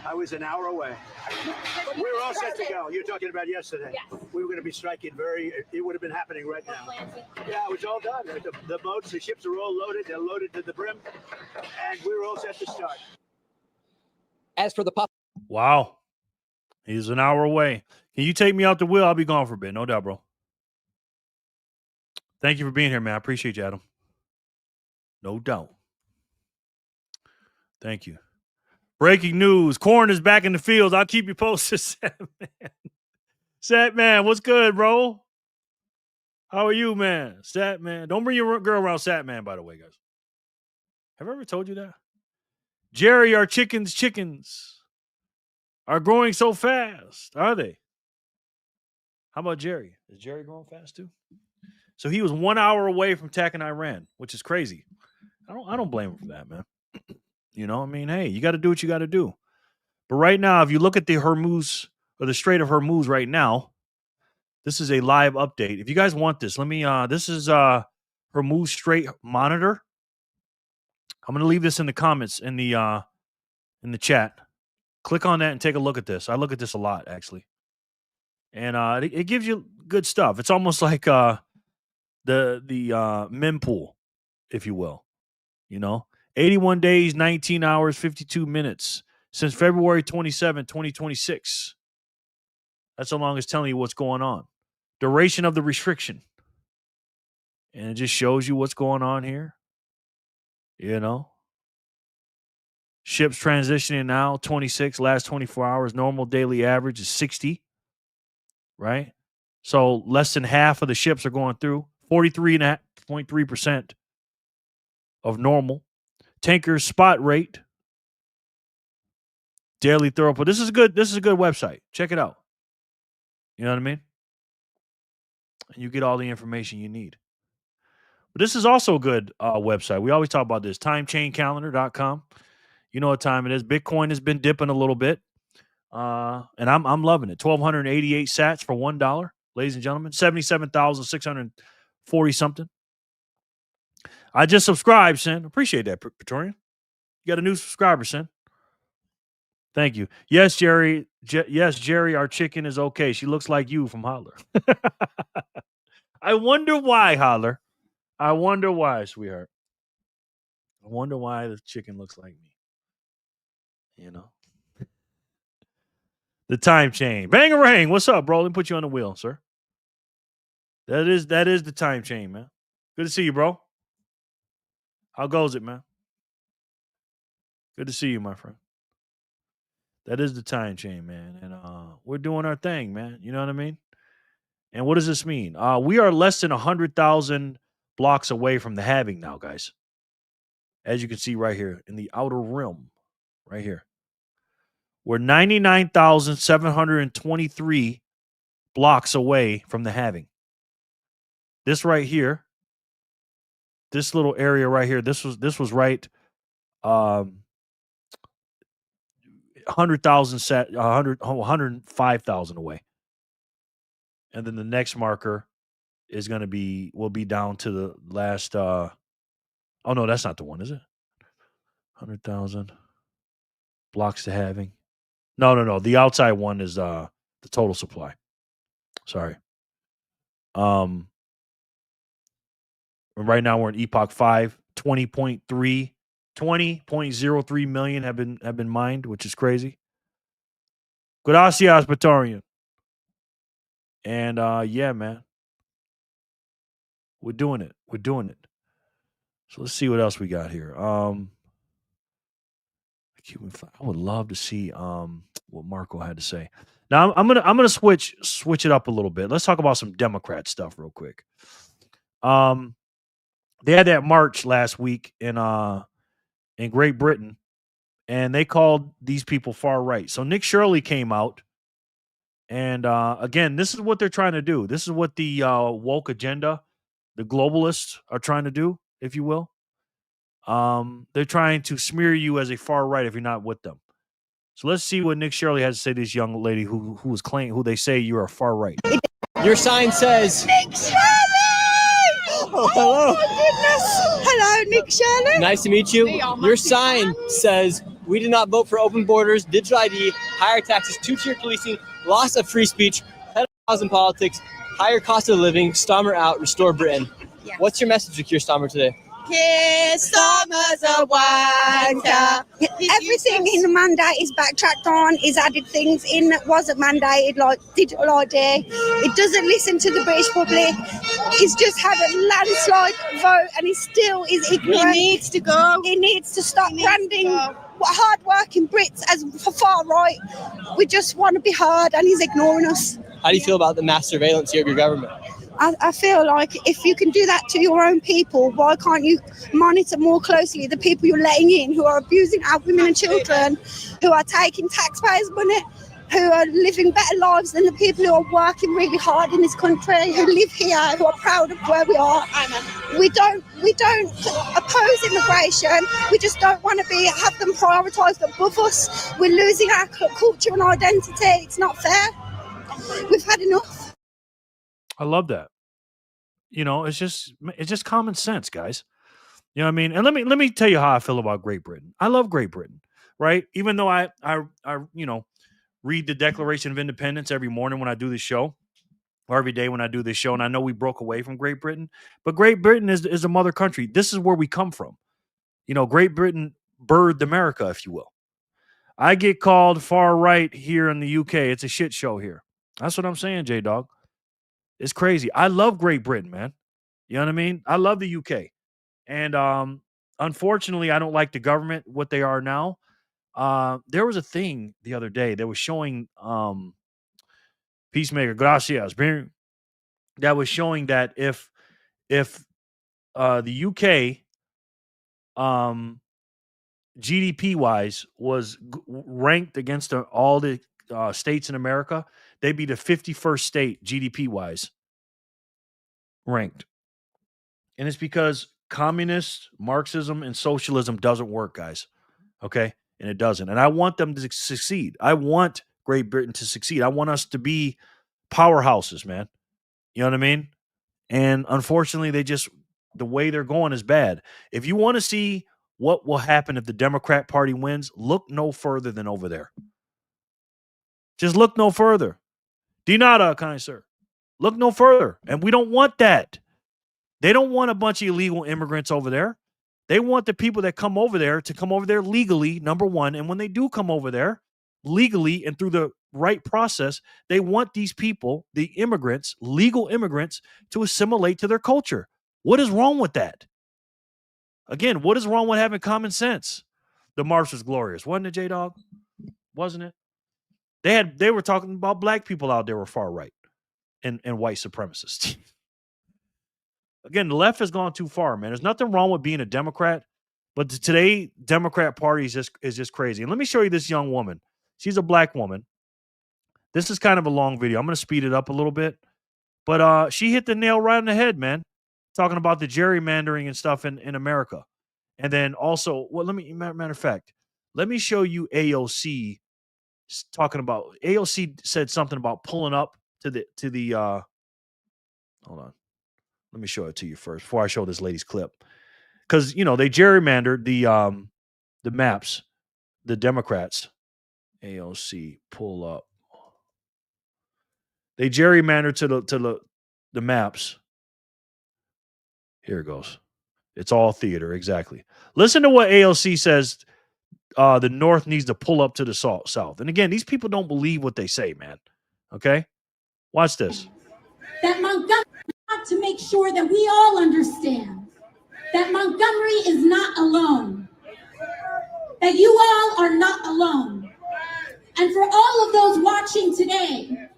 I was an hour away. We were all set to go. You're talking about yesterday. Yes. We were going to be striking it would have been happening right now. Yeah, it was all done. The boats, the ships are all loaded. They're loaded to the brim. And we were all set to start. As for the Wow. He's an hour away. Can you take me out the wheel? I'll be gone for a bit. No doubt, bro. Thank you for being here, man. I appreciate you, Adam. No doubt. Thank you. Breaking news. Corn is back in the fields. I'll keep you posted, Sat man, what's good, bro? How are you, man? Sat man. Don't bring your girl around Sat man, by the way, guys. Have I ever told you that? Jerry, our chickens are growing so fast. Are they? How about Jerry? Is Jerry growing fast too? So he was 1 hour away from attacking Iran, which is crazy. I don't blame him for that, man. You know, I mean, hey, you got to do what you got to do. But right now, if you look at the Hormuz or the Strait of Hormuz right now, this is a live update. If you guys want this, let me, this is Hormuz Strait Monitor. I'm going to leave this in the comments in the chat. Click on that and take a look at this. I look at this a lot, actually. And it gives you good stuff. It's almost like the mempool, if you will. You know, 81 days, 19 hours, 52 minutes since February 27, 2026. That's how long it's telling you what's going on. Duration of the restriction. And it just shows you what's going on here. You know, ships transitioning now, 26, last 24 hours. Normal daily average is 60, right? So less than half of the ships are going through, 43.3% of normal. Tanker spot rate, daily throughput. This is good. This is a good website. Check it out. You know what I mean? And you get all the information you need. But this is also a good website. We always talk about this. Timechain.calendar.com. You know what time it is. Bitcoin has been dipping a little bit. And I'm loving it. 1,288 sats for $1, ladies and gentlemen. 77,640 something. I just subscribed, Sin. Appreciate that, Praetorian. You got a new subscriber, Sin. Thank you. Yes, Jerry. Yes, Jerry, our chicken is okay. She looks like you from Holler. I wonder why, Holler. I wonder why, sweetheart. I wonder why the chicken looks like me. You know? The time chain. Bangarang. What's up, bro? Let me put you on the wheel, sir. That is the time chain, man. Good to see you, bro. How goes it, man? Good to see you, my friend. That is the time chain, man. And we're doing our thing, man. You know what I mean? And what does this mean? We are less than 100,000 blocks away from the halving now, guys. As you can see right here in the outer rim, right here. We're 99,723 blocks away from the halving. This right here, this little area right here, this was right 100,000 set 105,000 away. And then the next marker is going to will be down to the last oh no, that's not the one, is it? 100,000 blocks to halving. No. The outside one is the total supply. Sorry. Right now we're in Epoch 5, 20.03 million have been mined, which is crazy. Gracias, Praetorian. And yeah, man. We're doing it. So let's see what else we got here. I would love to see what Marco had to say. Now I'm gonna switch it up a little bit. Let's talk about some Democrat stuff real quick. They had that march last week in Great Britain, and they called these people far right. So Nick Shirley came out, and again, this is what they're trying to do. This is what the woke agenda, the globalists, are trying to do, if you will. They're trying to smear you as a far right if you're not with them. So let's see what Nick Shirley has to say to this young lady who they say you're a far right. Your sign says Nick Shirley! Oh, hello. Oh my goodness. Hello, Nick Shirley. Nice to meet you. Your sign says we did not vote for open borders, digital ID, higher taxes, two-tier policing, loss of free speech, pedophiles in politics, higher cost of living, Starmer out, restore Britain. Yeah. What's your message to Keir Starmer today? Keir Starmer's a wanker. Everything in the mandate is backtracked on. He's added things in that wasn't mandated, like digital ID. He doesn't listen to the British public. He's just had a landslide vote and he still is ignorant. He needs to go. He needs to stop branding hard-working Brits as far right. We just want to be heard and he's ignoring us. How do you feel about the mass surveillance here of your government? I feel like if you can do that to your own people, why can't you monitor more closely the people you're letting in who are abusing our women and children, who are taking taxpayers' money, who are living better lives than the people who are working really hard in this country, who live here, who are proud of where we are. We don't oppose immigration. We just don't want to have them prioritised above us. We're losing our culture and identity. It's not fair. We've had enough. I love that. You know, it's just common sense, guys. You know what I mean? And let me tell you how I feel about Great Britain. I love Great Britain, right? Even though I read the Declaration of Independence every morning when I do this show, or every day when I do this show, and I know we broke away from Great Britain, but Great Britain is a mother country. This is where we come from. You know, Great Britain birthed America, if you will. I get called far right here in the UK. It's a shit show here. That's what I'm saying, J-Dog. It's crazy. I love Great Britain, man. You know what I mean? I love the UK. And unfortunately, I don't like the government, what they are now. There was a thing the other day that was showing Peacemaker, gracias, that was showing that if the UK GDP-wise was ranked against all the states in America, they'd be the 51st state GDP-wise ranked. And it's because communist, Marxism, and socialism doesn't work, guys. Okay? And it doesn't. And I want them to succeed. I want Great Britain to succeed. I want us to be powerhouses, man. You know what I mean? And unfortunately, the way they're going is bad. If you want to see what will happen if the Democrat Party wins, look no further than over there. Just look no further. Dinada, kind sir. Look no further. And we don't want that. They don't want a bunch of illegal immigrants over there. They want the people that come over there to come over there legally, number one. And when they do come over there legally and through the right process, they want these people, the immigrants, legal immigrants, to assimilate to their culture. What is wrong with that? Again, what is wrong with having common sense? The march was glorious, wasn't it, J-Dog? Wasn't it? They were talking about black people out there were far right and white supremacists. Again, the left has gone too far, man. There's nothing wrong with being a Democrat, but today Democrat Party is just crazy. And let me show you this young woman. She's a black woman. This is kind of a long video. I'm going to speed it up a little bit, but she hit the nail right on the head, man. Talking about the gerrymandering and stuff in America, and then also, well, matter of fact, let me show you AOC talking about. AOC said something about pulling up to the. Hold on. Let me show it to you first before I show this lady's clip. Because, they gerrymandered the maps, the Democrats. AOC, pull up. They gerrymandered to the maps. Here it goes. It's all theater, exactly. Listen to what AOC says the North needs to pull up to the South. And again, these people don't believe what they say, man. Okay? Watch this. That Montgomery want to make sure that we all understand that Montgomery is not alone, that you all are not alone. And for all of those watching today,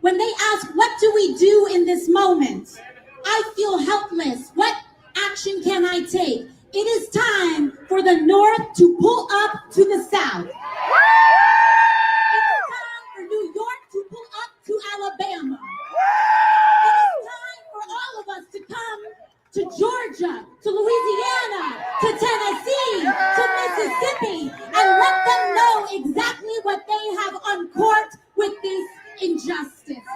when they ask, what do we do in this moment? I feel helpless. What action can I take? It is time for the North to pull up to the South. It is time for New York to pull up to Alabama. It is time for all of us to come to Georgia, to Louisiana, to Tennessee, to Mississippi, and let them know exactly what they have uncorked with this injustice.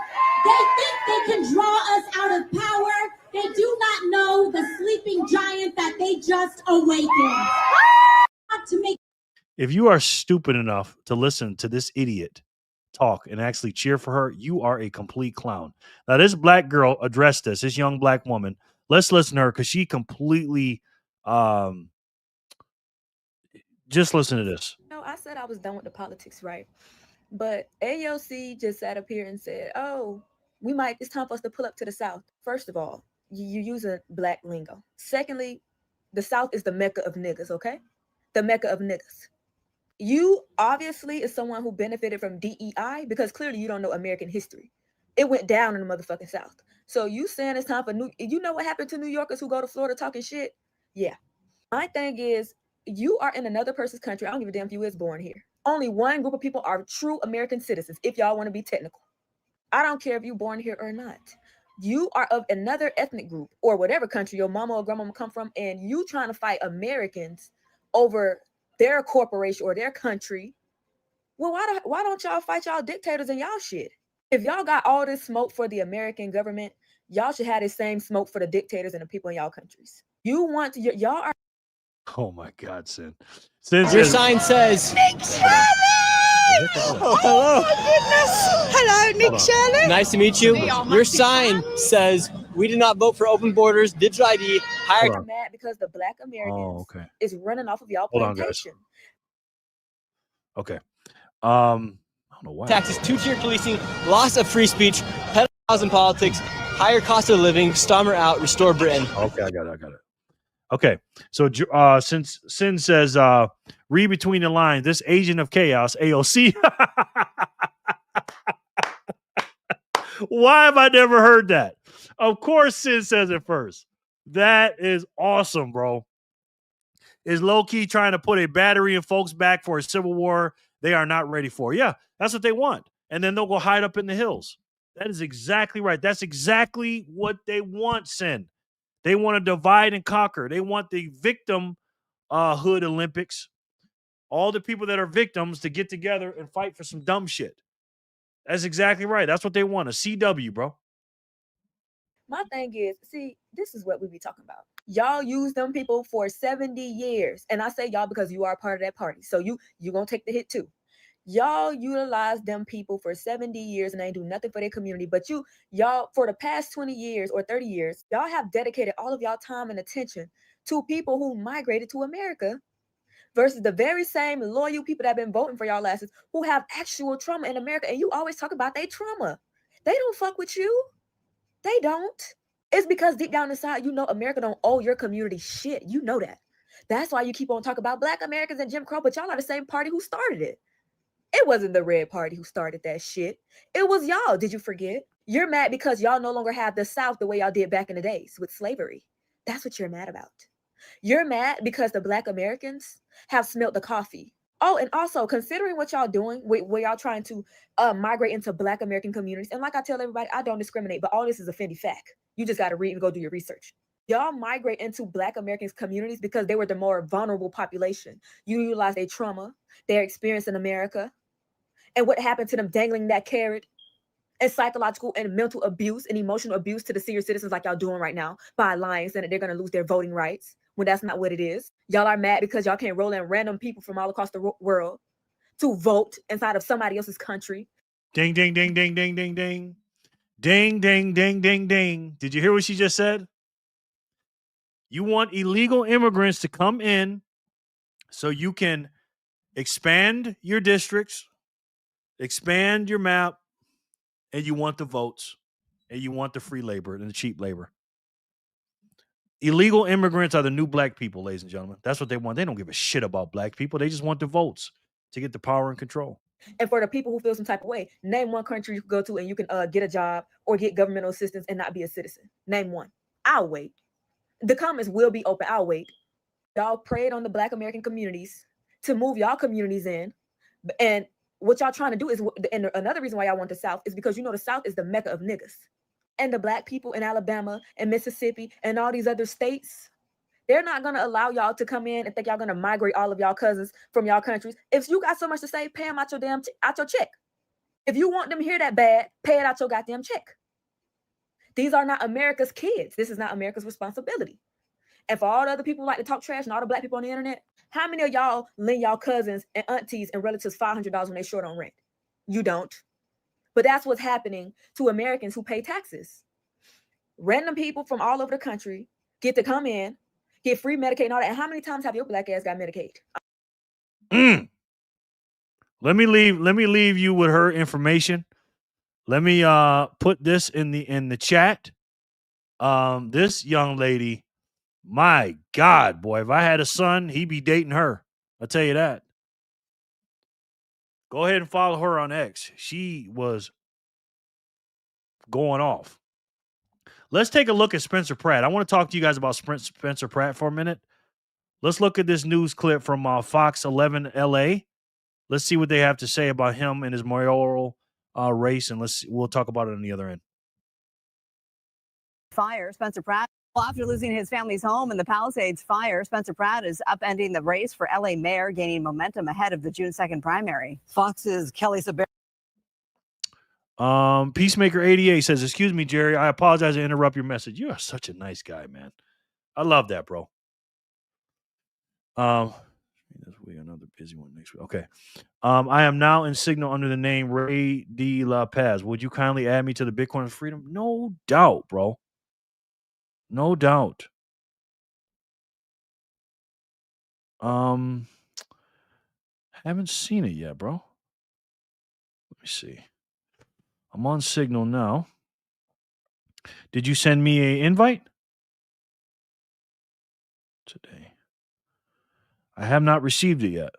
They think they can draw us out of power. They do not know the sleeping giant that they just awakened. If you are stupid enough to listen to this idiot talk and actually cheer for her, you are a complete clown. Now, this black girl addressed this young black woman. Let's listen to her because she completely just listen to this. I said I was done with the politics, right? But AOC just sat up here and said, oh, it's time for us to pull up to the South. First of all, you use a black lingo. Secondly, the South is the Mecca of niggas, okay? The Mecca of niggas. You obviously is someone who benefited from DEI because clearly you don't know American history. It went down in the motherfucking South. So you saying it's time for you know what happened to New Yorkers who go to Florida talking shit? Yeah. My thing is, you are in another person's country. I don't give a damn if you was born here. Only one group of people are true American citizens, if y'all want to be technical. I don't care if you're born here or not. You are of another ethnic group or whatever country your mama or grandmama come from, and you trying to fight Americans over their corporation or their country. Well, why don't y'all fight y'all dictators and y'all shit? If y'all got all this smoke for the American government, y'all should have the same smoke for the dictators and the people in y'all countries. Y'all are. Oh my God, Sin. Your sign says. Nick Shirley! Hello. Oh my goodness. Hello, Nick Shirley. Nice to meet you. Your sign says, we did not vote for open borders, digital ID, higher. I'm mad because the black Americans okay. is running off of y'all Hold on, plantation. guys. Okay. I don't know why. Taxes, two-tier policing, loss of free speech, pedophiles in politics, higher cost of living, Starmer out, restore Britain. Okay, I got it. Okay, so since Sin says, read between the lines, this agent of chaos, AOC. Why have I never heard that? Of course, Sin says it first. That is awesome, bro. Is low-key trying to put a battery in folks back for a civil war they are not ready for. Yeah, that's what they want. And then they'll go hide up in the hills. That is exactly right. That's exactly what they want, Sin. They want to divide and conquer. They want the victim hood Olympics. All the people that are victims to get together and fight for some dumb shit. That's exactly right. That's what they want. A CW, bro. My thing is, see, this is what we be talking about. Y'all use them people for 70 years. And I say y'all because you are part of that party. So you going to take the hit too. Y'all utilize them people for 70 years and they do nothing for their community. But y'all, for the past 20 years or 30 years, y'all have dedicated all of y'all time and attention to people who migrated to America versus the very same loyal people that have been voting for y'all asses who have actual trauma in America. And you always talk about their trauma. They don't fuck with you. They don't. It's because deep down inside, you know America don't owe your community shit. You know that. That's why you keep on talking about Black Americans and Jim Crow, but y'all are the same party who started it. It wasn't the Red Party who started that shit. It was y'all. Did you forget? You're mad because y'all no longer have the South the way y'all did back in the days with slavery. That's what you're mad about. You're mad because the Black Americans have smelt the coffee. Oh, and also considering what y'all doing, where y'all trying to migrate into Black American communities. And like I tell everybody, I don't discriminate, but all this is a Fendi fact. You just got to read and go do your research. Y'all migrate into Black American communities because they were the more vulnerable population. You utilize their trauma, their experience in America, and what happened to them dangling that carrot, and psychological and mental abuse and emotional abuse to the senior citizens like y'all doing right now by lying, saying that they're going to lose their voting rights when that's not what it is. Y'all are mad because y'all can't roll in random people from all across the world to vote inside of somebody else's country. Ding, ding, ding, ding, ding, ding, ding. Ding, ding, ding, ding, ding. Did you hear what she just said? You want illegal immigrants to come in so you can expand your districts, expand your map, and you want the votes, and you want the free labor and the cheap labor. Illegal immigrants are the new black people, ladies and gentlemen. That's what they want. They don't give a shit about black people. They just want the votes to get the power and control. And for the people who feel some type of way, name one country you can go to and you can get a job or get governmental assistance and not be a citizen. Name one. I'll wait. The comments will be open. I'll wait. Y'all preyed on the Black American communities to move y'all communities in. And what y'all trying to do is, and another reason why y'all want the South is because you know the South is the mecca of niggas. And the Black people in Alabama and Mississippi and all these other states, they're not going to allow y'all to come in and think y'all going to migrate all of y'all cousins from y'all countries. If you got so much to say, pay them out your out your check. If you want them here that bad, pay it out your goddamn check. These are not America's kids. This is not America's responsibility. And for all the other people who like to talk trash and all the Black people on the internet, how many of y'all lend y'all cousins and aunties and relatives $500 when they short on rent? You don't. But that's what's happening to Americans who pay taxes. Random people from all over the country get to come in, get free Medicaid and all that. And how many times have your Black ass got Medicaid? Let me leave you with her information. Let me put this in the chat. This young lady, my God, boy, if I had a son, he'd be dating her. I'll tell you that. Go ahead and follow her on X. She was going off. Let's take a look at Spencer Pratt. I want to talk to you guys about Spencer Pratt for a minute. Let's look at this news clip from Fox 11 LA. Let's see what they have to say about him and his mayoral race, and we'll talk about it on the other end. Fire, Spencer Pratt. Well, after losing his family's home in the Palisades fire, Spencer Pratt is upending the race for LA mayor, gaining momentum ahead of the June 2nd primary. Fox's Kelly Sabera. Peacemaker 88 says, "Excuse me, Jerry. I apologize to interrupt your message. You are such a nice guy, man. I love that, bro." We another busy one next week. Okay. I am now in Signal under the name Ray D. La Paz. Would you kindly add me to the Bitcoin Freedom? No doubt, bro. No doubt. Haven't seen it yet, bro. Let me see. I'm on Signal now. Did you send me an invite? Today. I have not received it yet.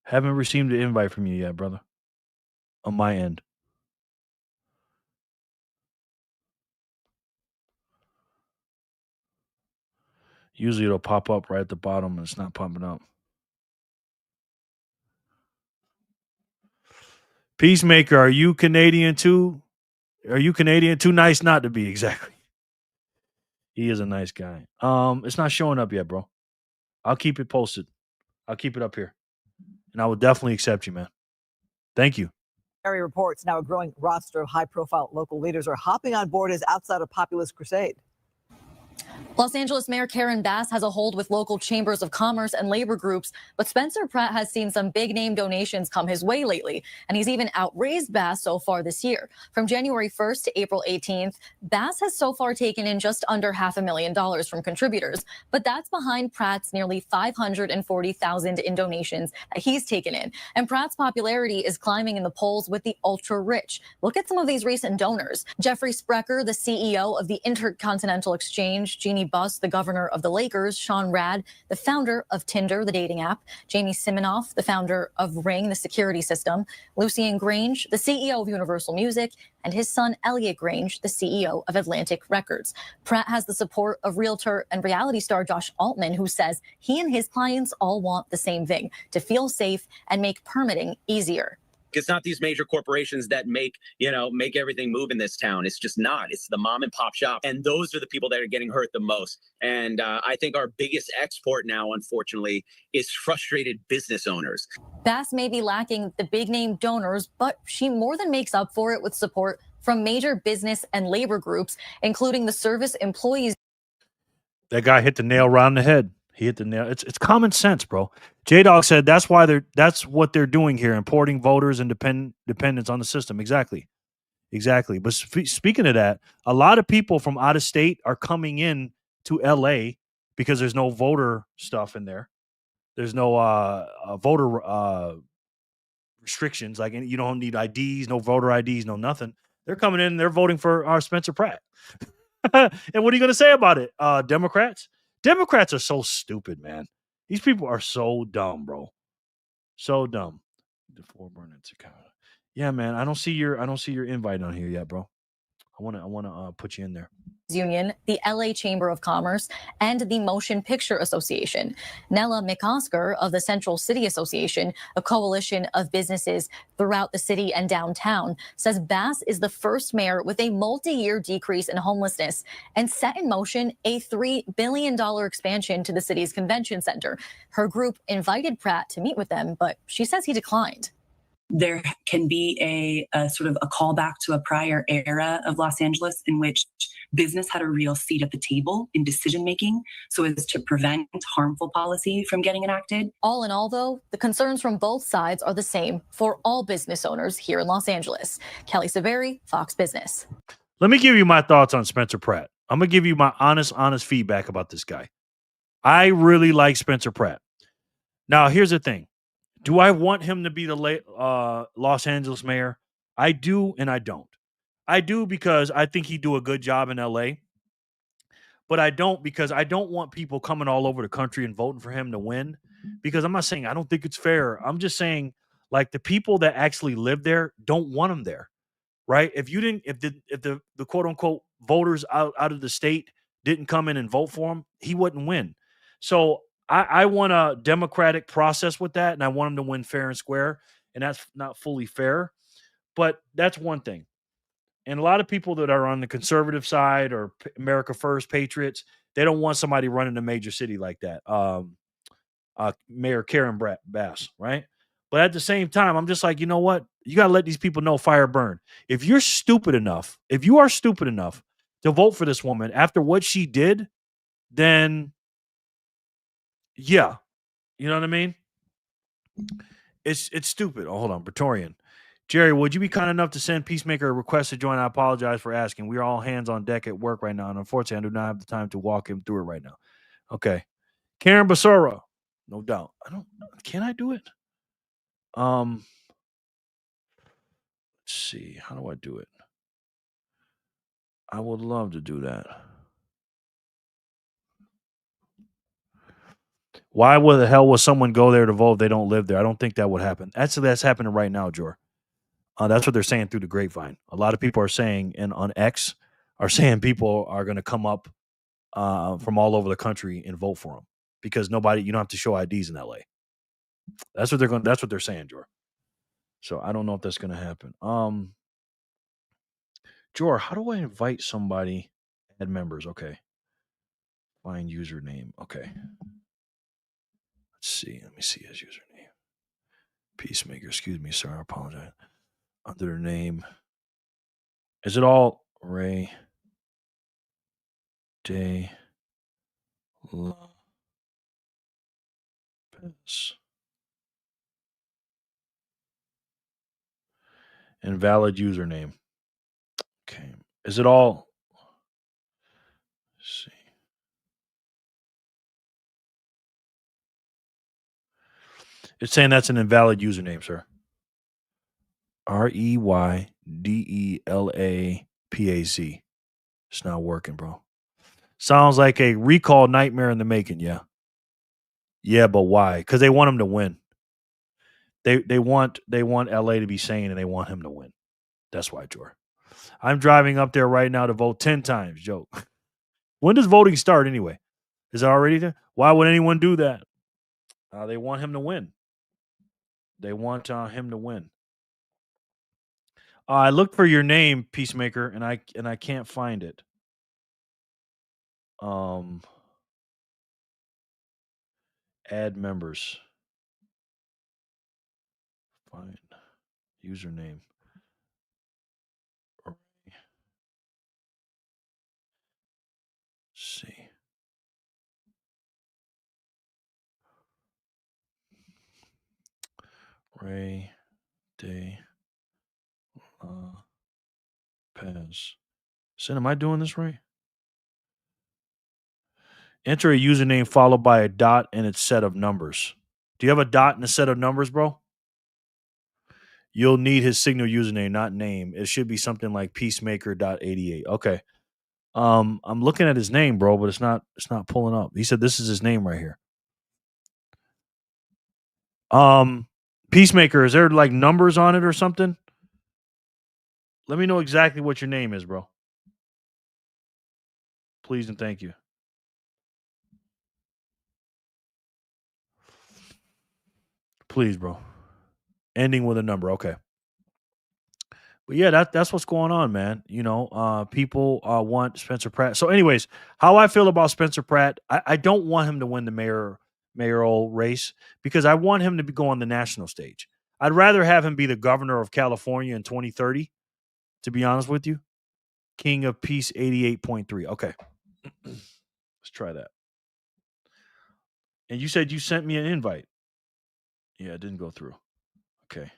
Haven't received the invite from you yet, brother. On my end. Usually it'll pop up right at the bottom, and it's not popping up. Peacemaker, are you Canadian too? Are you Canadian? Too nice not to be, exactly. He is a nice guy. It's not showing up yet, bro. I'll keep it posted. I'll keep it up here. And I will definitely accept you, man. Thank you. Area reports now a growing roster of high-profile local leaders are hopping on board as outside a populist crusade. Los Angeles Mayor Karen Bass has a hold with local chambers of commerce and labor groups, but Spencer Pratt has seen some big-name donations come his way lately, and he's even outraised Bass so far this year. From January 1st to April 18th, Bass has so far taken in just under $500,000 from contributors, but that's behind Pratt's nearly $540,000 in donations that he's taken in. And Pratt's popularity is climbing in the polls with the ultra-rich. Look at some of these recent donors. Jeffrey Sprecher, the CEO of the Intercontinental Exchange, Jeannie Buss, the governor of the Lakers, Sean Rad, the founder of Tinder, the dating app, Jamie Siminoff, the founder of Ring, the security system, Lucien Grange, the CEO of Universal Music, and his son Elliot Grange, the CEO of Atlantic Records. Pratt has the support of realtor and reality star Josh Altman, who says he and his clients all want the same thing, to feel safe and make permitting easier. It's not these major corporations that make everything move in this town. It's just not. It's the mom and pop shop. And those are the people that are getting hurt the most. And I think our biggest export now, unfortunately, is frustrated business owners. Bass may be lacking the big name donors, but she more than makes up for it with support from major business and labor groups, including the Service Employees. That guy hit the nail right on the head. He hit the nail. It's common sense, bro. J-Dog said that's what they're doing here, importing voters and dependents on the system. Exactly. But speaking of that, a lot of people from out of state are coming in to LA because there's no voter stuff in there. There's no voter restrictions. Like, you don't need IDs, no voter IDs, no nothing. They're coming in and they're voting for our Spencer Pratt. And what are you going to say about it? Democrats are so stupid, man. These people are so dumb, bro. So dumb. Yeah, man. I don't see your invite on here yet, bro. I want to put you in there. Union, the LA Chamber of Commerce, and the Motion Picture Association. Nella McOsker of the Central City Association, a coalition of businesses throughout the city and downtown, says Bass is the first mayor with a multi-year decrease in homelessness and set in motion a $3 billion expansion to the city's convention center. Her group invited Pratt to meet with them, but she says he declined. There can be a sort of a callback to a prior era of Los Angeles in which business had a real seat at the table in decision making so as to prevent harmful policy from getting enacted. All in all, though, the concerns from both sides are the same for all business owners here in Los Angeles. Kelly Severi, Fox Business. Let me give you my thoughts on Spencer Pratt. I'm going to give you my honest feedback about this guy. I really like Spencer Pratt. Now, here's the thing. Do I want him to be the Los Angeles mayor? I do and I don't. I do because I think he'd do a good job in LA. But I don't because I don't want people coming all over the country and voting for him to win. Because I'm not saying I don't think it's fair. I'm just saying, like, the people that actually live there don't want him there. Right? If the quote unquote voters out of the state didn't come in and vote for him, he wouldn't win. So I want a democratic process with that, and I want him to win fair and square, and that's not fully fair, but that's one thing. And a lot of people that are on the conservative side or America First patriots, they don't want somebody running a major city like that. Mayor Karen Bass, right? But at the same time, I'm just like, you know what? You got to let these people know fire burn. If you are stupid enough to vote for this woman after what she did, then yeah, you know what I mean? It's stupid. Oh, hold on, Praetorian. Jerry, would you be kind enough to send Peacemaker a request to join? I apologize for asking. We are all hands on deck at work right now, and unfortunately, I do not have the time to walk him through it right now. Okay. Karen Basura. No doubt. Can I do it? Let's see. How do I do it? I would love to do that. Why the hell would someone go there to vote if they don't live there? I don't think that would happen. That's happening right now, Jor. That's what they're saying through the grapevine. A lot of people are saying, and on X, are saying people are going to come up from all over the country and vote for them because you don't have to show IDs in LA. That's what they're saying, Jor. So I don't know if that's going to happen. Jor, how do I invite somebody? Add members. Okay. Find username. Okay. Let's see. Let me see his username. Peacemaker. Excuse me, sir. I apologize. Under their name. Is it all Ray Day Lopez. Invalid username. Okay. Is it all? Let's see. It's saying that's an invalid username, sir. REYDELAPAZ. It's not working, bro. Sounds like a recall nightmare in the making. Yeah. Yeah, but why? Because they want him to win. They want LA to be sane and they want him to win. That's why, Jor. I'm driving up there right now to vote 10 times. Joke. When does voting start anyway? Is it already there? Why would anyone do that? They want him to win. They want him to win. I looked for your name, Peacemaker, and I can't find it. Add members. Find username. Let's see. Ray de Pez. Sin, am I doing this right? Enter a username followed by a dot and its set of numbers. Do you have a dot and a set of numbers, bro? You'll need his signal username, not name. It should be something like peacemaker.88. Okay. I'm looking at his name, bro, but it's not pulling up. He said this is his name right here. Peacemaker, is there like numbers on it or something? Let me know exactly what your name is, bro. Please and thank you. Please, bro. Ending with a number. Okay. But yeah, that's what's going on, man. You know, people want Spencer Pratt. So, anyways, how I feel about Spencer Pratt, I don't want him to win the mayoral race because I want him to go on the national stage. I'd rather have him be the governor of California in 2030, to be honest with you. King of Peace 88.3. Okay. Let's try that. And you said you sent me an invite. Yeah, it didn't go through. Okay.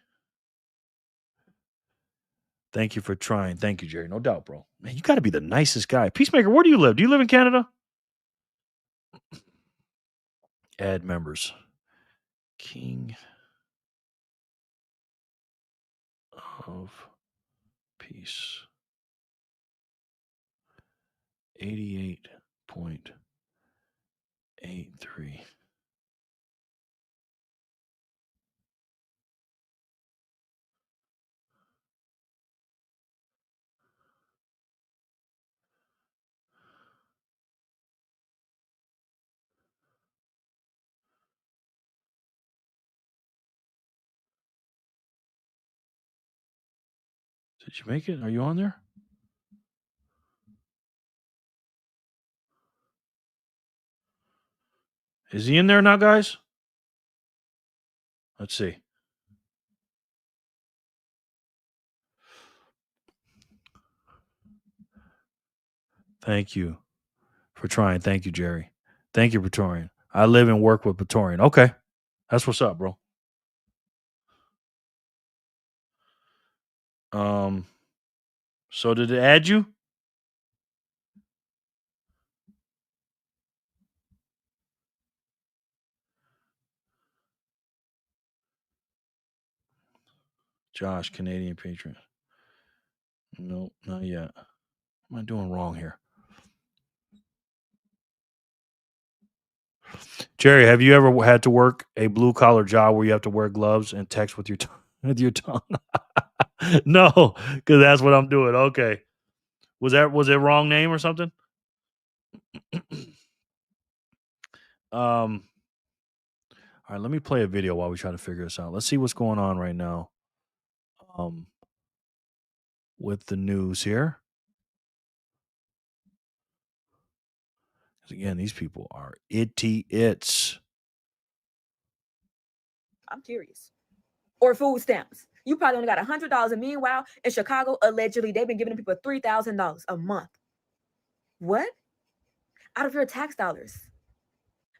Thank you for trying. Thank you, Jerry. No doubt, bro. Man, you got to be the nicest guy. Peacemaker, where do you live? Do you live in Canada? Add members. King of Peace. 88.83. Did you make it? Are you on there? Is he in there now, guys? Let's see. Thank you for trying. Thank you, Jerry. Thank you, Praetorian. I live and work with Praetorian. Okay. That's what's up, bro. So did it add you? Josh, Canadian Patriot. Nope, not yet. What am I doing wrong here? Jerry, have you ever had to work a blue collar job where you have to wear gloves and text with your tongue? No, because that's what I'm doing. Okay. Was it wrong name or something? All right, let me play a video while we try to figure this out. Let's see what's going on right now. With the news here. Again, these people are idiots. I'm curious. Or food stamps. You probably only got $100, and meanwhile, in Chicago, allegedly, they've been giving people $3,000 a month. What? Out of your tax dollars.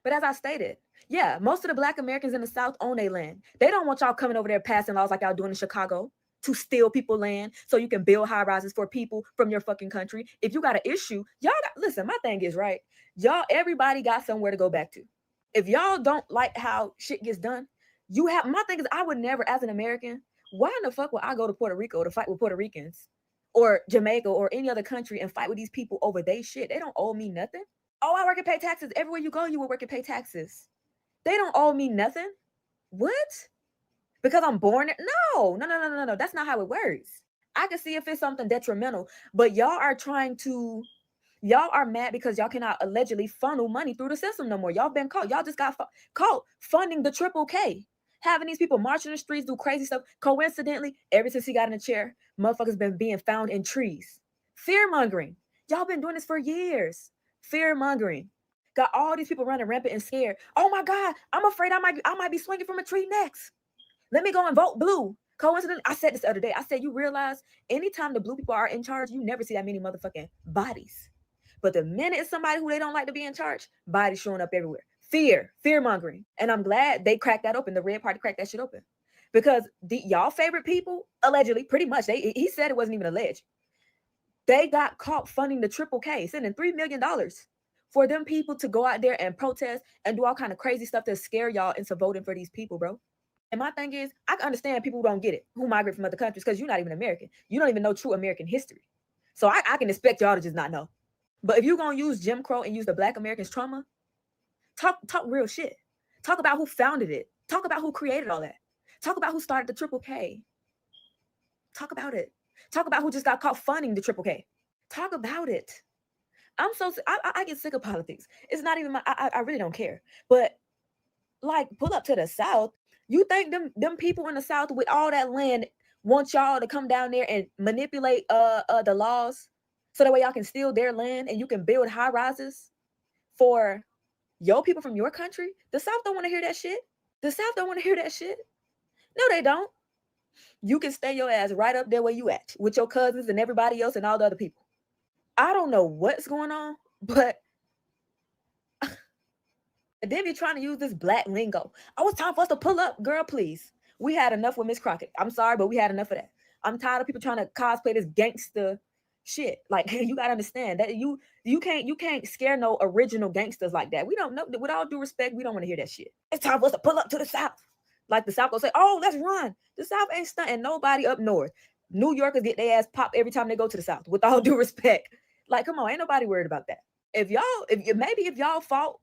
But as I stated, yeah, most of the Black Americans in the South own their land. They don't want y'all coming over there passing laws like y'all doing in Chicago to steal people land so you can build high rises for people from your fucking country. If you got an issue, y'all got, listen, my thing is, right, y'all, everybody got somewhere to go back to. If y'all don't like how shit gets done, you have, my thing is, I would never, as an American, why in the fuck would I go to Puerto Rico to fight with Puerto Ricans or Jamaica or any other country and fight with these people over they shit? They don't owe me nothing. Oh, I work and pay taxes. Everywhere you go, you will work and pay taxes. They don't owe me nothing. What? Because I'm born? No. That's not how it works. I can see if it's something detrimental, but y'all are mad because y'all cannot allegedly funnel money through the system no more. Y'all been caught. Y'all just got caught funding the Triple K, having these people marching the streets, do crazy stuff. Coincidentally, ever since he got in the chair, motherfuckers been being found in trees. Fear mongering. Y'all been doing this for years. Fear mongering. Got all these people running rampant and scared. Oh my God, I'm afraid I might be swinging from a tree next. Let me go and vote blue. Coincidentally, I said this the other day. I said, you realize anytime the blue people are in charge, you never see that many motherfucking bodies. But the minute it's somebody who they don't like to be in charge, bodies showing up everywhere. Fear mongering. And I'm glad they cracked that open. The Red Party cracked that shit open. Because y'all favorite people, allegedly, pretty much, he said it wasn't even alleged. They got caught funding the Triple K, sending $3 million for them people to go out there and protest and do all kind of crazy stuff to scare y'all into voting for these people, bro. And my thing is, I can understand people who don't get it, who migrate from other countries, because you're not even American. You don't even know true American history. So I can expect y'all to just not know. But if you're going to use Jim Crow and use the Black Americans' trauma, talk real shit. Talk about who founded it. Talk about who created all that. Talk about who started the Triple K. Talk about it. Talk about who just got caught funding the Triple K. Talk about it. I get sick of politics. It's not even I really don't care. But like, pull up to the South. You think them people in the South with all that land want y'all to come down there and manipulate the laws so that way y'all can steal their land and you can build high rises for your people from your country? The South don't want to hear that shit. The South don't want to hear that shit. No, they don't. You can stay your ass right up there where you at with your cousins and everybody else and all the other people. I don't know what's going on, but then you're trying to use this black lingo. Oh, it's time for us to pull up. Girl, please. We had enough with Miss Crockett. I'm sorry, but we had enough of that. I'm tired of people trying to cosplay this gangster shit. Like, you gotta understand that you can't scare no original gangsters like that. We don't know. With all due respect, we don't want to hear that shit. It's time for us to pull up to the South. Like the South will say, oh, let's run. The South ain't stunting nobody up north. New Yorkers get their ass popped every time they go to the South, with all due respect. Like, come on, ain't nobody worried about that. If y'all fought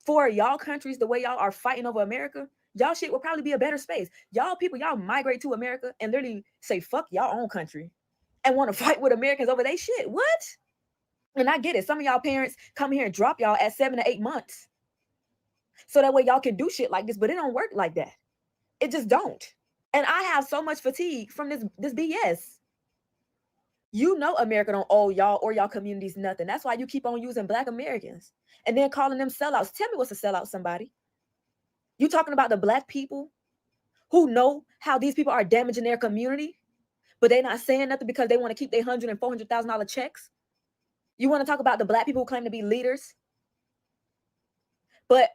for y'all countries the way y'all are fighting over America, y'all shit will probably be a better space. Y'all people, y'all migrate to America and literally say, fuck y'all own country and want to fight with Americans over they shit. What? And I get it. Some of y'all parents come here and drop y'all at 7 to 8 months. So that way y'all can do shit like this, but it don't work like that. It just don't. And I have so much fatigue from this BS. You know America don't owe y'all or y'all communities nothing. That's why you keep on using Black Americans and then calling them sellouts. Tell me what's a sellout, somebody. You talking about the Black people who know how these people are damaging their community, but they're not saying nothing because they want to keep their $100,000 and $400,000 checks? You want to talk about the Black people who claim to be leaders? But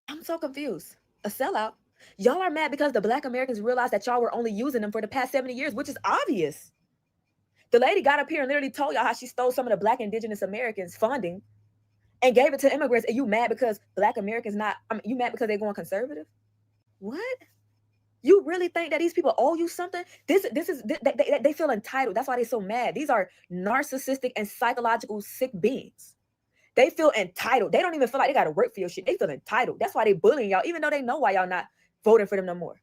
I'm so confused. A sellout? Y'all are mad because the Black Americans realized that y'all were only using them for the past 70 years, which is obvious. The lady got up here and literally told y'all how she stole some of the Black indigenous Americans' funding and gave it to immigrants. And you mad because Black Americans you mad because they're going conservative? What? You really think that these people owe you something? They feel entitled. That's why they're so mad. These are narcissistic and psychological sick beings. They feel entitled. They don't even feel like they got to work for your shit. They feel entitled. That's why they bullying y'all, even though they know why y'all not voting for them no more.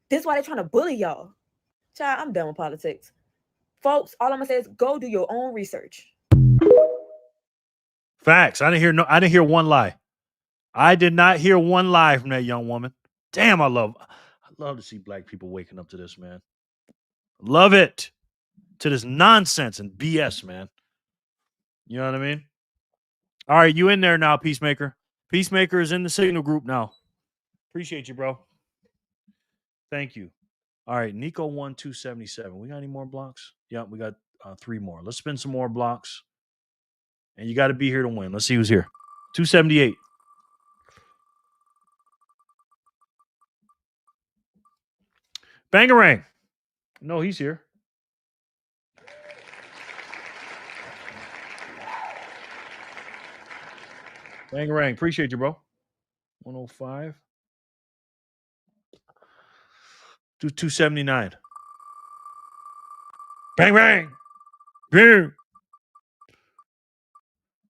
This is why they're trying to bully y'all. Child, I'm done with politics. Folks, all I'm gonna say is go do your own research. Facts. I didn't hear one lie. I did not hear one lie from that young woman. Damn, I love to see Black people waking up to this, man. Love it. To this nonsense and BS, man. You know what I mean? All right, you in there now, Peacemaker. Peacemaker is in the Signal group now. Appreciate you, bro. Thank you. All right, Nico 1277. We got any more blocks? Yeah, we got 3 more. Let's spin some more blocks. And you got to be here to win. Let's see who's here. 278. Bangarang. No, he's here. Bangarang. Appreciate you, bro. 105. Do 279. Bang, bang. Boom.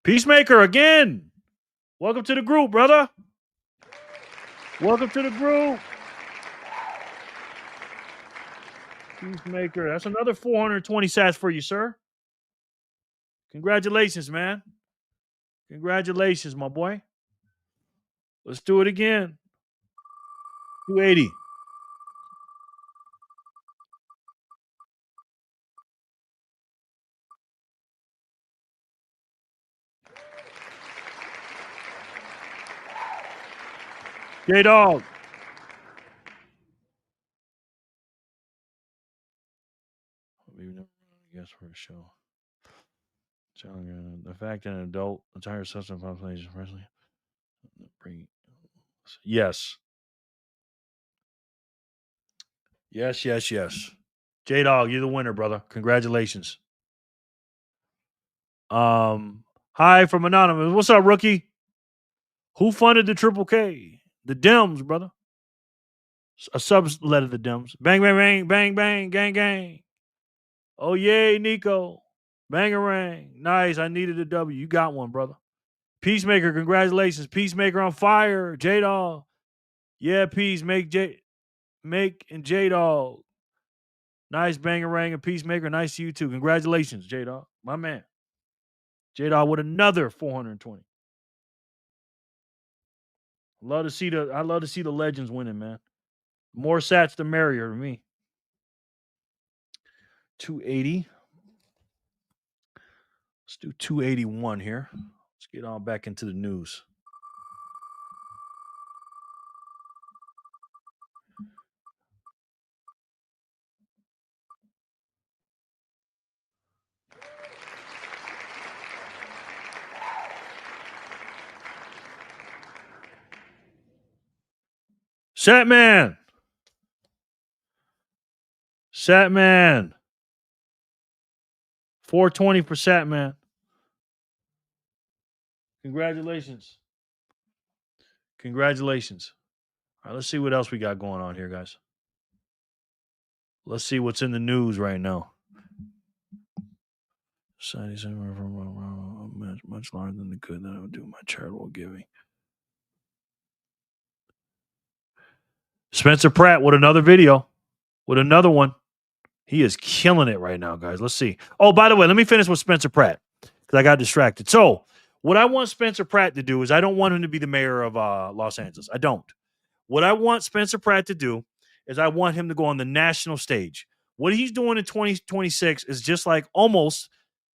Peacemaker again. Welcome to the group, brother. Welcome to the group. Peacemaker. That's another 420 sats for you, sir. Congratulations, man. Congratulations, my boy. Let's do it again. 280. J-Dog. Guess for a show. The fact that an adult entire substance population presently bring. Yes. Yes. J-Dog, you're the winner, brother. Congratulations. Hi from Anonymous. What's up, rookie? Who funded the Triple K? The Dems, brother. A sublet of the Dems. Bang, bang, bang, bang, bang, gang, gang. Oh, yay, Nico. Bangarang. Nice. I needed a W. You got one, brother. Peacemaker, congratulations. Peacemaker on fire. J-Dog. Yeah, peace. Make and J-Dog. Nice Bangarang and Peacemaker. Nice to you too. Congratulations, J-Dog. My man. J-Dog with another 420. I love to see the legends winning, man. More sats, the merrier to me. 280. Let's do 281 here. Let's get on back into the news. Satman. 420 for Satman. Congratulations. All right, let's see what else we got going on here, guys. Let's see what's in the news right now. Society's much larger than the good that I would do my charitable giving. Spencer Pratt with another video, with another one. He is killing it right now, guys. Let's see. Oh, by the way, let me finish with Spencer Pratt because I got distracted. So, what I want Spencer Pratt to do is I don't want him to be the mayor of Los Angeles. I don't. What I want Spencer Pratt to do is I want him to go on the national stage. What he's doing in 2026 is just like almost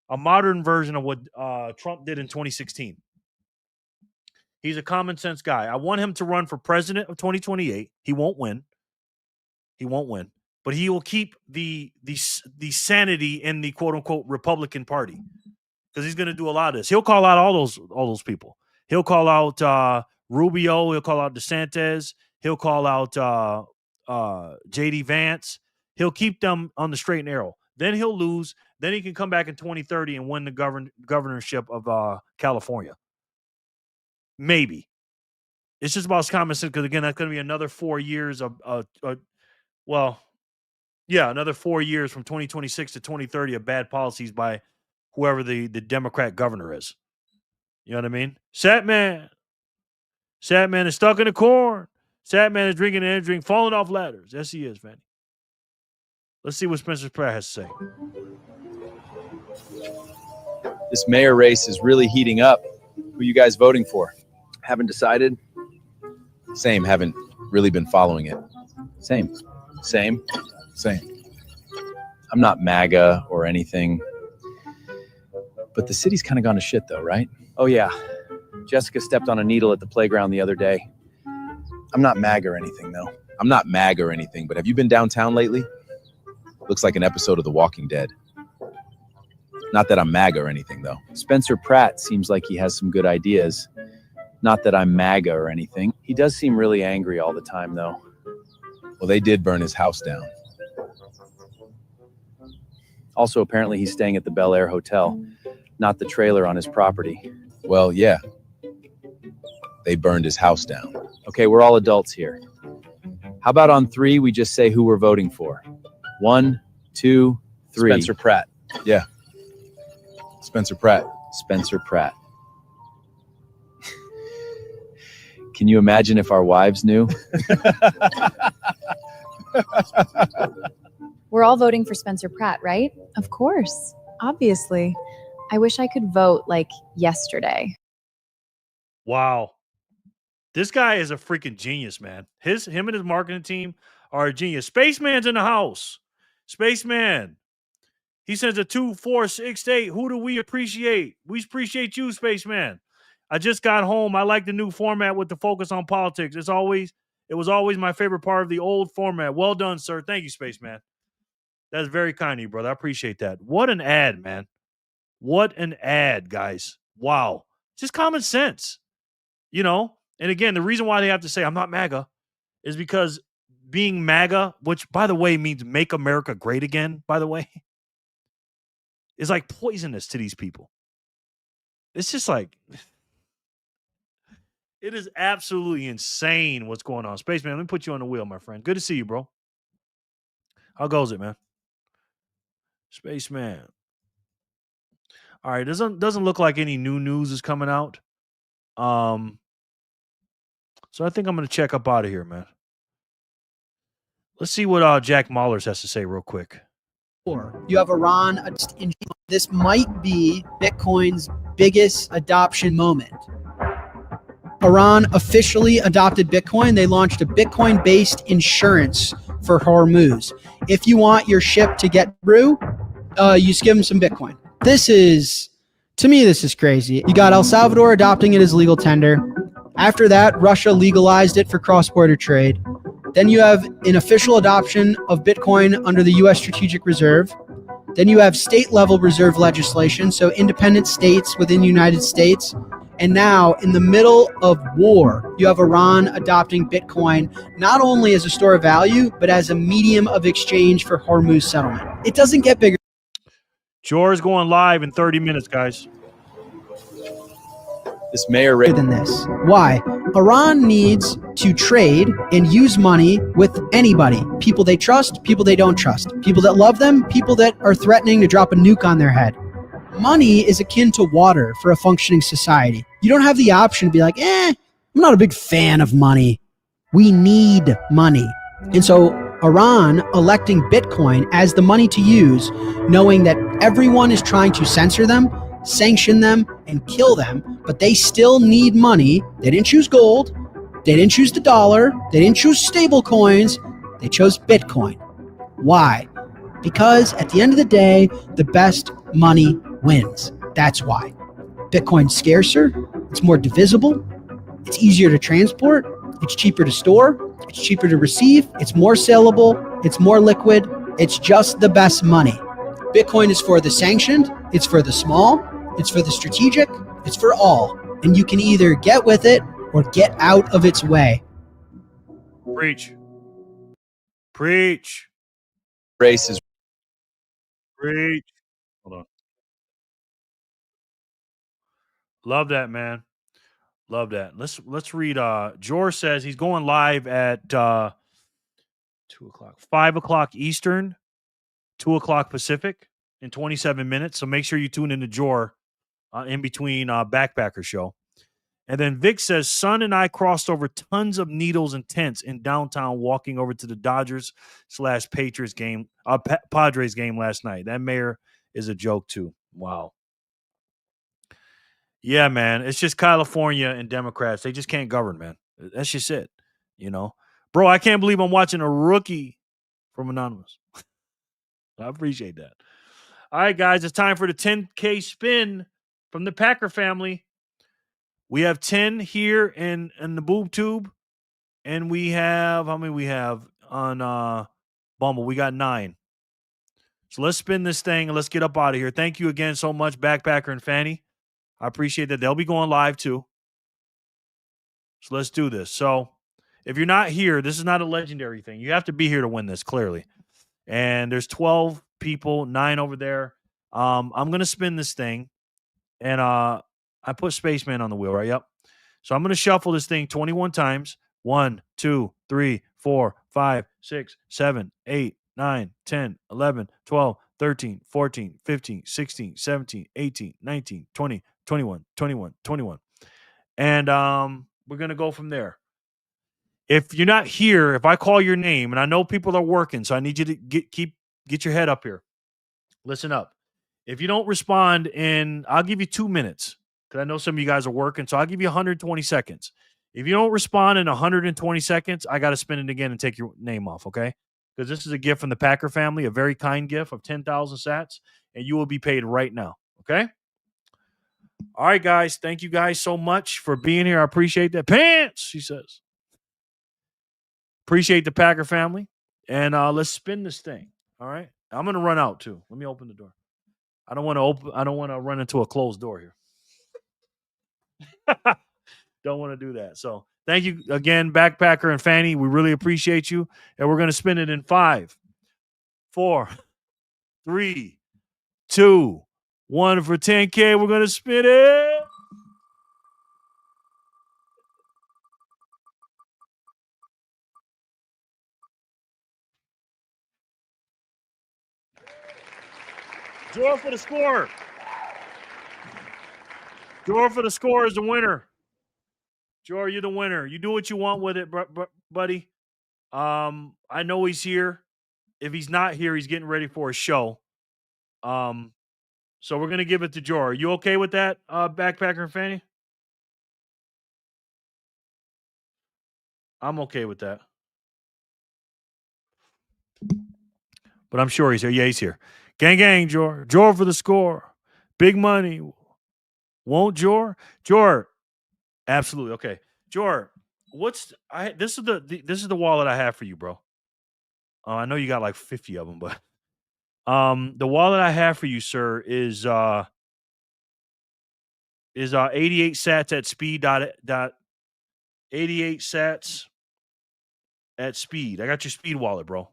a modern version of what Trump did in 2016. He's a common sense guy. I want him to run for president of 2028. He won't win. But he will keep the sanity in the quote unquote Republican Party because he's going to do a lot of this. He'll call out all those people. He'll call out Rubio. He'll call out DeSantis. He'll call out J.D. Vance. He'll keep them on the straight and narrow. Then he'll lose. Then he can come back in 2030 and win the governorship of California. Maybe. It's just about common sense because, again, that's going to be another 4 years another 4 years from 2026 to 2030 of bad policies by whoever the Democrat governor is. You know what I mean? Satman is stuck in the corn. Satman is drinking an energy drink, falling off ladders. Yes, he is, man. Let's see what Spencer Pratt has to say. This mayor race is really heating up. Who are you guys voting for? Haven't decided? Same, haven't really been following it. Same. I'm not MAGA or anything. But the city's kind of gone to shit though, right? Oh yeah. Jessica stepped on a needle at the playground the other day. I'm not MAGA or anything though. I'm not MAGA or anything, but have you been downtown lately? Looks like an episode of The Walking Dead. Not that I'm MAGA or anything though. Spencer Pratt seems like he has some good ideas. Not that I'm MAGA or anything. He does seem really angry all the time though. Well, they did burn his house down. Also, apparently he's staying at the Bel Air Hotel, not the trailer on his property. Well, yeah. They burned his house down. Okay, we're all adults here. How about on 3, we just say who we're voting for? 1, 2, 3. Spencer Pratt. Yeah. Spencer Pratt. Spencer Pratt. Can you imagine if our wives knew? We're all voting for Spencer Pratt, right? Of course. Obviously. I wish I could vote like yesterday. Wow. This guy is a freaking genius, man. Him and his marketing team are a genius. Spaceman's in the house. Spaceman. He sends a 2, 4, 6, 8. Who do we appreciate? We appreciate you, Spaceman. I just got home. I like the new format with the focus on politics. It was always my favorite part of the old format. Well done, sir. Thank you, Spaceman. That's very kind of you, brother. I appreciate that. What an ad, man. What an ad, guys. Wow. Just common sense. You know? And again, the reason why they have to say I'm not MAGA is because being MAGA, which, by the way, means make America great again, by the way, is like poisonous to these people. It's just like, it is absolutely insane what's going on. Spaceman, let me put you on the wheel, my friend. Good to see you, bro. How goes it, man? Spaceman. All right, doesn't look like any new news is coming out. So I think I'm going to check up out of here, man. Let's see what Jack Mahlers has to say real quick. You have Iran. This might be Bitcoin's biggest adoption moment. Iran officially adopted Bitcoin. They launched a Bitcoin-based insurance for Hormuz. If you want your ship to get through, you just give them some Bitcoin. To me, this is crazy. You got El Salvador adopting it as legal tender. After that, Russia legalized it for cross-border trade. Then you have an official adoption of Bitcoin under the U.S. Strategic Reserve. Then you have state-level reserve legislation, so independent states within the United States. And now, in the middle of war, you have Iran adopting Bitcoin not only as a store of value, but as a medium of exchange for Hormuz settlement. It doesn't get bigger. Jore's going live in 30 minutes, guys. This mayor than this. Why? Iran needs to trade and use money with anybody. People they trust, people they don't trust. People that love them, people that are threatening to drop a nuke on their head. Money is akin to water for a functioning society. You don't have the option to be like, I'm not a big fan of money. We need money. And so Iran electing Bitcoin as the money to use, knowing that everyone is trying to censor them, sanction them, and kill them, but they still need money. They didn't choose gold. They didn't choose the dollar. They didn't choose stable coins. They chose Bitcoin. Why? Because at the end of the day, the best money wins. That's why. Bitcoin's scarcer. It's more divisible. It's easier to transport. It's cheaper to store. It's cheaper to receive. It's more saleable. It's more liquid. It's just the best money. Bitcoin is for the sanctioned. It's for the small. It's for the strategic. It's for all. And you can either get with it or get out of its way. Preach. Preach. Races. Preach. Hold on. Love that, man. Love that. Let's read. George says he's going live at 2:00, 5:00 Eastern, 2:00 Pacific in 27 minutes. So make sure you tune in to Jor in between Backpacker Show. And then Vic says, son and I crossed over tons of needles and tents in downtown walking over to the Dodgers/Patriots game, Padres game last night. That mayor is a joke too. Wow. Yeah, man. It's just California and Democrats. They just can't govern, man. That's just it. You know? Bro, I can't believe I'm watching a rookie from Anonymous. I appreciate that. All right, guys. It's time for the 10K spin from the Packer family. We have 10 here in the boob tube. And we have, how many we have on Bumble? We got 9. So let's spin this thing and let's get up out of here. Thank you again so much, Backpacker and Fanny. I appreciate that. They'll be going live too. So let's do this. So If you're not here, this is not a legendary thing. You have to be here to win this, clearly. And there's 12 people, 9 over there. I'm going to spin this thing. And I put Spaceman on the wheel, right? Yep. So I'm going to shuffle this thing 21 times. 1, 2, 3, 4, 5, 6, 7, 8, 9, 10, 11, 12, 13, 14, 15, 16, 17, 18, 19, 20, 21, 21, 21. And we're going to go from there. If you're not here, if I call your name, and I know people are working, so I need you to get your head up here. Listen up. If you don't respond I'll give you 2 minutes, because I know some of you guys are working, so I'll give you 120 seconds. If you don't respond in 120 seconds, I got to spin it again and take your name off, okay? Because this is a gift from the Packer family, a very kind gift of 10,000 sats, and you will be paid right now, okay? All right, guys. Thank you guys so much for being here. I appreciate that. Pants, she says. Appreciate the Packer family. And let's spin this thing. All right. I'm gonna run out too. Let me open the door. I don't want to run into a closed door here. Don't want to do that. So thank you again, Backpacker and Fanny. We really appreciate you. And we're gonna spin it in 5, 4, 3, 2, 1 for 10K. We're gonna spin it. Draw for the score. Draw for the score is the winner. Draw, you're the winner. You do what you want with it, buddy. I know he's here. If he's not here, he's getting ready for a show. So we're gonna give it to Jor. Are you okay with that, Backpacker and Fanny? I'm okay with that. But I'm sure he's here. Yeah, he's here. Gang, gang, Jor. Jor for the score. Big money. Won't Jor? Jor. Absolutely. Okay. Jor, this is the wallet I have for you, bro. I know you got like 50 of them, but the wallet I have for you, sir, is 88 sats at speed. 88 sats at speed. I got your speed wallet, bro.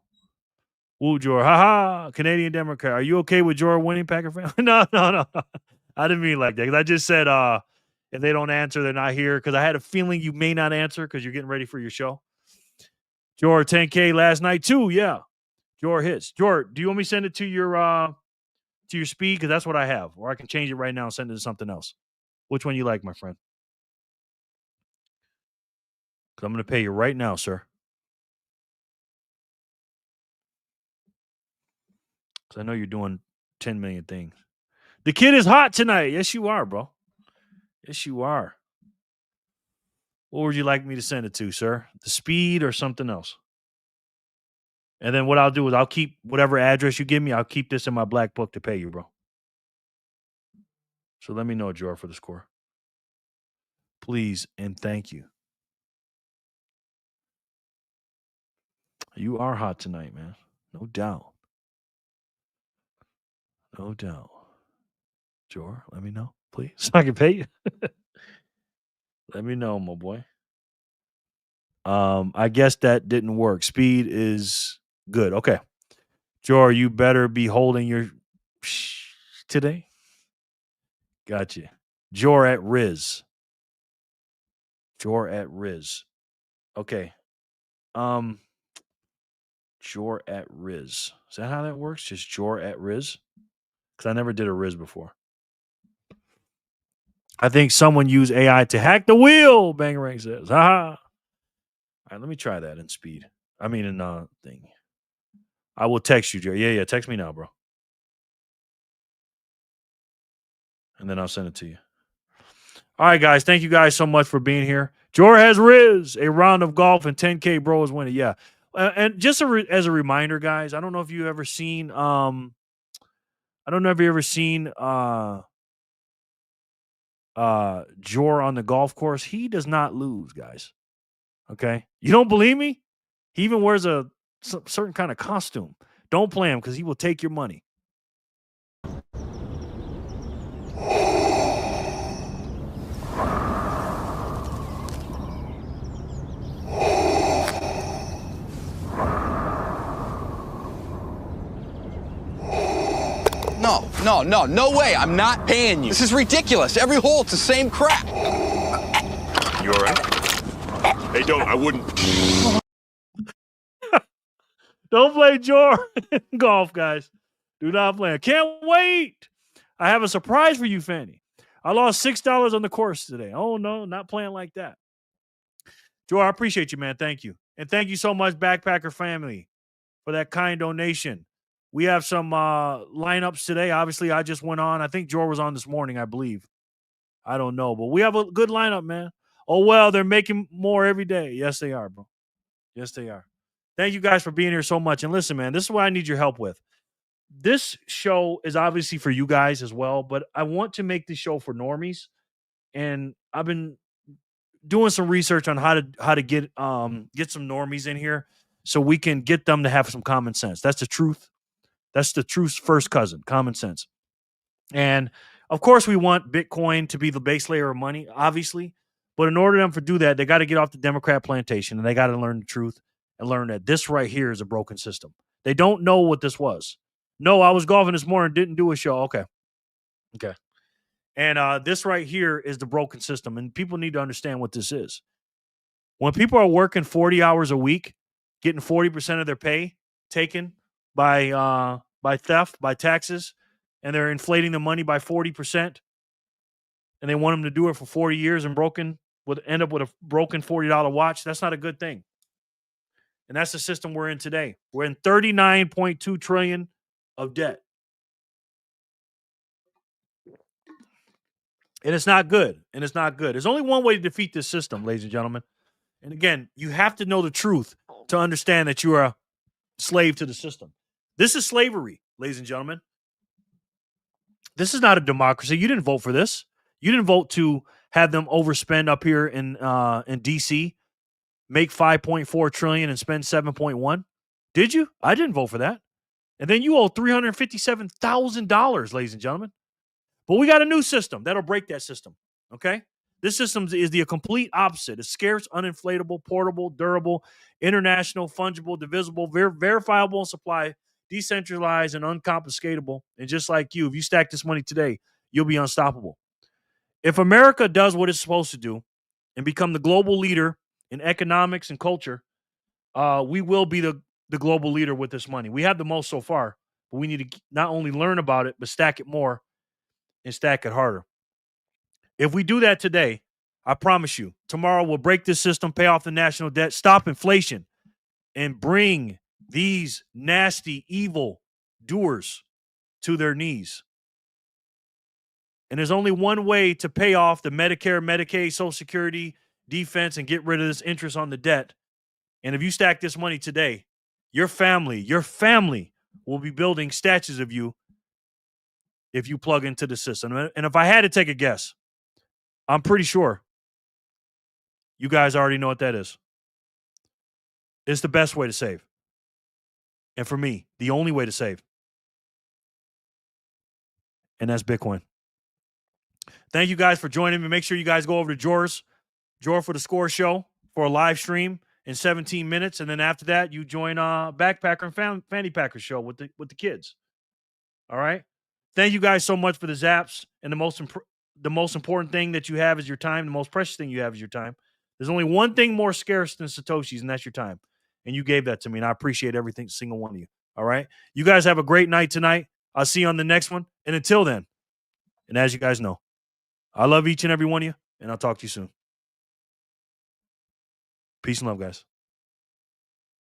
Woo, Jor. Ha. Canadian Democrat. Are you okay with Jor winning, Packer fan? No. I didn't mean like that. Because I just said if they don't answer, they're not here. Because I had a feeling you may not answer because you're getting ready for your show. Jor, 10K last night too. Yeah. Jor hits. Jor, do you want me to send it to your speed? Because that's what I have. Or I can change it right now and send it to something else. Which one you like, my friend? Because I'm going to pay you right now, sir. Because I know you're doing 10 million things. The kid is hot tonight. Yes, you are, bro. Yes, you are. What would you like me to send it to, sir? The speed or something else? And then what I'll do is I'll keep whatever address you give me. I'll keep this in my black book to pay you, bro. So let me know, Jor, for the score. Please and thank you. You are hot tonight, man. No doubt. No doubt. Jor, let me know, please. So I can pay you. Let me know, my boy. I guess that didn't work. Speed is good. Okay. Jor, you better be holding your today. Gotcha. Jor at Riz. Jor at Riz. Okay. Jor at Riz. Is that how that works? Just Jor at Riz? Because I never did a Riz before. I think someone used AI to hack the wheel, Bangarang says. Ha. All right, let me try that in speed. I mean, in thing. I will text you, Jerry. Yeah. Text me now, bro. And then I'll send it to you. All right, guys. Thank you guys so much for being here. Jor has Riz, a round of golf, and 10K bro is winning. Yeah. And just as a reminder, guys, I don't know if you've ever seen Jor on the golf course. He does not lose, guys. Okay? You don't believe me? He even wears a certain kind of costume. Don't play him because he will take your money. No way. I'm not paying you. This is ridiculous. Every hole, it's the same crap. You all right? Hey, don't. I wouldn't. Don't play Jordan golf, guys. Do not play. Can't wait. I have a surprise for you, Fanny. I lost $6 on the course today. Oh, no, not playing like that. Joe, I appreciate you, man. Thank you. And thank you so much, Backpacker family, for that kind donation. We have some lineups today. Obviously, I just went on. I think Joe was on this morning, I believe. I don't know. But we have a good lineup, man. Oh, well, they're making more every day. Yes, they are, bro. Yes, they are. Thank you guys for being here so much. And listen, man, this is what I need your help with. This show is obviously for you guys as well, but I want to make this show for normies. And I've been doing some research on how to get some normies in here so we can get them to have some common sense. That's the truth. That's the truth's first cousin, common sense. And of course, we want Bitcoin to be the base layer of money, obviously. But in order for them to do that, they got to get off the Democrat plantation and they got to learn the truth and learn that this right here is a broken system. They don't know what this was. No, I was golfing this morning, didn't do a show. Okay. And this right here is the broken system. And people need to understand what this is. When people are working 40 hours a week, getting 40% of their pay taken by theft, by taxes, and they're inflating the money by 40%, and they want them to do it for 40 years and end up with a broken $40 watch, that's not a good thing. And that's the system we're in today. We're in $39.2 trillion of debt. And it's not good. There's only one way to defeat this system, ladies and gentlemen. And again, you have to know the truth to understand that you are a slave to the system. This is slavery, ladies and gentlemen. This is not a democracy. You didn't vote for this. You didn't vote to have them overspend up here in D.C., make $5.4 trillion and spend $7.1. Did you? I didn't vote for that. And then you owe $357,000, ladies and gentlemen. But we got a new system that'll break that system. Okay? This system is the complete opposite. It's scarce, uninflatable, portable, durable, international, fungible, divisible, verifiable in supply, decentralized, and unconfiscatable. And just like you, if you stack this money today, you'll be unstoppable. If America does what it's supposed to do and become the global leader in economics and culture, we will be the global leader with this money. We have the most so far, but we need to not only learn about it, but stack it more and stack it harder. If we do that today, I promise you, tomorrow we'll break this system, pay off the national debt, stop inflation, and bring these nasty, evil doers to their knees. And there's only one way to pay off the Medicare, Medicaid, Social Security, defense, and get rid of this interest on the debt. And if you stack this money today, your family will be building statues of you if you plug into the system. And if I had to take a guess, I'm pretty sure you guys already know what that is. It's the best way to save. And for me, the only way to save. And that's Bitcoin. Thank you guys for joining me. Make sure you guys go over to Jor's for the Score Show for a live stream in 17 minutes. And then after that, you join Backpacker and Fanny Packer show with the kids. All right? Thank you guys so much for the zaps. And the most important thing that you have is your time. The most precious thing you have is your time. There's only one thing more scarce than Satoshis, and that's your time. And you gave that to me, and I appreciate every single one of you. All right? You guys have a great night tonight. I'll see you on the next one. And until then, and as you guys know, I love each and every one of you, and I'll talk to you soon. Peace and love, guys.